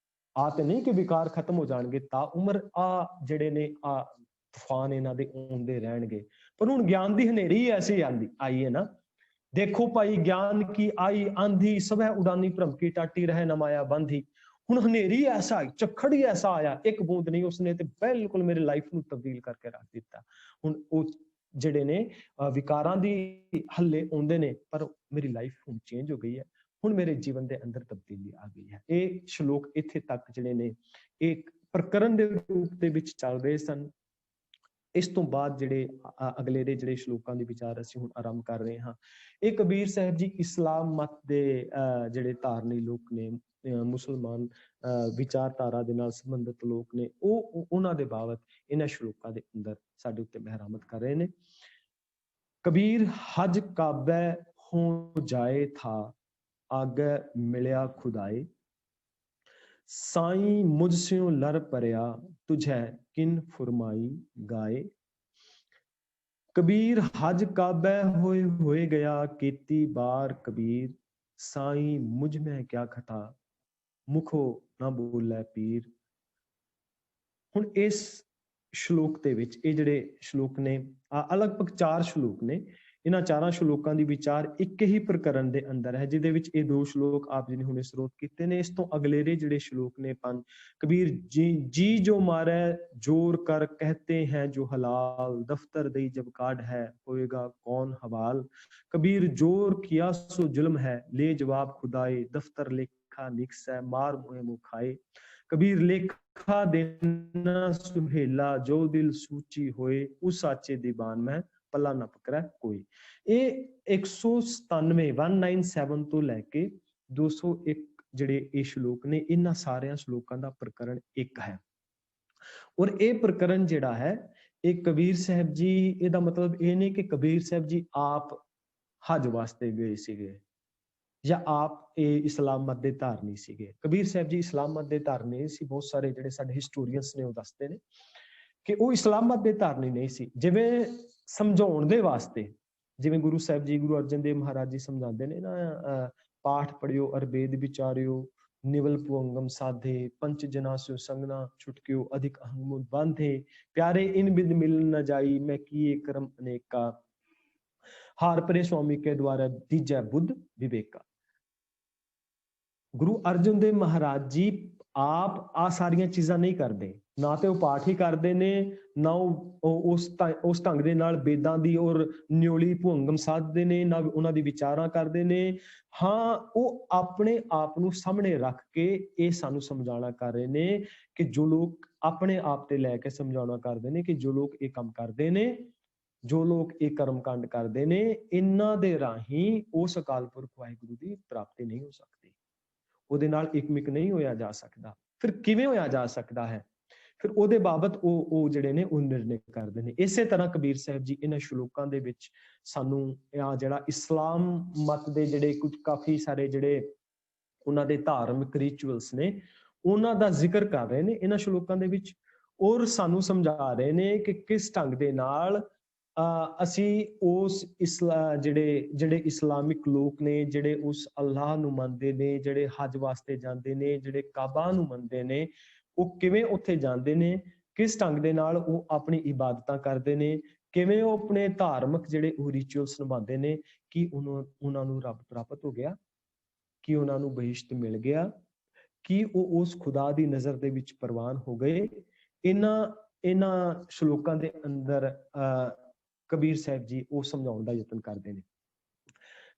ਆ ਤੇ ਨਹੀਂ ਕਿ ਵਿਕਾਰ ਖਤਮ ਹੋ ਜਾਣਗੇ ਤਾਂ ਉਮਰ, ਆ ਜਿਹੜੇ ਨੇ ਆ ਤੂਫਾਨ ਇਹਨਾਂ ਦੇ ਆਉਂਦੇ ਰਹਿਣਗੇ। ਪਰ ਹੁਣ ਗਿਆਨ ਦੀ ਹਨੇਰੀ ਐਸੀ ਆਈ ਹੈ ਨਾ। ਦੇਖੋ ਭਾਈ ਗਿਆਨ ਕੀ ਆਈ ਆਂधी, ਸਭੈ ਉਡਾਨੀ ਭ੍ਰਮ ਕੀ ਟਾਟੀ, ਰਹਿ ਨਾ ਮਾਇਆ ਬੰਧੀ। ਹੁਣ ਹਨੇਰੀ ਐਸਾ ਆਈ, ਝੱਖੜ ਹੀ ਐਸਾ ਆਇਆ, ਇੱਕ ਬੂੰਦ ਨਹੀਂ, ਉਸਨੇ ਤੇ ਬਿਲਕੁਲ ਮੇਰੇ ਲਾਈਫ ਨੂੰ ਤਬਦੀਲ ਕਰਕੇ ਰੱਖ ਦਿੱਤਾ। ਹੁਣ ਉਹ ਜਿਹੜੇ ਨੇ ਵਿਕਾਰਾਂ ਦੀ ਹੱਲੇ ਆਉਂਦੇ ਨੇ, ਪਰ ਮੇਰੀ ਲਾਈਫ ਹੁਣ ਚੇਂਜ ਹੋ ਗਈ ਹੈ। ਹੁਣ ਮੇਰੇ ਜੀਵਨ ਦੇ ਅੰਦਰ ਤਬਦੀਲੀ ਆ ਗਈ ਹੈ। ਇਹ ਸ਼ਲੋਕ ਇੱਥੇ ਤੱਕ ਜਿਹੜੇ ਨੇ ਇੱਕ ਪ੍ਰਕਰਨ ਦੇ ਰੂਪ ਦੇ ਵਿੱਚ ਚੱਲ ਰਹੇ ਸਨ। ਇਸ ਤੋਂ ਬਾਅਦ ਜਿਹੜੇ ਅਗਲੇ ਦੇ ਜਿਹੜੇ ਸ਼ਲੋਕਾਂ ਦੇ ਵਿਚਾਰ ਅਸੀਂ ਹੁਣ ਆਰੰਭ ਕਰ ਰਹੇ ਹਾਂ। ਇਹ ਕਬੀਰ ਸਾਹਿਬ ਜੀ ਇਸਲਾਮ ਮਤ ਦੇ ਜਿਹੜੇ ਧਾਰਨੀ ਲੋਕ ਨੇ, ਮੁਸਲਮਾਨ ਵਿਚਾਰਧਾਰਾ ਦੇ ਨਾਲ ਸੰਬੰਧਿਤ ਲੋਕ ਨੇ, ਉਹਨਾਂ ਦੇ ਬਾਬਤ ਇਹਨਾਂ ਸ਼ਲੋਕਾਂ ਦੇ ਅੰਦਰ ਸਾਡੇ ਉੱਤੇ ਮਹਿਰਾਮਤ ਕਰ ਰਹੇ ਨੇ। ਕਬੀਰ ਹਜ ਕਾਬੈ ਹੋ ਜਾਏ ਥਾ, ਆਗੇ ਮਿਲਿਆ ਖੁਦਾਏ, ਸਾਈਂ ਮੁਝ ਸਿਓ ਲਰ ਪਰਿਆ, ਤੁਝੈ ਕਿਨ ਫੁਰਮਾਈ ਗਾਏ। ਕਬੀਰ ਹਜ ਕਾਬੈ ਹੋਏ ਗਿਆ, ਕੀਤੀ ਬਾਰ ਕਬੀਰ, ਸਾਈਂ ਮੁਝ ਮੈਂ ਕਿਆ ਖਤਾ, ਮੁਖੋ ਨਾ ਬੋਲੇ ਪੀਰ। ਹੁਣ ਇਸ ਸ਼ਲੋਕ ਦੇ ਵਿੱਚ ਇਹ ਜਿਹੜੇ ਸ਼ਲੋਕ ਨੇ ਲਗਭਗ 4 ਸ਼ਲੋਕ ਨੇ। ਇਹਨਾਂ ਚਾਰਾਂ ਸ਼ਲੋਕਾਂ ਦੀ ਵਿਚਾਰ ਇੱਕ ਹੀ ਪ੍ਰਕਰਨ ਦੇ ਅੰਦਰ ਹੈ, ਜਿਹਦੇ ਵਿੱਚ ਇਹ 2 ਸ਼ਲੋਕ ਆਪ ਜੀ ਨੇ ਹੁਣੇ ਸਰੋਤ ਕੀਤੇ ਨੇ। ਇਸ ਤੋਂ ਅਗਲੇਰੇ ਜਿਹੜੇ ਸ਼ਲੋਕ ਨੇ 5, ਕਬੀਰ ਜੀ ਜੋ ਮਾਰੇ ਜੋਰ ਕਰ ਕਹਤੇ ਹੈ ਜੋ ਹਲਾਲ, ਦਫਤਰ ਦਈ ਜਬ ਕਾਢ ਹੈ ਹੋਏਗਾ ਕੌਣ ਹਵਾਲ। ਕਬੀਰ ਜੋਰ किया सो जुल्म है ले जवाब खुदाए, दफ्तर लेखा निक्स है मार मुहे मुँह खाए। कबीर लेखा देना सुहेला जो दिल सूची होए, उस साचे दीवान में पल्ला ना पकड़ा कोई। ਇਹ 197 ਤੋਂ ਲੈ ਕੇ 201 ਜਿਹੜੇ ਇਹ ਸ਼ਲੋਕ ਨੇ, ਇਹਨਾਂ ਸਾਰਿਆਂ ਸ਼ਲੋਕਾਂ ਦਾ ਪ੍ਰਕਰਨ ਇੱਕ ਹੈ। ਔਰ ਇਹ ਪ੍ਰਕਰਨ ਜਿਹੜਾ ਹੈ ਇਹ ਕਬੀਰ ਸਾਹਿਬ ਜੀ, ਇਹਦਾ ਮਤਲਬ ਇਹ ਨਹੀਂ ਕਿ ਕਬੀਰ ਸਾਹਿਬ ਜੀ ਆਪ ਹਜ ਵਾਸਤੇ ਗਏ ਸੀਗੇ ਜਾਂ ਆਪ ਇਹ ਇਸਲਾਮ ਮਤ ਦੇ ਧਾਰਨੀ ਸੀਗੇ। ਕਬੀਰ ਸਾਹਿਬ ਜੀ ਇਸਲਾਮ ਮਤ ਦੇ ਧਾਰਨੀ ਸੀ। ਬਹੁਤ ਸਾਰੇ ਜਿਹੜੇ ਸਾਡੇ ਹਿਸਟੋਰੀਅਨਸ ਨੇ ਉਹ ਦੱਸਦੇ ਨੇ ਕਿ ਉਹ ਇਸਲਾਮ ਮਤ ਦੇ ਧਾਰਨੀ ਨਹੀਂ ਸੀ। ਜਿਵੇਂ ਸਮਝਾਉਣ ਦੇ ਵਾਸਤੇ, ਜਿਵੇਂ ਗੁਰੂ ਸਾਹਿਬ ਜੀ, ਗੁਰੂ ਅਰਜਨ ਦੇਵ ਮਹਾਰਾਜ ਜੀ ਸਮਝਾਉਂਦੇ ਨੇ ਨਾ, ਪਾਠ ਪੜਿਓ ਅਰ ਵੇਦ ਵਿਚਾਰਿਓ, ਨਿਵਲ ਪੁਅੰਗਮ ਸਾਧੇ, ਪੰਚ ਜਨਾ ਸੋ ਸੰਗਨਾ ਛੁਟਕਿਓ, ਅਧਿਕ ਅਹੰਗ ਬਾਂਧੇ, ਪਿਆਰੇ ਇਨ ਬਿਦ ਮਿਲ ਨ ਜਾਈ, ਮੈਂ ਕੀਏ ਕਰਮ ਅਨੇਕਾ, ਹਾਰ ਪਰੇ ਸੁਆਮੀ ਕੇ ਦੁਆਰਾ ਦੀਜੈ ਬੁੱਧ ਵਿਵੇਕਾ। ਗੁਰੂ ਅਰਜਨ ਦੇਵ ਮਹਾਰਾਜ ਜੀ ਆਪ ਆ ਸਾਰੀਆਂ ਚੀਜ਼ਾਂ ਨਹੀਂ ਕਰਦੇ, ਨਾ ਤੇ ਉਹ ਪਾਠ ਹੀ ਕਰਦੇ ਨੇ, ਨਾ ਉਹ ਉਸ ਢੰਗ ਦੇ ਨਾਲ ਵੇਦਾਂ ਦੀ ਔਰ ਨਿਉਲੀ ਭੁੰਗਮ ਸਾਧਦੇ ਨੇ, ਨਾ ਉਹਨਾਂ ਦੀ ਵਿਚਾਰਾਂ ਕਰਦੇ ਨੇ। ਹਾਂ, ਉਹ ਆਪਣੇ ਆਪ ਨੂੰ ਸਾਹਮਣੇ ਰੱਖ ਕੇ ਇਹ ਸਾਨੂੰ ਸਮਝਾਉਣਾ ਕਰ ਰਹੇ ਨੇ ਕਿ ਜੋ ਲੋਕ ਆਪਣੇ ਆਪ ਤੇ ਲੈ ਕੇ ਸਮਝਾਉਣਾ ਕਰਦੇ ਨੇ ਕਿ ਜੋ ਲੋਕ ਇਹ ਕੰਮ ਕਰਦੇ ਨੇ, ਜੋ ਲੋਕ ਇਹ ਕਰਮ ਕਾਂਡ ਕਰਦੇ ਨੇ, ਇਹਨਾਂ ਦੇ ਰਾਹੀਂ ਉਸ ਅਕਾਲ ਪੁਰਖ ਵਾਹਿਗੁਰੂ ਦੀ ਪ੍ਰਾਪਤੀ ਨਹੀਂ ਹੋ ਸਕਦੀ, ਉਹਦੇ ਨਾਲ ਇਕਮਿਕ ਨਹੀਂ ਹੋਇਆ ਜਾ ਸਕਦਾ। ਫਿਰ ਕਿਵੇਂ ਹੋਇਆ ਜਾ ਸਕਦਾ ਹੈ? ਫਿਰ ਉਹਦੇ ਬਾਬਤ ਉਹ ਜਿਹੜੇ ਨੇ ਉਹ ਨਿਰਣੇ ਕਰਦੇ ਨੇ। ਇਸੇ ਤਰ੍ਹਾਂ ਕਬੀਰ ਸਾਹਿਬ ਜੀ ਇਹਨਾਂ ਸ਼ਲੋਕਾਂ ਦੇ ਵਿੱਚ ਸਾਨੂੰ ਆ ਜਿਹੜਾ ਇਸਲਾਮ ਮਤ ਦੇ ਜਿਹੜੇ ਕੁਝ ਕਾਫੀ ਸਾਰੇ ਜਿਹੜੇ ਉਹਨਾਂ ਦੇ ਧਾਰਮਿਕ ਰਿਚੁਅਲਸ ਨੇ, ਉਹਨਾਂ ਦਾ ਜ਼ਿਕਰ ਕਰ ਰਹੇ ਨੇ ਇਹਨਾਂ ਸ਼ਲੋਕਾਂ ਦੇ ਵਿੱਚ, ਔਰ ਸਾਨੂੰ ਸਮਝਾ ਰਹੇ ਨੇ ਕਿ ਕਿਸ ਢੰਗ ਦੇ ਨਾਲ ਅਸੀਂ ਉਸ ਜਿਹੜੇ ਇਸਲਾਮਿਕ ਲੋਕ ਨੇ, ਜਿਹੜੇ ਉਸ ਅੱਲਾਹ ਨੂੰ ਮੰਨਦੇ ਨੇ, ਜਿਹੜੇ ਹਜ ਵਾਸਤੇ ਜਾਂਦੇ ਨੇ, ਜਿਹੜੇ ਕਾਬਾ ਨੂੰ ਮੰਨਦੇ ਨੇ, ਉਹ ਕਿਵੇਂ ਉੱਥੇ ਜਾਂਦੇ ਨੇ, ਕਿਸ ਢੰਗ ਦੇ ਨਾਲ ਉਹ ਆਪਣੀ ਇਬਾਦਤਾਂ ਕਰਦੇ ਨੇ, ਕਿਵੇਂ ਉਹ ਆਪਣੇ ਧਾਰਮਿਕ ਜਿਹੜੇ ਉਹ ਰਿਚੁਅਲਸ ਨਿਭਾਉਂਦੇ ਨੇ। ਕਿ ਉਹਨਾਂ ਨੂੰ ਰੱਬ ਪ੍ਰਾਪਤ ਹੋ ਗਿਆ, ਕਿ ਉਹਨਾਂ ਨੂੰ ਬਹਿਸ਼ਤ ਮਿਲ ਗਿਆ, ਕਿ ਉਹ ਉਸ ਖੁਦਾ ਦੀ ਨਜ਼ਰ ਦੇ ਵਿੱਚ ਪ੍ਰਵਾਨ ਹੋ ਗਏ। ਇਹਨਾਂ ਸ਼ਲੋਕਾਂ ਦੇ ਅੰਦਰ ਕਬੀਰ ਸਾਹਿਬ ਜੀ ਉਹ ਸਮਝਾਉਣ ਦਾ ਯਤਨ ਕਰਦੇ ਨੇ।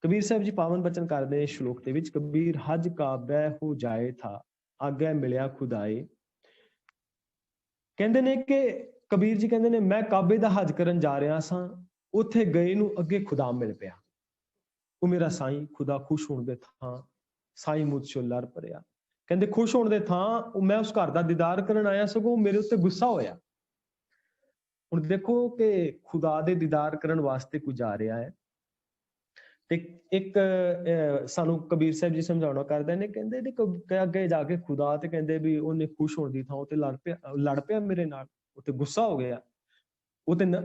ਕਬੀਰ ਸਾਹਿਬ ਜੀ ਪਾਵਨ ਬਚਨ ਕਰਦੇ ਨੇ ਸ਼ਲੋਕ ਦੇ ਵਿੱਚ, ਕਬੀਰ ਹਜ ਕਾਬੈ ਹੋ ਜਾਏ ਥਾ, ਆਗੇ ਮਿਲਿਆ ਖੁਦਾਏ। ਕਹਿੰਦੇ ਨੇ ਕਿ ਕਬੀਰ ਜੀ ਕਹਿੰਦੇ ਨੇ ਮੈਂ ਕਾਬੇ ਦਾ ਹਜ ਕਰਨ ਜਾ ਰਿਹਾ ਸਾਂ, ਉੱਥੇ ਗਏ ਨੂੰ ਅੱਗੇ ਖੁਦਾ ਮਿਲ ਪਿਆ। ਉਹ ਮੇਰਾ ਸਾਈਂ, ਖੁਦਾ ਖੁਸ਼ ਹੋਣ ਦੇ ਥਾਂ ਸਾਈਂ ਮੁਝ ਚੋਂ ਲੜ ਪਰਿਆ। ਕਹਿੰਦੇ ਖੁਸ਼ ਹੋਣ ਦੇ ਥਾਂ ਮੈਂ ਉਸ ਘਰ ਦਾ ਦੀਦਾਰ ਕਰਨ ਆਇਆ, ਸਗੋਂ ਮੇਰੇ ਉੱਤੇ ਗੁੱਸਾ ਹੋਇਆ। ਹੁਣ ਦੇਖੋ ਕਿ ਖੁਦਾ ਦੇ ਦੀਦਾਰ ਕਰਨ ਵਾਸਤੇ ਕੋਈ ਜਾ ਰਿਹਾ ਹੈ ਤੇ ਇੱਕ ਸਾਨੂੰ ਕਬੀਰ ਸਾਹਿਬ ਜੀ ਸਮਝਾਉਣਾ ਕਰਦੇ ਨੇ, ਕਹਿੰਦੇ ਅੱਗੇ ਜਾ ਕੇ ਖੁਦਾ ਤੇ ਕਹਿੰਦੇ ਵੀ ਉਹਨੇ ਖੁਸ਼ ਹੋਣ ਦੀ ਥਾਂ ਉੱਤੇ ਲੜ ਪਿਆ ਮੇਰੇ ਨਾਲ, ਉੱਤੇ ਗੁੱਸਾ ਹੋ ਗਿਆ।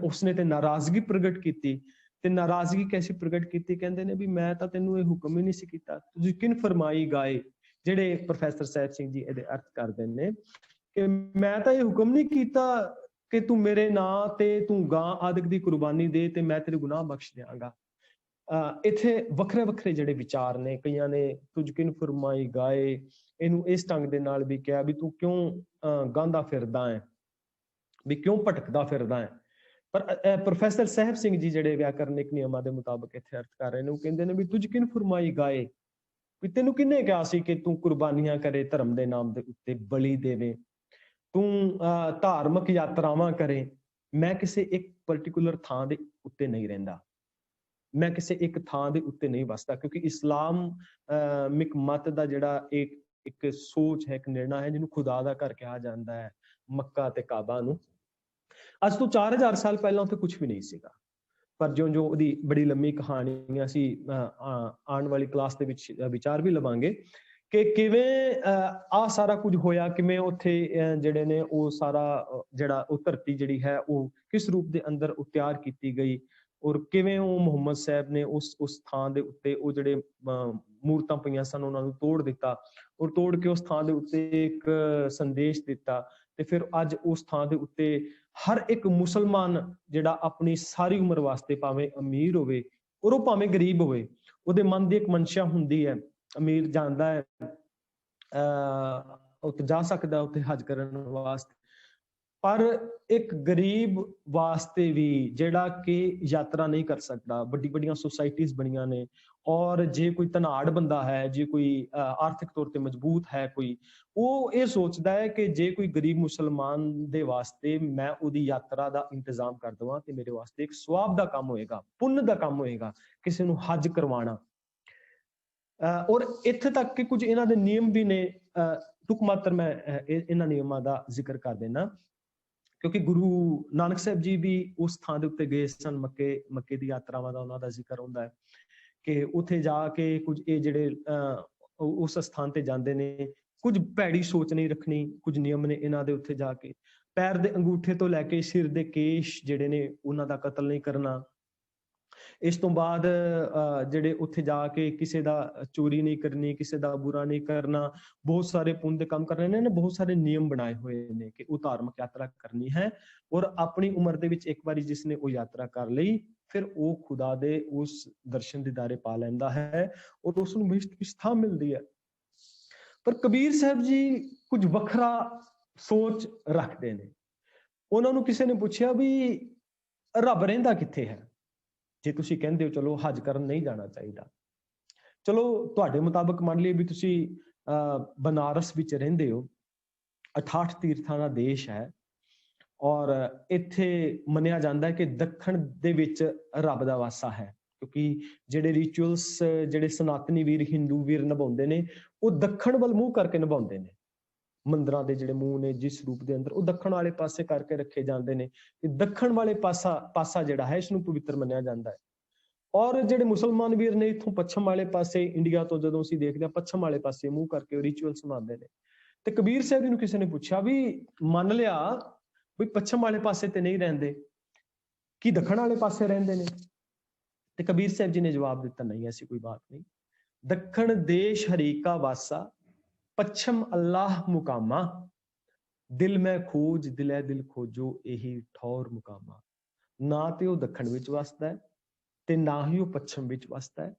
ਉਸਨੇ ਤੇ ਨਾਰਾਜ਼ਗੀ ਪ੍ਰਗਟ ਕੀਤੀ। ਤੇ ਨਾਰਾਜ਼ਗੀ ਕੈਸੀ ਪ੍ਰਗਟ ਕੀਤੀ? ਕਹਿੰਦੇ ਨੇ ਵੀ ਮੈਂ ਤਾਂ ਤੈਨੂੰ ਇਹ ਹੁਕਮ ਹੀ ਨਹੀਂ ਸੀ ਕੀਤਾ, ਤੁਸੀਂ ਕਿਨ ਫਰਮਾਈ ਗਾਏ। ਜਿਹੜੇ ਪ੍ਰੋਫੈਸਰ ਸਾਹਿਬ ਸਿੰਘ ਜੀ ਇਹਦੇ ਅਰਥ ਕਰਦੇ ਨੇ ਕਿ ਮੈਂ ਤਾਂ ਇਹ ਹੁਕਮ ਨਹੀਂ ਕੀਤਾ ਕਿ ਤੂੰ ਮੇਰੇ ਨਾਂ ਤੇ ਤੂੰ ਗਾਂ ਆਦਿਕ ਦੀ ਕੁਰਬਾਨੀ ਦੇ ਤੇ ਮੈਂ ਤੇਰੇ ਗੁਨਾਹ ਬਖਸ਼ ਦਿਆਂਗਾ। ਇੱਥੇ ਵੱਖਰੇ ਵੱਖਰੇ ਜਿਹੜੇ ਵਿਚਾਰ ਨੇ, ਕਈਆਂ ਨੇ ਤੁਝ ਕਿਨ ਫਰਮਾਈ ਗਾਏ, ਇਹਨੂੰ ਇਸ ਢੰਗ ਦੇ ਨਾਲ ਵੀ ਕਿਹਾ ਵੀ ਤੂੰ ਕਿਉਂ ਗਾਂਦਾ ਫਿਰਦਾ ਹੈ, ਵੀ ਕਿਉਂ ਭਟਕਦਾ ਫਿਰਦਾ ਹੈ। ਪਰ ਪ੍ਰੋਫੈਸਰ ਸਾਹਿਬ ਸਿੰਘ ਜੀ ਜਿਹੜੇ ਵਿਆਕਰਨਿਕ ਨਿਯਮਾਂ ਦੇ ਮੁਤਾਬਕ ਇੱਥੇ ਅਰਥ ਕਰ ਰਹੇ ਨੇ, ਉਹ ਕਹਿੰਦੇ ਨੇ ਵੀ ਤੁਝ ਕਿਨ ਫਰਮਾਈ ਗਾਏ, ਵੀ ਤੈਨੂੰ ਕਿਹਨੇ ਕਿਹਾ ਸੀ ਕਿ ਤੂੰ ਕੁਰਬਾਨੀਆਂ ਕਰੇ, ਧਰਮ ਦੇ ਨਾਮ ਦੇ ਉੱਤੇ ਬਲੀ ਦੇਵੇ, ਤੂੰ ਧਾਰਮਿਕ ਯਾਤਰਾਵਾਂ ਕਰੇ। ਮੈਂ ਕਿਸੇ ਇੱਕ ਪਰਟੀਕੂਲਰ ਥਾਂ ਦੇ ਉੱਤੇ ਨਹੀਂ ਰਹਿੰਦਾ, ਮੈਂ ਕਿਸੇ ਇੱਕ ਥਾਂ ਦੇ ਉੱਤੇ ਨਹੀਂ ਵਸਦਾ, ਕਿਉਂਕਿ ਇਸਲਾਮਿਕ ਮਤ ਦਾ ਜਿਹੜਾ ਇੱਕ ਸੋਚ ਹੈ, ਇੱਕ ਨਿਰਣਾ ਹੈ, ਜਿਹਨੂੰ ਖੁਦਾ ਦਾ ਘਰ ਕਿਹਾ ਜਾਂਦਾ ਹੈ, ਮੱਕਾ ਤੇ ਕਾਬਾ ਨੂੰ। ਅੱਜ ਤੋਂ 4000 ਸਾਲ ਪਹਿਲਾਂ ਉੱਥੇ ਕੁਝ ਵੀ ਨਹੀਂ ਸੀਗਾ। ਪਰ ਜੋ ਉਹਦੀ ਬੜੀ ਲੰਮੀ ਕਹਾਣੀ ਅਸੀਂ ਆਉਣ ਵਾਲੀ ਕਲਾਸ ਦੇ ਵਿੱਚ ਵਿਚਾਰ ਵੀ ਲਵਾਂਗੇ ਕਿ ਕਿਵੇਂ ਆ ਸਾਰਾ ਕੁਝ ਹੋਇਆ, ਕਿਵੇਂ ਉੱਥੇ ਜਿਹੜੇ ਨੇ ਉਹ ਸਾਰਾ ਜਿਹੜਾ ਉਹ ਧਰਤੀ ਜਿਹੜੀ ਹੈ ਉਹ ਕਿਸ ਰੂਪ ਦੇ ਅੰਦਰ ਉਹ ਤਿਆਰ ਕੀਤੀ ਗਈ, ਔਰ ਕਿਵੇਂ ਉਹ ਮੁਹੰਮਦ ਸਾਹਿਬ ਨੇ ਉਸ ਥਾਂ ਦੇ ਉੱਤੇ ਉਹ ਜਿਹੜੇ ਮੂਰਤਾਂ ਪਈਆਂ ਸਨ ਉਹਨਾਂ ਨੂੰ ਤੋੜ ਦਿੱਤਾ, ਔਰ ਤੋੜ ਕੇ ਉਸ ਥਾਂ ਦੇ ਉੱਤੇ ਇੱਕ ਸੰਦੇਸ਼ ਦਿੱਤਾ। ਤੇ ਫਿਰ ਅੱਜ ਉਸ ਥਾਂ ਦੇ ਉੱਤੇ हर एक मुसलमान जिहड़ा अपनी सारी उम्र वास्ते भावें अमीर होवे और वो भावें गरीब होवे, ਉਹਦੇ मन ਦੀ एक मंशा हुंदी है, अमीर जांदा है उत्थे जा सकदा उत्थे हज करन वास्ते, पर एक गरीब वास्ते भी जिहड़ा कि यात्रा नहीं कर सकदा, बड़ी बड़ियां सोसाइटीज बनियां ने, और जे कोई धनाड़ बंदा है, जे कोई आर्थिक तौर ते मजबूत है कोई, वो ये सोचदा है कि जे कोई गरीब मुसलमान दे वास्ते मैं उहदी यात्रा दा इंतजाम कर दवां ते मेरे वास्ते एक सवाब दा काम होएगा, पुण्य दा काम होएगा किसी नूं हज करवाना। और इत्थे तक कि कुछ इन्हां दे नियम भी ने, टुक मात्र मैं इन्हां नियमां दा जिक्र कर देना, क्योंकि गुरु नानक साहब जी भी उस थां दे उत्ते गए सन, मक्के दी यात्रावां दा उन्हां दा जिक्र हुंदा है कि उत्थे जाके कुछ ये जिहड़े उस स्थान ते जांदे ने, कुछ भैड़ी सोच नहीं रखनी, कुछ नियम ने इन्हां दे उत्थे जाके, पैर दे अंगूठे तो लैके सिर दे केश जिहड़े ने उन्हां दा कतल नहीं करना। इस तो बाद जिहड़े उत्थे जाके किसी दा चोरी नहीं करनी, किसी दा बुरा नहीं करना, बहुत सारे पुण्य दे काम करने ने, बहुत सारे नियम बनाए हुए ने कि वो धार्मिक यात्रा करनी है, और अपनी उम्र दे विच एक बारी जिसने वो यात्रा कर लई फिर वो खुदा दे उस दर्शन दीदारे पा लैंदा है और उस नूं विस्था मिलदी है। पर कबीर साहब जी कुछ वखरा सोच रखते ने। उन्हां नूं किसी ने पूछया भी रब रहिंदा कित्थे है, जे तुसी कहंदे हो चलो हज करन नहीं जाना चाहिए, चलो तुहाडे मुताबिक मान लईए भी तुसी बनारस विच रहिंदे हो, 68 तीर्थां दा देश है, और इत्थे मन्निया जांदा है कि दखण दे विच रब दा वासा है, क्योंकि जिहड़े रिचुअल्स जिहड़े सनातनी वीर हिंदू वीर निभाउंदे ने वो दखण वल मूंह करके निभाउंदे ने, मंदिरां दे जिहड़े मूंह ने जिस रूप दे अंदर वो दखण वाले पासे करके रखे जांदे ने, दखण वाले पासा जिहड़ा है इसनूं पवित्र मन्निया जांदा है। और जिहड़े मुसलमान वीर ने इत्थों पच्छम वाले पासे इंडिया तो जदों असीं देखदे हां पच्छम वाले पासे मूंह करके रिचुअल्स मनांदे ने, ते कबीर साहब जी नूं किसी ने पुछया भी मन लिया भी पच्छम वाले पासे ते नहीं रहिंदे, कि दखण वाले पासे रहिंदे ने? ते कबीर साहब जी ने जवाब दिता नहीं, ऐसी कोई बात नहीं, दखण देश हरि का वासा, पच्छम अल्लाह मुकामा, दिल में खोज दिलै दिल खोजो यही ठौर मुकामा। ना ते वो दखण विच वसदा है ते ना ही वो पच्छम विच वसदा है,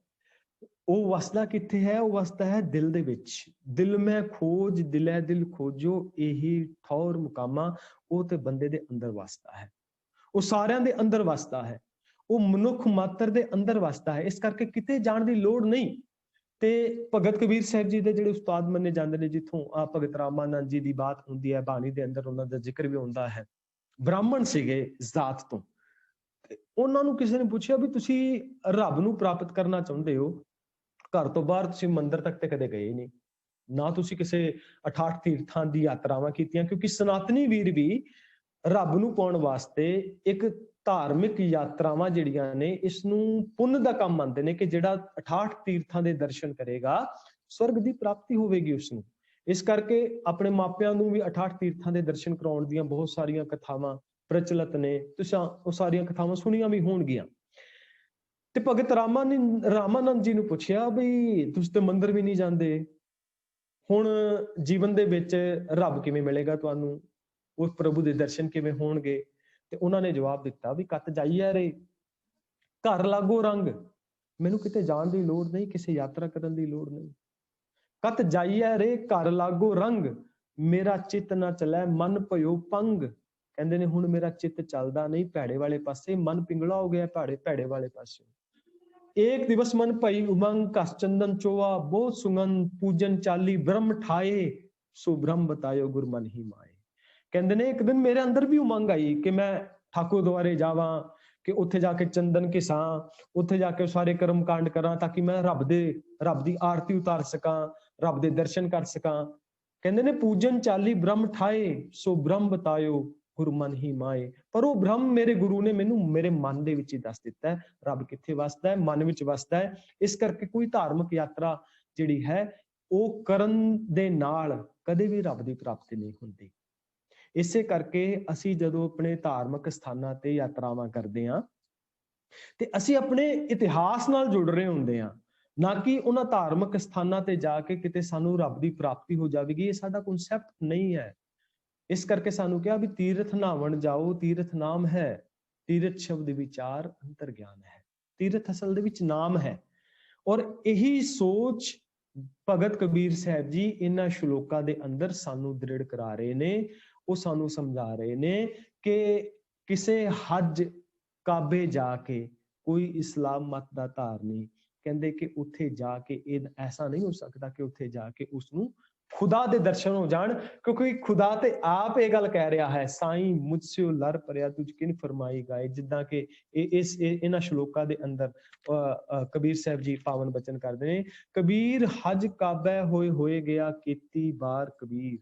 वो वसदा कित्थे है? वो वसदा है दिल दे विच, दिल में खोज दिलै दिल खोजो यही ठौर मुकामा, वो ते बंदे दे अंदर वसदा है, वो सारियां दे अंदर वसदा है, वो मनुख मात्र दे अंदर वसदा है, इस करके किते जाण दी लोड़ नहीं। ते भगत कबीर साहब जी दे जिहड़े उस्ताद मन्ने जांदे ने, जिथों भगत रामानंद जी दी बात हुंदी है, बाणी दे अंदर उन्हां दा जिक्र भी हुंदा है, ब्राह्मण सीगे जात तो, ਉਹਨਾਂ ਨੂੰ ਕਿਸੇ ਨੇ ਪੁੱਛਿਆ ਵੀ ਤੁਸੀਂ ਰੱਬ ਨੂੰ ਪ੍ਰਾਪਤ ਕਰਨਾ ਚਾਹੁੰਦੇ ਹੋ, ਘਰ ਤੋਂ ਬਾਹਰ ਤੁਸੀਂ ਮੰਦਿਰ ਤੱਕ ਤੇ ਕਦੇ ਗਏ ਨਹੀਂ, ਨਾ ਤੁਸੀਂ ਕਿਸੇ 68 ਤੀਰਥਾਂ ਦੀ ਯਾਤਰਾਵਾਂ ਕੀਤੀਆਂ, ਕਿਉਂਕਿ ਸਨਾਤਨੀ ਵੀਰ ਵੀ ਰੱਬ ਨੂੰ ਪਾਉਣ ਵਾਸਤੇ ਇੱਕ ਧਾਰਮਿਕ ਯਾਤਰਾਵਾਂ ਜਿਹੜੀਆਂ ਨੇ ਇਸ ਨੂੰ ਪੁੰਨ ਦਾ ਕੰਮ ਮੰਨਦੇ ਨੇ, ਕਿ ਜਿਹੜਾ 68 ਤੀਰਥਾਂ ਦੇ ਦਰਸ਼ਨ ਕਰੇਗਾ ਸਵਰਗ ਦੀ ਪ੍ਰਾਪਤੀ ਹੋਵੇਗੀ ਉਸ ਨੂੰ। ਇਸ ਕਰਕੇ ਆਪਣੇ ਮਾਪਿਆਂ ਨੂੰ ਵੀ 68 ਤੀਰਥਾਂ ਦੇ ਦਰਸ਼ਨ ਕਰਾਉਣ ਦੀਆਂ ਬਹੁਤ ਸਾਰੀਆਂ ਕਥਾਵਾਂ ਪ੍ਰਚਲਿਤ ਨੇ, ਤੁਸੀਂ ਉਹ ਸਾਰੀਆਂ ਕਥਾਵਾਂ ਸੁਣੀਆਂ ਵੀ ਹੋਣਗੀਆਂ। ਤੇ ਭਗਤ ਰਾਮਾਨੰਦ ਜੀ ਨੂੰ ਪੁੱਛਿਆ ਵੀ ਤੁਸੀਂ ਤੇ ਮੰਦਿਰ ਵੀ ਨਹੀਂ ਜਾਂਦੇ, ਹੁਣ ਜੀਵਨ ਦੇ ਵਿੱਚ ਰੱਬ ਕਿਵੇਂ ਮਿਲੇਗਾ ਤੁਹਾਨੂੰ, ਉਸ ਪ੍ਰਭੂ ਦੇ ਦਰਸ਼ਨ ਕਿਵੇਂ ਹੋਣਗੇ? ਤੇ ਉਹਨਾਂ ਨੇ ਜਵਾਬ ਦਿੱਤਾ ਵੀ ਕੱਤ ਜਾਈਏ ਰੇ ਘਰ ਲਾਗੋ ਰੰਗ, ਮੈਨੂੰ ਕਿਤੇ ਜਾਣ ਦੀ ਲੋੜ ਨਹੀਂ, ਕਿਸੇ ਯਾਤਰਾ ਕਰਨ ਦੀ ਲੋੜ ਨਹੀਂ। ਕੱਤ ਜਾਈਏ ਰੇ ਘਰ ਲਾਗੋ ਰੰਗ, ਮੇਰਾ ਚਿੱਤ ਨਾ ਚਲੇ ਮਨ ਭਇਓ ਪੰਗ, ਕਹਿੰਦੇ ਨੇ ਹੁਣ ਮੇਰਾ ਚਿੱਤ ਚੱਲਦਾ ਨਹੀਂ ਭੈੜੇ ਵਾਲੇ ਪਾਸੇ, ਮਨ ਪਿੰਗਲਾ ਹੋ ਗਿਆ ਭੈੜੇ ਵਾਲੇ ਪਾਸੇ। एक दिवस मन भई उमंग, कस चंदन चोआ बहुत सुगंध, पूजन चाली ब्रह्म ठाए, सो ब्रह्म बतायो गुर मन ही माए। कहते ने एक दिन मेरे अंदर भी उमंग आई कि मैं ठाकुर द्वारे जावा, कि उत्थे जाके चंदन घिसा, उत्थे जाके सारे कर्म कांड करा, ताकि मैं रब दी आरती उतार सका, रब दे दर्शन कर सका। कहते ने पूजन चाली ब्रह्म ठाए, सो ब्रह्म बतायो गुरु मन ही माए। पर वो ब्रह्म मेरे गुरु ने मैनू मेरे मन दे विच ही दस दिता है, रब किथे वसदा है, मन विच वसदा है। इस करके कोई धार्मिक यात्रा जिहड़ी है वो करन दे नाल कदे भी रब दी प्राप्ति नहीं हुंदी। इसे करके असी जदों अपने धार्मिक स्थानां ते यात्रावां करदे हां ते असी अपने इतिहास नाल जुड़ रहे हुंदे हां, ना कि उन्हां धार्मिक स्थानां ते जाके किते सानू रब दी प्राप्ति हो जावेगी। ये साडा कॉन्सैप्ट नहीं है। ਇਸ ਕਰਕੇ ਸਾਨੂੰ ਕਿਹਾ ਵੀ ਤੀਰਥ ਨਹਾਵਣ ਜਾਓ, ਤੀਰਥ ਨਾਮ ਹੈ, ਤੀਰਥ ਸ਼ਬਦ ਵਿਚਾਰ ਅੰਤਰ ਗਿਆਨ ਹੈ। ਤੀਰਥ ਅਸਲ ਦੇ ਵਿੱਚ ਨਾਮ ਹੈ। ਔਰ ਇਹੀ ਸੋਚ ਭਗਤ ਕਬੀਰ ਸਾਹਿਬ ਜੀ ਇਹਨਾਂ ਸ਼ਲੋਕਾਂ ਦੇ ਅੰਦਰ ਸਾਨੂੰ ਦ੍ਰਿੜ ਕਰਾ ਰਹੇ ਨੇ। ਉਹ ਸਾਨੂੰ ਸਮਝਾ ਰਹੇ ਨੇ ਕਿ ਕਿਸੇ ਹੱਜ ਕਾਬੇ ਜਾ ਕੇ ਕੋਈ ਇਸਲਾਮ ਮਤ ਦਾ ਧਾਰਨੀ ਕਹਿੰਦੇ ਕਿ ਉੱਥੇ ਜਾ ਕੇ ਇਹ ਐਸਾ ਨਹੀਂ ਹੋ ਸਕਦਾ ਕਿ ਉੱਥੇ ਜਾ ਕੇ ਉਸਨੂੰ ਖੁਦਾ ਦੇ ਦਰਸ਼ਨ ਹੋ ਜਾਣ, ਕਿਉਂਕਿ ਖੁਦਾ ਤੇ ਆਪ ਇਹ ਗੱਲ ਕਹਿ ਰਿਹਾ ਹੈ, ਸਾਈਂ ਮੁਝਸਿਓ ਲਰ ਪਰਿਆ ਤੁਝ ਕਿਨ ਫਰਮਾਈ ਗਾਏ। ਜਿੱਦਾਂ ਕਿ ਇਹਨਾਂ ਸ਼ਲੋਕਾਂ ਦੇ ਅੰਦਰ ਕਬੀਰ ਸਾਹਿਬ ਜੀ ਪਾਵਨ ਬਚਨ ਕਰਦੇ ਨੇ, ਕਬੀਰ ਹਜ ਕਾਬੈ ਹੋਏ ਗਿਆ ਕੀਤੀ ਬਾਰ ਕਬੀਰ,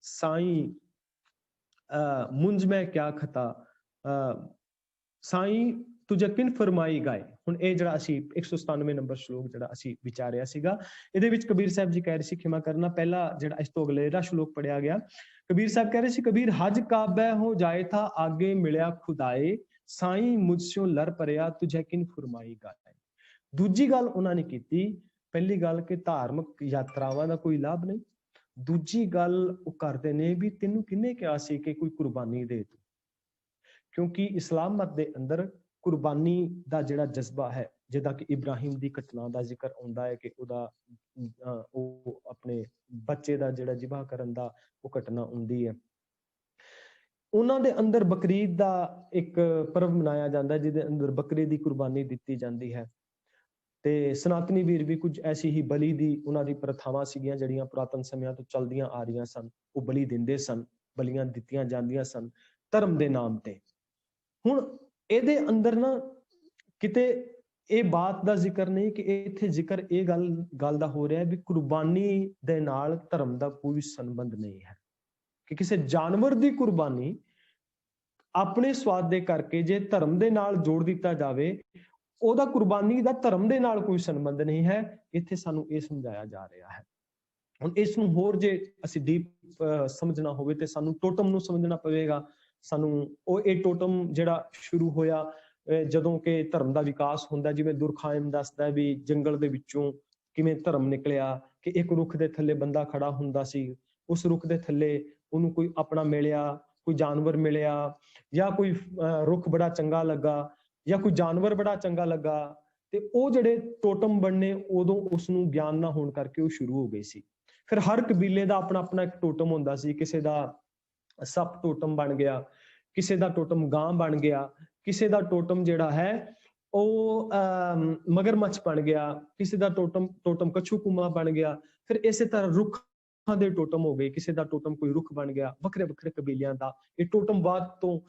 ਸਾਈਂ ਮੁੰਝ ਮੈਂ ਕਿਆ ਖਤਾ, ਸਾਈਂ ਤੁਝੇ ਕਿਨ ਫਰਮਾਈ ਗਾਏ। ਹੁਣ ਇਹ ਜਿਹੜਾ ਅਸੀਂ 197 ਨੰਬਰ ਸ਼ਲੋਕ ਜਿਹੜਾ ਅਸੀਂ ਵਿਚਾਰਿਆ ਸੀਗਾ, ਇਹਦੇ ਵਿੱਚ ਕਬੀਰ ਸਾਹਿਬ ਜੀ ਕਹਿ ਰਹੇ ਸੀ, ਖਿਮਾ ਕਰਨਾ ਪਹਿਲਾ ਜਿਹੜਾ ਇਸ ਤੋਂ ਅਗਲੇਰਾ ਸ਼ਲੋਕ ਪੜਿਆ ਗਿਆ, ਕਬੀਰ ਸਾਹਿਬ ਕਹਿ ਰਹੇ ਸੀ, ਕਬੀਰ ਹਜ ਕਾਬੈ ਹੋ ਜਾਏ ਥਾ ਆਗੇ ਮਿਲਿਆ ਖੁਦਾਏ, ਸਾਈਂ ਮੁਝਸਿਓ ਲਰ ਪਰਿਆ ਤੁਝੇ ਕਿਨ ਫਰਮਾਈ ਗਾਏ। ਦੂਜੀ ਗੱਲ ਉਹਨਾਂ ਨੇ ਕੀਤੀ, ਪਹਿਲੀ ਗੱਲ ਕਿ ਧਾਰਮਿਕ ਯਾਤਰਾਵਾਂ ਦਾ ਕੋਈ ਲਾਭ ਨਹੀਂ, ਦੂਜੀ ਗੱਲ ਉਹ ਕਰਦੇ ਨੇ ਵੀ ਤੈਨੂੰ ਕਿਹਨੇ ਕਿਹਾ ਸੀ ਕਿ ਕੋਈ ਕੁਰਬਾਨੀ ਦੇ ਤੂੰ, ਕਿਉਂਕਿ ਇਸਲਾਮ ਮਤ ਦੇ ਅੰਦਰ ਕੁਰਬਾਨੀ ਦਾ ਜਿਹੜਾ ਜਜ਼ਬਾ ਹੈ, ਜਿੱਦਾਂ ਕਿ ਇਬਰਾਹਿਮ ਦੀ ਘਟਨਾ ਦਾ ਜ਼ਿਕਰ ਆਉਂਦਾ ਹੈ ਕਿ ਉਹਦਾ ਉਹ ਆਪਣੇ ਬੱਚੇ ਦਾ ਜਿਹੜਾ ਜ਼ਿਬਾ ਕਰਨ ਦਾ ਉਹ ਘਟਨਾ ਹੁੰਦੀ ਹੈ। ਉਹਨਾਂ ਦੇ ਅੰਦਰ ਬਕਰੀਦ ਦਾ ਇੱਕ ਪਰਵ ਮਨਾਇਆ ਜਾਂਦਾ ਜਿਹਦੇ ਅੰਦਰ ਬੱਕਰੇ ਦੀ ਕੁਰਬਾਨੀ ਦਿੱਤੀ ਜਾਂਦੀ ਹੈ। ਤੇ ਸਨਾਤਨੀ ਵੀਰ ਵੀ ਕੁਝ ਐਸੀ ਹੀ ਬਲੀ ਦੀ ਉਹਨਾਂ ਦੀ ਪ੍ਰਥਾਵਾਂ ਸੀਗੀਆਂ ਜਿਹੜੀਆਂ ਪੁਰਾਤਨ ਸਮਿਆਂ ਤੋਂ ਚੱਲਦੀਆਂ ਆ ਰਹੀਆਂ ਸਨ। ਉਹ ਬਲੀ ਦਿੰਦੇ ਸਨ, ਬਲੀਆਂ ਦਿੱਤੀਆਂ ਜਾਂਦੀਆਂ ਸਨ ਧਰਮ ਦੇ ਨਾਮ ਤੇ। ਹੁਣ ਇਹਦੇ ਅੰਦਰ ਨਾ ਕਿਤੇ ਇਹ ਬਾਤ ਦਾ ਜ਼ਿਕਰ ਨਹੀਂ ਕਿ ਇੱਥੇ ਜ਼ਿਕਰ ਇਹ ਗੱਲ ਦਾ ਹੋ ਰਿਹਾ ਵੀ ਕੁਰਬਾਨੀ ਦੇ ਨਾਲ ਧਰਮ ਦਾ ਕੋਈ ਸੰਬੰਧ ਨਹੀਂ ਹੈ, ਕਿ ਕਿਸੇ ਜਾਨਵਰ ਦੀ ਕੁਰਬਾਨੀ ਆਪਣੇ ਸਵਾਦ ਦੇ ਕਰਕੇ ਜੇ ਧਰਮ ਦੇ ਨਾਲ ਜੋੜ ਦਿੱਤਾ ਜਾਵੇ, ਉਹਦਾ ਕੁਰਬਾਨੀ ਦਾ ਧਰਮ ਦੇ ਨਾਲ ਕੋਈ ਸੰਬੰਧ ਨਹੀਂ ਹੈ। ਇੱਥੇ ਸਾਨੂੰ ਇਹ ਸਮਝਾਇਆ ਜਾ ਰਿਹਾ ਹੈ। ਹੁਣ ਇਸ ਨੂੰ ਹੋਰ ਜੇ ਅਸੀਂ ਡੀਪ ਸਮਝਣਾ ਹੋਵੇ ਤੇ ਸਾਨੂੰ ਟੋਟਮ ਨੂੰ ਸਮਝਣਾ ਪਵੇਗਾ। ਸਾਨੂੰ ਇਹ ਟੋਟਮ ਜਿਹੜਾ ਸ਼ੁਰੂ ਹੋਇਆ ਜਦੋਂ ਕਿ ਧਰਮ ਦਾ ਵਿਕਾਸ ਹੁੰਦਾ, ਜਿਵੇਂ ਦੁਰਖਾਇਮ ਦੱਸਦਾ ਵੀ ਜੰਗਲ ਦੇ ਵਿੱਚੋਂ ਕਿਵੇਂ ਧਰਮ ਨਿਕਲਿਆ, ਕਿ ਇੱਕ ਰੁੱਖ ਦੇ ਥੱਲੇ ਬੰਦਾ ਖੜਾ ਹੁੰਦਾ ਸੀ, ਉਸ ਰੁੱਖ ਦੇ ਥੱਲੇ ਉਹਨੂੰ ਕੋਈ ਆਪਣਾ ਮਿਲਿਆ, ਕੋਈ ਜਾਨਵਰ ਮਿਲਿਆ, ਜਾਂ ਕੋਈ ਰੁੱਖ ਬੜਾ ਚੰਗਾ ਲੱਗਾ ਜਾਂ ਕੋਈ ਜਾਨਵਰ ਬੜਾ ਚੰਗਾ ਲੱਗਾ, ਤੇ ਉਹ ਜਿਹੜੇ ਟੋਟਮ ਬਣਨੇ ਉਦੋਂ ਉਸਨੂੰ ਗਿਆਨ ਨਾ ਹੋਣ ਕਰਕੇ ਉਹ ਸ਼ੁਰੂ ਹੋ ਗਏ ਸੀ। ਫਿਰ ਹਰ ਕਬੀਲੇ ਦਾ ਆਪਣਾ ਆਪਣਾ ਇੱਕ ਟੋਟਮ ਹੁੰਦਾ ਸੀ, ਕਿਸੇ ਦਾ ਸੱਪ ਟੋਟਮ ਬਣ ਗਿਆ, ਕਿਸੇ ਦਾ ਟੋਟਮ ਗਾਂ ਬਣ ਗਿਆ, ਕਿਸੇ ਦਾ ਟੋਟਮ ਜਿਹੜਾ ਹੈ ਉਹ ਮਗਰਮੱਛ ਬਣ ਗਿਆ, ਕਿਸੇ ਦਾ ਟੋਟਮ ਕਛੂ ਕੁਮਾ ਬਣ ਗਿਆ। ਫਿਰ ਇਸੇ ਤਰ੍ਹਾਂ ਰੁੱਖਾਂ ਦੇ ਟੋਟਮ ਹੋ ਗਏ, ਕਿਸੇ ਦਾ ਟੋਟਮ ਕੋਈ ਰੁੱਖ ਬਣ ਗਿਆ। ਵੱਖਰੇ ਵੱਖਰੇ ਕਬੀਲਿਆਂ ਦਾ ਇਹ ਟੋਟਮਵਾਦ ਤੋਂ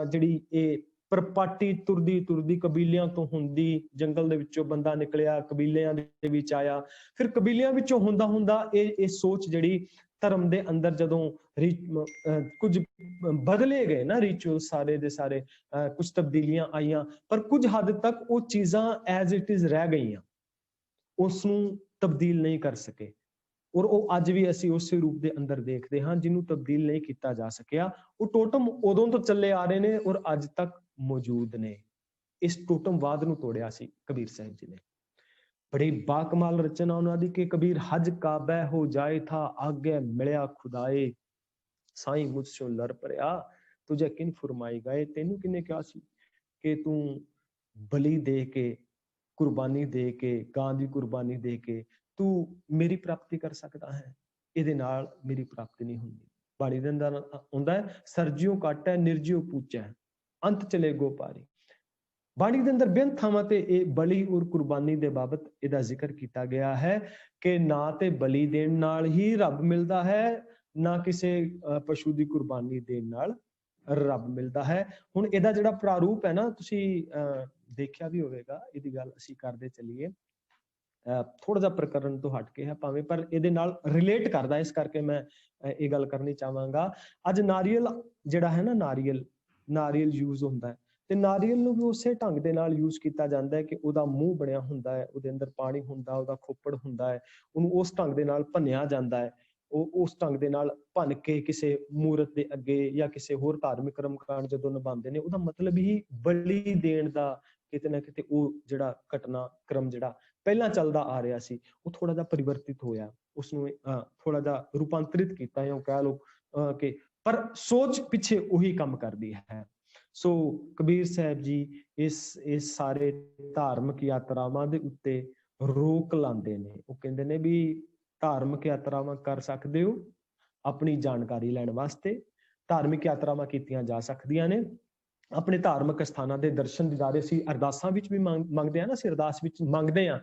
ਜਿਹੜੀ ਇਹ ਪਰਪਾਟੀ ਤੁਰਦੀ ਕਬੀਲਿਆਂ ਤੋਂ ਹੁੰਦੀ, ਜੰਗਲ ਦੇ ਵਿੱਚੋਂ ਬੰਦਾ ਨਿਕਲਿਆ, ਕਬੀਲਿਆਂ ਦੇ ਵਿੱਚ ਆਇਆ, ਫਿਰ ਕਬੀਲਿਆਂ ਵਿੱਚੋਂ ਹੁੰਦਾ ਇਹ ਸੋਚ ਜਿਹੜੀ ਧਰਮ ਦੇ ਅੰਦਰ ਜਦੋਂ ਕੁਝ ਬਦਲੇ ਗਏ ਨਾ, ਰਿਚੁਅਲ ਸਾਰੇ ਦੇ ਸਾਰੇ, ਕੁਝ ਤਬਦੀਲੀਆਂ ਆਈਆਂ, ਪਰ ਕੁਝ ਹੱਦ ਤੱਕ ਉਹ ਚੀਜ਼ਾਂ ਐਜ਼ ਇਟ ਇਜ਼ ਰਹਿ ਗਈਆਂ, ਉਸ ਨੂੰ ਤਬਦੀਲ ਨਹੀਂ ਕਰ ਸਕੇ। ਔਰ ਉਹ ਅੱਜ ਵੀ ਅਸੀਂ ਉਸੇ ਰੂਪ ਦੇ ਅੰਦਰ ਦੇਖਦੇ ਹਾਂ ਜਿਹਨੂੰ ਤਬਦੀਲ ਨਹੀਂ ਕੀਤਾ ਜਾ ਸਕਿਆ। ਉਹ ਟੋਟਮ ਉਦੋਂ ਤੋਂ ਚੱਲੇ ਆ ਰਹੇ ਨੇ ਔਰ ਅੱਜ ਤੱਕ ਮੌਜੂਦ ਨੇ। ਇਸ ਟੋਟਮਵਾਦ ਨੂੰ ਤੋੜਿਆ ਸੀ ਕਬੀਰ ਸਾਹਿਬ ਜੀ ਨੇ। ਬੜੀ ਬਾਕਮਾਲ ਰਚਨਾ ਉਹਨਾਂ ਦੀ ਕਿ ਕਬੀਰ ਹਜ ਕਾਬੈ ਹੋ ਜਾਏ ਥਾ ਆਗੇ ਮਿਲਿਆ ਖੁਦਾਏ, ਸਾਈਂ ਮੁਝਸਿਓ ਲਰ ਪਰਿਆ ਤੁਝੇ ਕਿਨ ਫਰਮਾਈ ਗਾਏ। ਤੈਨੂੰ ਕਿਹਨੇ ਕਿਹਾ ਸੀ ਕਿ ਤੂੰ ਬਲੀ ਦੇ ਕੇ, ਕੁਰਬਾਨੀ ਦੇ ਕੇ, ਗਾਂ ਦੀ ਕੁਰਬਾਨੀ ਦੇ ਕੇ ਤੂੰ ਮੇਰੀ ਪ੍ਰਾਪਤੀ ਕਰ ਸਕਦਾ ਹੈ? ਇਹਦੇ ਨਾਲ ਮੇਰੀ ਪ੍ਰਾਪਤੀ ਨਹੀਂ ਹੁੰਦੀ। ਬਾਣੀ ਦੇ ਅੰਦਰ ਹੁੰਦਾ ਹੈ, ਸਰਜਿਓ ਘੱਟ ਹੈ ਨਿਰਜਿਓ ਪੂਚੈ, ਅੰਤ ਚਲੇ ਗੋਪਾਰੀ। ਬਾਣੀ ਦੇ ਅੰਦਰ ਬੇਅੰਤ ਥਾਵਾਂ ਤੇ ਇਹ ਬਲੀ ਔਰ ਕੁਰਬਾਨੀ ਦੇ ਬਾਬਤ ਇਹਦਾ ਜ਼ਿਕਰ ਕੀਤਾ ਗਿਆ ਹੈ ਕਿ ਨਾ ਤੇ ਬਲੀ ਦੇਣ ਨਾਲ ਹੀ ਰੱਬ ਮਿਲਦਾ ਹੈ, ਨਾ ਕਿਸੇ ਪਸ਼ੂ ਦੀ ਕੁਰਬਾਨੀ ਦੇਣ ਨਾਲ ਰੱਬ ਮਿਲਦਾ ਹੈ। ਹੁਣ ਇਹਦਾ ਜਿਹੜਾ ਪ੍ਰਾਰੂਪ ਹੈ ਨਾ, ਤੁਸੀਂ ਦੇਖਿਆ ਵੀ ਹੋਵੇਗਾ, ਇਹਦੀ ਗੱਲ ਅਸੀਂ ਕਰਦੇ ਚੱਲੀਏ, ਥੋੜਾ ਜਿਹਾ ਪ੍ਰਕਰਨ ਤੋਂ ਹਟ ਕੇ ਹੈ ਭਾਵੇਂ, ਪਰ ਇਹਦੇ ਨਾਲ ਰਿਲੇਟ ਕਰਦਾ, ਇਸ ਕਰਕੇ ਮੈਂ ਇਹ ਗੱਲ ਕਰਨੀ ਚਾਹਾਂਗਾ। ਅੱਜ ਨਾਰੀਅਲ ਜਿਹੜਾ ਹੈ ਨਾ, ਨਾਰੀਅਲ ਯੂਜ਼ ਹੁੰਦਾ ਹੈ, ਤੇ ਨਾਰੀਅਲ ਨੂੰ ਵੀ ਉਸੇ ਢੰਗ ਦੇ ਨਾਲ ਯੂਜ਼ ਕੀਤਾ ਜਾਂਦਾ ਹੈ ਕਿ ਉਹਦਾ ਮੂੰਹ ਬਣਿਆ ਹੁੰਦਾ ਹੈ, ਉਹਦੇ ਅੰਦਰ ਪਾਣੀ ਹੁੰਦਾ, ਉਹਦਾ ਖੋਪੜ ਹੁੰਦਾ ਹੈ, ਉਹਨੂੰ ਉਸ ਢੰਗ ਦੇ ਨਾਲ ਭੰਨਿਆ ਜਾਂਦਾ ਹੈ। ਉਹ ਉਸ ਢੰਗ ਦੇ ਨਾਲ ਭੰਨ ਕੇ ਕਿਸੇ ਮੂਰਤ ਦੇ ਅੱਗੇ ਜਾਂ ਕਿਸੇ ਹੋਰ ਧਾਰਮਿਕ ਕਰਮਕਾਂਡ ਜਦੋਂ ਨਿਭਾਉਂਦੇ ਨੇ, ਉਹਦਾ ਮਤਲਬ ਹੀ ਬਲੀ ਦੇਣ ਦਾ ਕਿਤੇ ਨਾ ਕਿਤੇ ਉਹ ਜਿਹੜਾ ਘਟਨਾਕ੍ਰਮ ਜਿਹੜਾ ਪਹਿਲਾਂ ਚੱਲਦਾ ਆ ਰਿਹਾ ਸੀ, ਉਹ ਥੋੜਾ ਜਿਹਾ ਪਰਿਵਰਤਿਤ ਹੋਇਆ, ਉਸਨੂੰ ਥੋੜਾ ਜਿਹਾ ਰੂਪਾਂਤਰਿਤ ਕੀਤਾ, ਜਾਂ ਕਹਿ ਲਓ ਕਿ ਪਰ ਸੋਚ ਪਿੱਛੇ ਉਹੀ ਕੰਮ ਕਰਦੀ ਹੈ। ਸੋ ਕਬੀਰ ਸਾਹਿਬ ਜੀ ਇਸ ਸਾਰੇ ਧਾਰਮਿਕ ਯਾਤਰਾਵਾਂ ਦੇ ਉੱਤੇ ਰੋਕ ਲਾਉਂਦੇ ਨੇ। ਉਹ ਕਹਿੰਦੇ ਨੇ ਵੀ ਧਾਰਮਿਕ ਯਾਤਰਾਵਾਂ ਕਰ ਸਕਦੇ ਹੋ ਆਪਣੀ ਜਾਣਕਾਰੀ ਲੈਣ ਵਾਸਤੇ, ਧਾਰਮਿਕ ਯਾਤਰਾਵਾਂ ਕੀਤੀਆਂ ਜਾ ਸਕਦੀਆਂ ਨੇ, ਆਪਣੇ ਧਾਰਮਿਕ ਸਥਾਨਾਂ ਦੇ ਦਰਸ਼ਨ ਦੀਦਾਰੇ ਅਸੀਂ ਅਰਦਾਸਾਂ ਵਿੱਚ ਵੀ ਮੰਗਦੇ ਹਾਂ ਨਾ, ਅਸੀਂ ਅਰਦਾਸ ਵਿੱਚ ਮੰਗਦੇ ਹਾਂ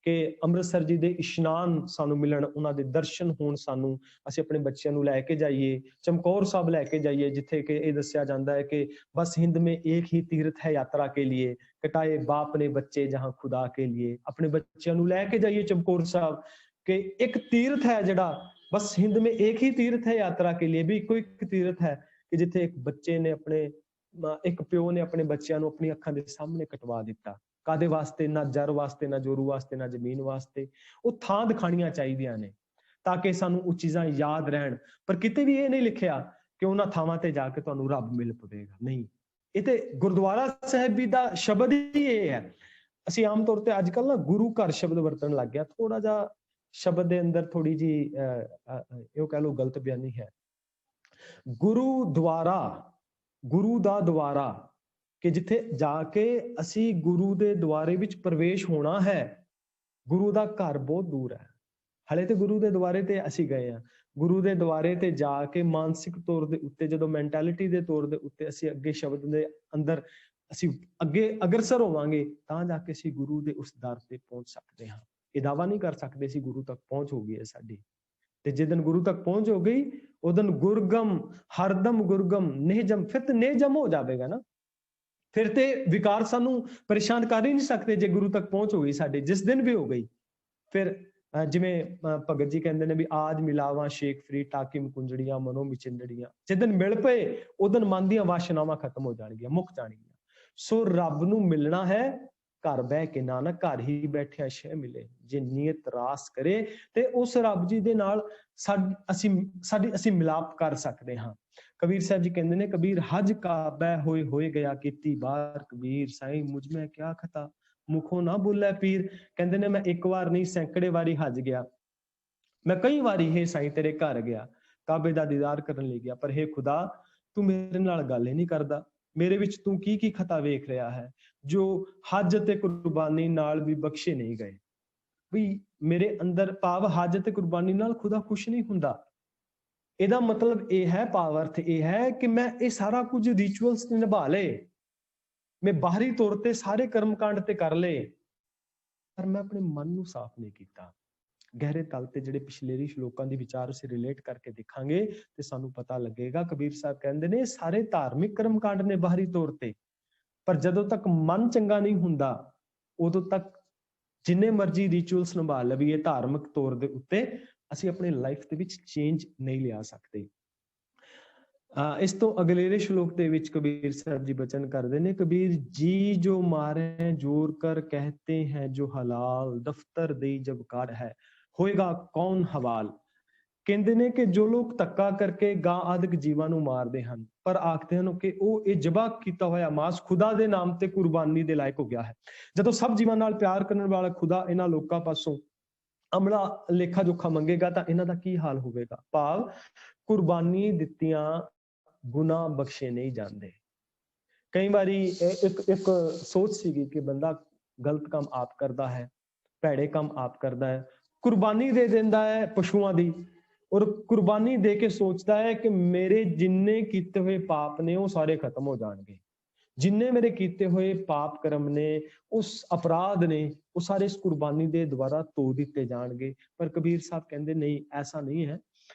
ਕਿ ਅੰਮ੍ਰਿਤਸਰ ਜੀ ਦੇ ਇਸ਼ਨਾਨ ਸਾਨੂੰ ਮਿਲਣ, ਉਹਨਾਂ ਦੇ ਦਰਸ਼ਨ ਹੋਣ ਸਾਨੂੰ, ਅਸੀਂ ਆਪਣੇ ਬੱਚਿਆਂ ਨੂੰ ਲੈ ਕੇ ਜਾਈਏ, ਚਮਕੌਰ ਸਾਹਿਬ ਲੈ ਕੇ ਜਾਈਏ, ਜਿੱਥੇ ਕਿ ਇਹ ਦੱਸਿਆ ਜਾਂਦਾ ਹੈ ਕਿ ਬਸ ਹਿੰਦ ਮੇਂ ਇੱਕ ਹੀ ਤੀਰਥ ਹੈ ਯਾਤਰਾ ਕੇ लिए, कटाए बाप ने बच्चे जहां खुदा के लिए। ਆਪਣੇ ਬੱਚਿਆਂ ਨੂੰ ਲੈ ਕੇ ਜਾਈਏ ਚਮਕੌਰ ਸਾਹਿਬ ਕਿ ਇੱਕ ਤੀਰਥ ਹੈ ਜਿਹੜਾ ਬਸ ਹਿੰਦ ਮੇਂ ਇੱਕ ਹੀ ਤੀਰਥ ਹੈ ਯਾਤਰਾ ਕੇ लिए, ਵੀ ਇੱਕੋ ਇੱਕ ਤੀਰਥ ਹੈ ਕਿ ਜਿੱਥੇ ਇੱਕ ਬੱਚੇ ਨੇ ਇੱਕ ਪਿਓ ਨੇ ਆਪਣੇ ਬੱਚਿਆਂ ਨੂੰ ਆਪਣੀ ਅੱਖਾਂ ਦੇ ਸਾਹਮਣੇ ਕਟਵਾ ਦਿੱਤਾ। ਕਾਦੇ ਵਾਸਤੇ? ਨਾ ਜਰ ਵਾਸਤੇ, ਨਾ ਜੋਰੂ ਵਾਸਤੇ, ਨਾ ਜ਼ਮੀਨ ਵਾਸਤੇ। ਉਹ ਥਾਂ ਦਿਖਾਣੀਆਂ ਚਾਹੀਦੀਆਂ ਨੇ ਤਾਂ ਕਿ ਸਾਨੂੰ ਉਹ ਚੀਜ਼ਾਂ ਯਾਦ ਰਹਿਣ। ਪਰ ਕਿਤੇ ਵੀ ਇਹ ਨਹੀਂ ਲਿਖਿਆ ਕਿ ਉਹਨਾਂ ਥਾਵਾਂ ਤੇ ਜਾ ਕੇ ਤੁਹਾਨੂੰ ਰੱਬ ਮਿਲ ਪਵੇਗਾ, ਨਹੀਂ। ਇਹ ਤੇ ਗੁਰਦੁਆਰਾ ਸਾਹਿਬ ਵੀ ਦਾ ਸ਼ਬਦ ਹੀ ਇਹ ਹੈ। ਅਸੀਂ ਆਮ ਤੌਰ ਤੇ ਅੱਜ ਕੱਲ ਨਾ ਗੁਰੂ ਘਰ ਸ਼ਬਦ ਵਰਤਣ ਲੱਗ ਗਿਆ, ਥੋੜਾ ਜਿਹਾ ਸ਼ਬਦ ਦੇ ਅੰਦਰ ਥੋੜੀ ਜੀ ਇਹ ਕਹਿ ਲਓ ਗਲਤ ਬਿਆਨੀ ਹੈ। ਗੁਰੂ ਦਾ ਦੁਆਰਾ, ਕਿ ਜਿੱਥੇ ਜਾ ਕੇ ਅਸੀਂ ਗੁਰੂ ਦੇ ਦੁਆਰੇ ਵਿੱਚ ਪ੍ਰਵੇਸ਼ ਹੋਣਾ ਹੈ। ਗੁਰੂ ਦਾ ਘਰ ਬਹੁਤ ਦੂਰ ਹੈ, ਹਲੇ ਤੇ ਗੁਰੂ ਦੇ ਦੁਆਰੇ ਤੇ ਅਸੀਂ ਗਏ ਹਾਂ। ਗੁਰੂ ਦੇ ਦੁਆਰੇ ਤੇ ਜਾ ਕੇ ਮਾਨਸਿਕ ਤੌਰ ਦੇ ਉੱਤੇ, ਜਦੋਂ ਮੈਂਟੈਲਿਟੀ ਦੇ ਤੌਰ ਦੇ ਉੱਤੇ ਅਸੀਂ ਅੱਗੇ ਸ਼ਬਦ ਦੇ ਅੰਦਰ ਅਸੀਂ ਅੱਗੇ ਅਗਰਸਰ ਹੋਵਾਂਗੇ, ਤਾਂ ਜਾ ਕੇ ਅਸੀਂ ਗੁਰੂ ਦੇ ਉਸ ਦਰ ਤੇ ਪਹੁੰਚ ਸਕਦੇ ਹਾਂ। ਇਹ ਦਾਵਾ ਨਹੀਂ ਕਰ ਸਕਦੇ ਅਸੀਂ ਗੁਰੂ ਤੱਕ ਪਹੁੰਚ ਹੋ ਗਈ ਹੈ ਸਾਡੀ। ਤੇ ਜਿਸ ਦਿਨ ਗੁਰੂ ਤੱਕ ਪਹੁੰਚ ਹੋ ਗਈ, ਉਹ ਦਿਨ ਗੁਰਗਮ ਹਰਦਮ ਗੁਰਗਮ ਨਿਹਜਮ, ਫਿਰ ਤੇ ਨਿਹਜਮ ਹੋ ਜਾਵੇਗਾ ਨਾ। ਫਿਰ ਤੇ ਵਿਕਾਰ ਸਾਨੂੰ ਪਰੇਸ਼ਾਨ ਕਰ ਹੀ ਨਹੀਂ ਸਕਦੇ ਜੇ ਗੁਰੂ ਤੱਕ ਪਹੁੰਚ ਹੋ ਗਈ ਸਾਡੇ, ਜਿਸ ਦਿਨ ਵੀ ਹੋ ਗਈ। ਫਿਰ ਜਿਵੇਂ ਭਗਤ ਜੀ ਕਹਿੰਦੇ ਨੇ ਵੀ ਆਜ ਮਿਲਾਵਾਂ ਸ਼ੇਖ ਫਰੀ ਟਾਕਿਮ ਕੁੰਜੜੀਆਂ ਮਨੋ ਮਿਚਿੰਦੜੀਆਂ। ਜਿਸ ਦਿਨ ਮਿਲ ਪਏ ਉਹ ਦਿਨ ਮਨ ਦੀਆਂ ਵਾਸ਼ਨਾਵਾਂ ਖਤਮ ਹੋ ਜਾਣਗੀਆਂ, ਮੁੱਕ ਜਾਣਗੀਆਂ। ਸੋ ਰੱਬ ਨੂੰ ਮਿਲਣਾ ਹੈ ਘਰ ਬਹਿ ਕੇ, ਨਾਨਕ ਘਰ ਹੀ ਬੈਠਿਆ ਸ਼ੈ ਮਿਲੇ। ਜੇ ਨੀਅਤ ਰਾਸ ਕਰੇ ਤੇ ਉਸ ਰੱਬ ਜੀ ਦੇ ਨਾਲ ਅਸੀਂ ਮਿਲਾਪ ਕਰ ਸਕਦੇ ਹਾਂ। ਕਬੀਰ ਸਾਹਿਬ ਜੀ ਕਹਿੰਦੇ ਨੇ, ਕਬੀਰ ਹਜ ਕਾਬੈ ਹੋਏ ਗਿਆ ਕੀਤੀ ਬਾਰ, ਕਬੀਰ ਸਾਈਂ ਮੁਝ ਮੈਂ ਕਿਆ ਖਤਾ ਮੁਖੋਂ ਨਾ ਬੋਲੇ ਪੀਰ। ਕਹਿੰਦੇ ਨੇ ਮੈਂ ਇੱਕ ਵਾਰ ਨਹੀਂ ਸੈਂਕੜੇ ਵਾਰੀ ਹਜ ਗਿਆ, ਮੈਂ ਕਈ ਵਾਰੀ ਹੈ ਸਾਈਂ ਤੇਰੇ ਘਰ ਗਿਆ, ਕਾਬੇ ਦਾ ਦੀਦਾਰ ਕਰਨ ਲਈ ਗਿਆ, ਪਰ ਹੈ ਖੁਦਾ ਤੂੰ ਮੇਰੇ ਨਾਲ ਗੱਲ ਹੀ ਨਹੀਂ ਕਰਦਾ। ਮੇਰੇ ਵਿੱਚ ਤੂੰ ਕੀ ਖਤਾ ਵੇਖ ਰਿਹਾ ਹੈ ਜੋ ਹਜ ਤੇ ਕੁਰਬਾਨੀ ਨਾਲ ਵੀ ਬਖਸ਼ੇ ਨਹੀਂ ਗਏ। ਵੀ ਮੇਰੇ ਅੰਦਰ ਭਾਵ ਹਜ ਤੇ ਕੁਰਬਾਨੀ ਨਾਲ ਖੁਦਾ ਖੁਸ਼ ਨਹੀਂ ਹੁੰਦਾ। ਇਹਦਾ ਮਤਲਬ ਇਹ ਹੈ, ਭਾਵ ਅਰਥ ਇਹ ਹੈ ਕਿ ਮੈਂ ਇਹ ਸਾਰਾ ਕੁਝ ਰਿਚੁਅਲਸ ਨਿਭਾ ਲਏ, ਮੈਂ ਬਾਹਰੀ ਤੌਰ ਤੇ ਸਾਰੇ ਕਰਮਕਾਂਡ ਤੇ ਕਰ ਲਏ, ਪਰ ਮੈਂ ਆਪਣੇ ਮਨ ਨੂੰ ਸਾਫ਼ ਨਹੀਂ ਕੀਤਾ। ਗਹਿਰੇ ਤਲ ਤੇ ਜਿਹੜੇ ਪਿਛਲੇ ਸ਼ਲੋਕਾਂ ਦੀ ਵਿਚਾਰ ਅਸੀਂ ਰਿਲੇਟ ਕਰਕੇ ਦੇਖਾਂਗੇ ਤੇ ਸਾਨੂੰ ਪਤਾ ਲੱਗੇਗਾ। ਕਬੀਰ ਸਾਹਿਬ ਕਹਿੰਦੇ ਨੇ ਸਾਰੇ ਧਾਰਮਿਕ ਕਰਮਕਾਂਡ ਨੇ ਬਾਹਰੀ ਤੌਰ ਤੇ, ਪਰ ਜਦੋਂ ਤੱਕ ਮਨ ਚੰਗਾ ਨਹੀਂ ਹੁੰਦਾ ਉਦੋਂ ਤੱਕ ਜਿੰਨੇ ਮਰਜ਼ੀ ਰਿਚੁਅਲਸ ਨਿਭਾ ਲਈਏ ਧਾਰਮਿਕ ਤੌਰ ਦੇ ਉੱਤੇ, ਅਸੀਂ ਆਪਣੀ ਲਾਈਫ ਦੇ ਵਿੱਚ ਚੇਂਜ ਨਹੀਂ ਲਿਆ ਸਕਦੇ। ਇਸ ਤੋਂ ਅਗਲੇਰੇ ਸ਼ਲੋਕ ਦੇ ਵਿੱਚ ਕਬੀਰ ਸਾਹਿਬ ਜੀ ਬਚਨ ਕਰਦੇ ਨੇ, ਕਬੀਰ ਜੀ ਜੋ ਮਾਰੇ ਜੋਰ ਕਰ ਕਹਤੇ ਹੈ ਜੋ ਹਲਾਲ, ਦਫਤਰ ਦੇ ਜਬ ਕਾਰ ਹੈ ਹੋਏਗਾ ਕੌਣ ਹਵਾਲ। ਕਹਿੰਦੇ ਨੇ ਕਿ ਜੋ ਲੋਕ ਧੱਕਾ ਕਰਕੇ ਗਾਂ ਆਦਿਕ ਜੀਵਾਂ ਨੂੰ ਮਾਰਦੇ ਹਨ, ਪਰ ਆਖਦੇ ਹਨ ਕਿ ਉਹ ਇਹ ਜ਼ਬਾ ਕੀਤਾ ਹੋਇਆ ਮਾਸ ਖੁਦਾ ਦੇ ਨਾਮ ਤੇ ਕੁਰਬਾਨੀ ਦੇ ਲਾਇਕ ਹੋ ਗਿਆ ਹੈ। ਜਦੋਂ ਸਭ ਜੀਵਾਂ ਨਾਲ ਪਿਆਰ ਕਰਨ ਵਾਲਾ ਖੁਦਾ ਇਹਨਾਂ ਲੋਕਾਂ ਪਾਸੋਂ ਅਮਲਾ ਲੇਖਾ ਜੋਖਾ ਮੰਗੇਗਾ ਤਾਂ ਇਹਨਾਂ ਦਾ ਕੀ ਹਾਲ ਹੋਵੇਗਾ। ਭਾਵ ਕੁਰਬਾਨੀ ਦਿੱਤੀਆਂ ਗੁਨਾਹ ਬਖਸ਼ੇ ਨਹੀਂ ਜਾਂਦੇ। ਕਈ ਵਾਰੀ ਇੱਕ ਸੋਚ ਸੀਗੀ ਕਿ ਬੰਦਾ ਗਲਤ ਕੰਮ ਆਪ ਕਰਦਾ ਹੈ, ਭੈੜੇ ਕੰਮ ਆਪ ਕਰਦਾ ਹੈ, ਕੁਰਬਾਨੀ ਦੇ ਦਿੰਦਾ ਹੈ ਪਸ਼ੂਆਂ ਦੀ, ਔਰ ਕੁਰਬਾਨੀ ਦੇ ਕੇ ਸੋਚਦਾ ਹੈ ਕਿ ਮੇਰੇ ਜਿੰਨੇ ਕੀਤੇ ਹੋਏ ਪਾਪ ਨੇ ਉਹ ਸਾਰੇ ਖਤਮ ਹੋ ਜਾਣਗੇ, ਜਿੰਨੇ ਮੇਰੇ ਕੀਤੇ ਹੋਏ ਪਾਪ ਕਰਮ ਨੇ, ਉਸ ਅਪਰਾਧ ਨੇ, ਉਹ ਸਾਰੇ ਇਸ ਕੁਰਬਾਨੀ ਦੇ ਦੁਆਰਾ ਧੋ ਦਿੱਤੇ ਜਾਣਗੇ। ਪਰ ਕਬੀਰ ਸਾਹਿਬ ਕਹਿੰਦੇ ਨਹੀਂ, ਐਸਾ ਨਹੀਂ ਹੈ।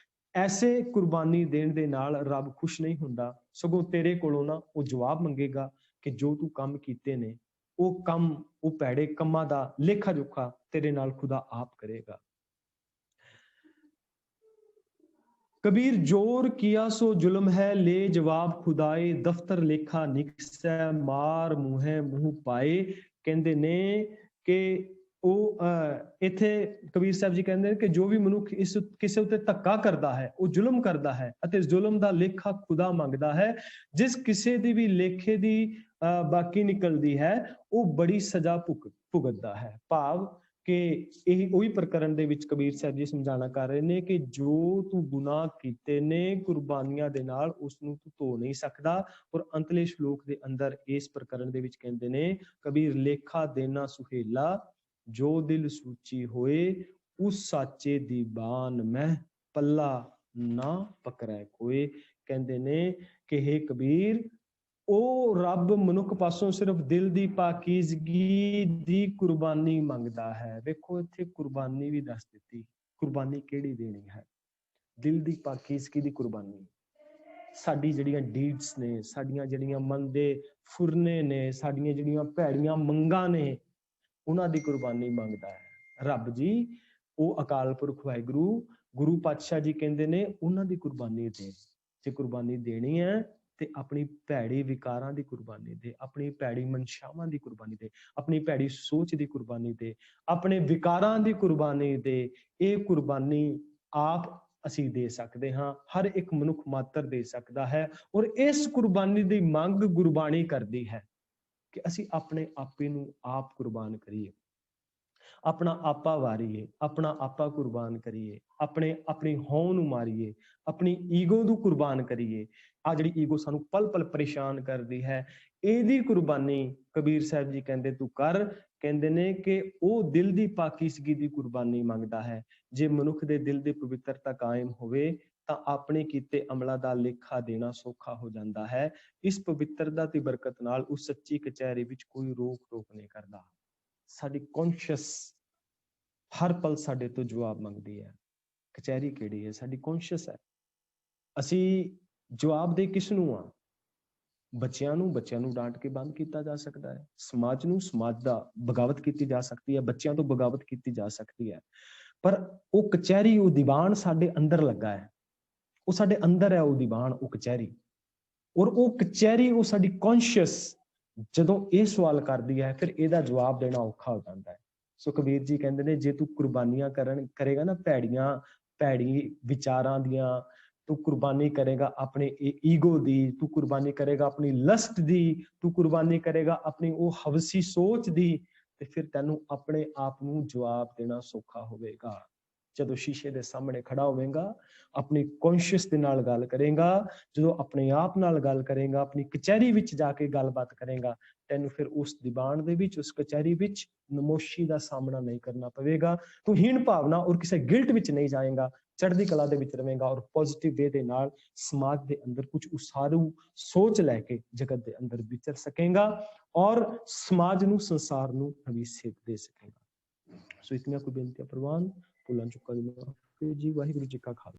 ਐਸੇ ਕੁਰਬਾਨੀ ਦੇਣ ਦੇ ਨਾਲ ਰੱਬ ਖੁਸ਼ ਨਹੀਂ ਹੁੰਦਾ, ਸਗੋਂ ਤੇਰੇ ਕੋਲੋਂ ਨਾ ਉਹ ਜਵਾਬ ਮੰਗੇਗਾ ਕਿ ਜੋ ਤੂੰ ਕੰਮ ਕੀਤੇ ਨੇ ਉਹ ਕੰਮ, ਉਹ ਭੈੜੇ ਕੰਮਾਂ ਦਾ ਲੇਖਾ ਜੋਖਾ ਤੇਰੇ ਨਾਲ ਖੁਦਾ ਆਪ ਕਰੇਗਾ। कबीर जोर किया सो जुल्म है ले जवाब खुदाए, दफ्तर लेखा निकसै मार मुहे मुंह पाए। ਕਹਿੰਦੇ ਨੇ ਕਿ ਉਹ ਇੱਥੇ ਕਬੀਰ ਸਾਹਿਬ ਜੀ ਕਹਿੰਦੇ ਨੇ ਕਿ ਜੋ ਵੀ ਮਨੁੱਖ ਇਸ ਕਿਸੇ ਉੱਤੇ ਧੱਕਾ ਕਰਦਾ ਹੈ ਉਹ ਜ਼ੁਲਮ ਕਰਦਾ ਹੈ ਅਤੇ ਜ਼ੁਲਮ ਦਾ ਲੇਖਾ ਖੁਦਾ ਮੰਗਦਾ ਹੈ। ਜਿਸ ਕਿਸੇ ਦੀ ਵੀ ਲੇਖੇ ਦੀ ਬਾਕੀ ਨਿਕਲਦੀ ਹੈ ਉਹ ਬੜੀ ਸਜ਼ਾ ਭੁਗਤਦਾ ਹੈ। ਭਾਵ ਕਿ ਇਹ ਉਹੀ ਪ੍ਰਕਰਨ ਦੇ ਵਿੱਚ ਕਬੀਰ ਸਾਹਿਬ ਜੀ ਸਮਝਾਣਾ ਕਰ ਰਹੇ ਨੇ ਕਿ ਜੋ ਤੂੰ ਗੁਨਾਹ ਕੀਤੇ ਨੇ ਕੁਰਬਾਨੀਆਂ ਦੇ ਨਾਲ ਉਸ ਨੂੰ ਤੂੰ ਧੋ ਨਹੀਂ ਸਕਦਾ। ਔਰ ਅੰਤਲੇ ਸ਼ਲੋਕ ਦੇ ਅੰਦਰ ਇਸ ਪ੍ਰਕਰਨ ਦੇ ਵਿੱਚ ਕਹਿੰਦੇ ਨੇ ਕਬੀਰ ਲੇਖਾ ਦੇਣਾ ਸੁਹੇਲਾ ਜੋ ਦਿਲ ਸੂਚੀ ਹੋਏ ਉਸ ਸਾਚੇ ਦੀ ਬਾਨ ਮੈਂ ਪੱਲਾ ਨਾ ਪਕੜੈ ਕੋਏ। ਕਹਿੰਦੇ ਨੇ ਕਿ ਹੇ ਕਬੀਰ ਉਹ ਰੱਬ ਮਨੁੱਖ ਪਾਸੋਂ ਸਿਰਫ ਦਿਲ ਦੀ ਪਾਕੀਜ਼ਗੀ ਦੀ ਕੁਰਬਾਨੀ ਮੰਗਦਾ ਹੈ। ਵੇਖੋ ਇੱਥੇ ਕੁਰਬਾਨੀ ਵੀ ਦੱਸ ਦਿੱਤੀ, ਕੁਰਬਾਨੀ ਕਿਹੜੀ ਦੇਣੀ ਹੈ? ਦਿਲ ਦੀ ਪਾਕੀਜ਼ਗੀ ਦੀ ਕੁਰਬਾਨੀ। ਸਾਡੀ ਜਿਹੜੀਆਂ ਡੀਡਸ ਨੇ, ਸਾਡੀਆਂ ਜਿਹੜੀਆਂ ਮਨ ਦੇ ਫੁਰਨੇ ਨੇ, ਸਾਡੀਆਂ ਜਿਹੜੀਆਂ ਭੈੜੀਆਂ ਮੰਗਾਂ ਨੇ, ਉਹਨਾਂ ਦੀ ਕੁਰਬਾਨੀ ਮੰਗਦਾ ਹੈ ਰੱਬ ਜੀ। ਉਹ ਅਕਾਲ ਪੁਰਖ ਵਾਹਿਗੁਰੂ ਗੁਰੂ ਪਾਤਸ਼ਾਹ ਜੀ ਕਹਿੰਦੇ ਨੇ ਉਹਨਾਂ ਦੀ ਕੁਰਬਾਨੀ ਦੇ। ਜੇ ਕੁਰਬਾਨੀ ਦੇਣੀ ਹੈ ਤੇ ਆਪਣੀ ਭੈੜੀ ਵਿਕਾਰਾਂ ਦੀ ਕੁਰਬਾਨੀ ਦੇ, ਆਪਣੀ ਭੈੜੀ ਮਨਸ਼ਾਵਾਂ ਦੀ ਕੁਰਬਾਨੀ ਦੇ, ਆਪਣੀ ਭੈੜੀ ਸੋਚ ਦੀ ਕੁਰਬਾਨੀ ਦੇ, ਆਪਣੇ ਵਿਕਾਰਾਂ ਦੀ ਕੁਰਬਾਨੀ ਦੇ। ਇਹ ਕੁਰਬਾਨੀ ਆਪ ਅਸੀਂ ਦੇ ਸਕਦੇ ਹਾਂ, ਹਰ ਇੱਕ ਮਨੁੱਖ ਮਾਤਰ ਦੇ ਸਕਦਾ ਹੈ। ਔਰ ਇਸ ਕੁਰਬਾਨੀ ਦੀ ਮੰਗ ਗੁਰਬਾਣੀ ਕਰਦੀ ਹੈ ਕਿ ਅਸੀਂ ਆਪਣੇ ਆਪੇ ਨੂੰ ਆਪ ਕੁਰਬਾਨ ਕਰੀਏ, ਆਪਣਾ ਆਪਾ ਵਾਰੀਏ, ਆਪਣਾ ਆਪਾ ਕੁਰਬਾਨ ਕਰੀਏ, ਆਪਣੀ ਹਉ ਨੂੰ ਮਾਰੀਏ, ਆਪਣੀ ਈਗੋ ਨੂੰ ਕੁਰਬਾਨ ਕਰੀਏ। ਆ ਜਿਹੜੀ ਈਗੋ ਸਾਨੂੰ ਪਲ ਪਲ ਪਰੇਸ਼ਾਨ ਕਰਦੀ ਹੈ, ਇਹਦੀ ਕੁਰਬਾਨੀ ਕਬੀਰ ਸਾਹਿਬ ਜੀ ਕਹਿੰਦੇ ਤੂੰ ਕਰ। ਕਹਿੰਦੇ ਨੇ ਕਿ ਉਹ ਦਿਲ ਦੀ ਪਾਕੀਜ਼ਗੀ ਦੀ ਕੁਰਬਾਨੀ ਮੰਗਦਾ ਹੈ। ਜੇ ਮਨੁੱਖ ਦੇ ਦਿਲ ਦੀ ਪਵਿੱਤਰਤਾ ਕਾਇਮ ਹੋਵੇ ਤਾਂ ਆਪਣੇ ਕੀਤੇ ਅਮਲਾਂ ਦਾ ਲੇਖਾ ਦੇਣਾ ਸੌਖਾ ਹੋ ਜਾਂਦਾ ਹੈ। ਇਸ ਪਵਿੱਤਰਤਾ ਦੀ ਬਰਕਤ ਨਾਲ ਉਸ ਸੱਚੀ ਕਚਹਿਰੀ ਵਿੱਚ ਕੋਈ ਰੋਕ ਟੋਕ ਨਹੀਂ ਕਰਦਾ। ਸਾਡੀ ਕੌਨਸ਼ੀਅਸ ਹਰ ਪਲ ਸਾਡੇ ਤੋਂ ਜਵਾਬ ਮੰਗਦੀ ਹੈ। ਕਚਹਿਰੀ ਕਿਹੜੀ ਹੈ? ਸਾਡੀ ਕੌਨਸ਼ੀਅਸ ਹੈ। ਅਸੀਂ ਜਵਾਬ ਦੇ ਕਿਸ ਨੂੰ ਆ? ਬੱਚਿਆਂ ਨੂੰ ਡਾਂਟ ਕੇ ਬੰਦ ਕੀਤਾ ਜਾ ਸਕਦਾ ਹੈ। ਸਮਾਜ ਨੂੰ, ਸਮਾਜ ਦਾ ਬਗਾਵਤ ਕੀਤੀ ਜਾ ਸਕਦੀ ਹੈ, ਬੱਚਿਆਂ ਤੋਂ ਬਗਾਵਤ ਕੀਤੀ ਜਾ ਸਕਦੀ ਹੈ। ਪਰ ਉਹ ਕਚਹਿਰੀ, ਉਹ ਦੀਵਾਨ ਸਾਡੇ ਅੰਦਰ ਲੱਗਾ ਹੈ, ਉਹ ਸਾਡੇ ਅੰਦਰ ਹੈ ਉਹ ਦੀਵਾਨ, ਉਹ ਕਚਹਿਰੀ। ਔਰ ਉਹ ਕਚਹਿਰੀ, ਉਹ ਸਾਡੀ ਕੌਨਸ਼ੀਅਸ ਜਦੋਂ ਇਹ ਸਵਾਲ ਕਰਦੀ ਹੈ ਫਿਰ ਇਹਦਾ ਜਵਾਬ ਦੇਣਾ ਔਖਾ ਹੋ ਜਾਂਦਾ ਹੈ। ਸੋ ਕਬੀਰ ਜੀ ਕਹਿੰਦੇ ਨੇ ਜੇ ਤੂੰ ਕੁਰਬਾਨੀਆਂ ਕਰੇਗਾ ਨਾ ਭੈੜੀ ਵਿਚਾਰਾਂ ਦੀਆਂ, ਤੂੰ ਕੁਰਬਾਨੀ ਕਰੇਗਾ ਆਪਣੇ ਈਗੋ ਦੀ, ਤੂੰ ਕੁਰਬਾਨੀ ਕਰੇਗਾ ਆਪਣੀ ਲਸਟ ਦੀ, ਤੂੰ ਕੁਰਬਾਨੀ ਕਰੇਗਾ ਆਪਣੀ ਉਹ ਹਵਸੀ ਸੋਚ ਦੀ, ਤੇ ਫਿਰ ਤੈਨੂੰ ਆਪਣੇ ਆਪ ਨੂੰ ਜਵਾਬ ਦੇਣਾ ਸੌਖਾ ਹੋਵੇਗਾ। ਜਦੋਂ ਸ਼ੀਸ਼ੇ ਦੇ ਸਾਹਮਣੇ ਖੜਾ ਹੋਵੇਗਾ, ਆਪਣੀ ਕੌਨਸ਼ੀਅਸ ਦੇ ਨਾਲ ਗੱਲ ਕਰੇਗਾ, ਜਦੋਂ ਆਪਣੇ ਆਪ ਨਾਲ ਗੱਲ ਕਰੇਗਾ, ਆਪਣੀ ਕਚਹਿਰੀ ਵਿੱਚ ਜਾ ਕੇ ਗੱਲਬਾਤ ਕਰੇਗਾ, ਤੈਨੂੰ ਫਿਰ ਉਸ ਦੀਵਾਨ ਦੇ ਵਿੱਚ, ਉਸ ਕਚਹਿਰੀ ਵਿੱਚ ਨਮੋਸ਼ੀ ਦਾ ਸਾਹਮਣਾ ਨਹੀਂ ਕਰਨਾ ਪਵੇਗਾ। ਤੂੰ ਹੀਣ ਭਾਵਨਾ ਔਰ ਕਿਸੇ ਗਿਲਟ ਵਿੱਚ ਨਹੀਂ ਜਾਏਗਾ, ਚੜ੍ਹਦੀ ਕਲਾ ਦੇ ਵਿੱਚ ਰਵੇਂਗਾ ਔਰ ਪੋਜ਼ਿਟਿਵ ਵੇ ਦੇ ਨਾਲ ਸਮਾਜ ਦੇ ਅੰਦਰ ਕੁਝ ਉਸਾਰੂ ਸੋਚ ਲੈ ਕੇ ਜਗਤ ਦੇ ਅੰਦਰ ਵਿਚਰ ਸਕੇਗਾ ਔਰ ਸਮਾਜ ਨੂੰ, ਸੰਸਾਰ ਨੂੰ ਨਵੀਂ ਸੇਧ ਦੇ ਸਕੇਗਾ। ਸੋ ਇਤਨੀਆਂ ਕੋਈ ਬੇਨਤੀਆਂ ਪ੍ਰਵਾਨ, ਭੁੱਲਾਂ ਚੁੱਕਾਂ ਦੀ ਮਾਫੀ ਜੀ। ਵਾਹਿਗੁਰੂ ਜੀ ਕਾ ਖਾਲਸਾ।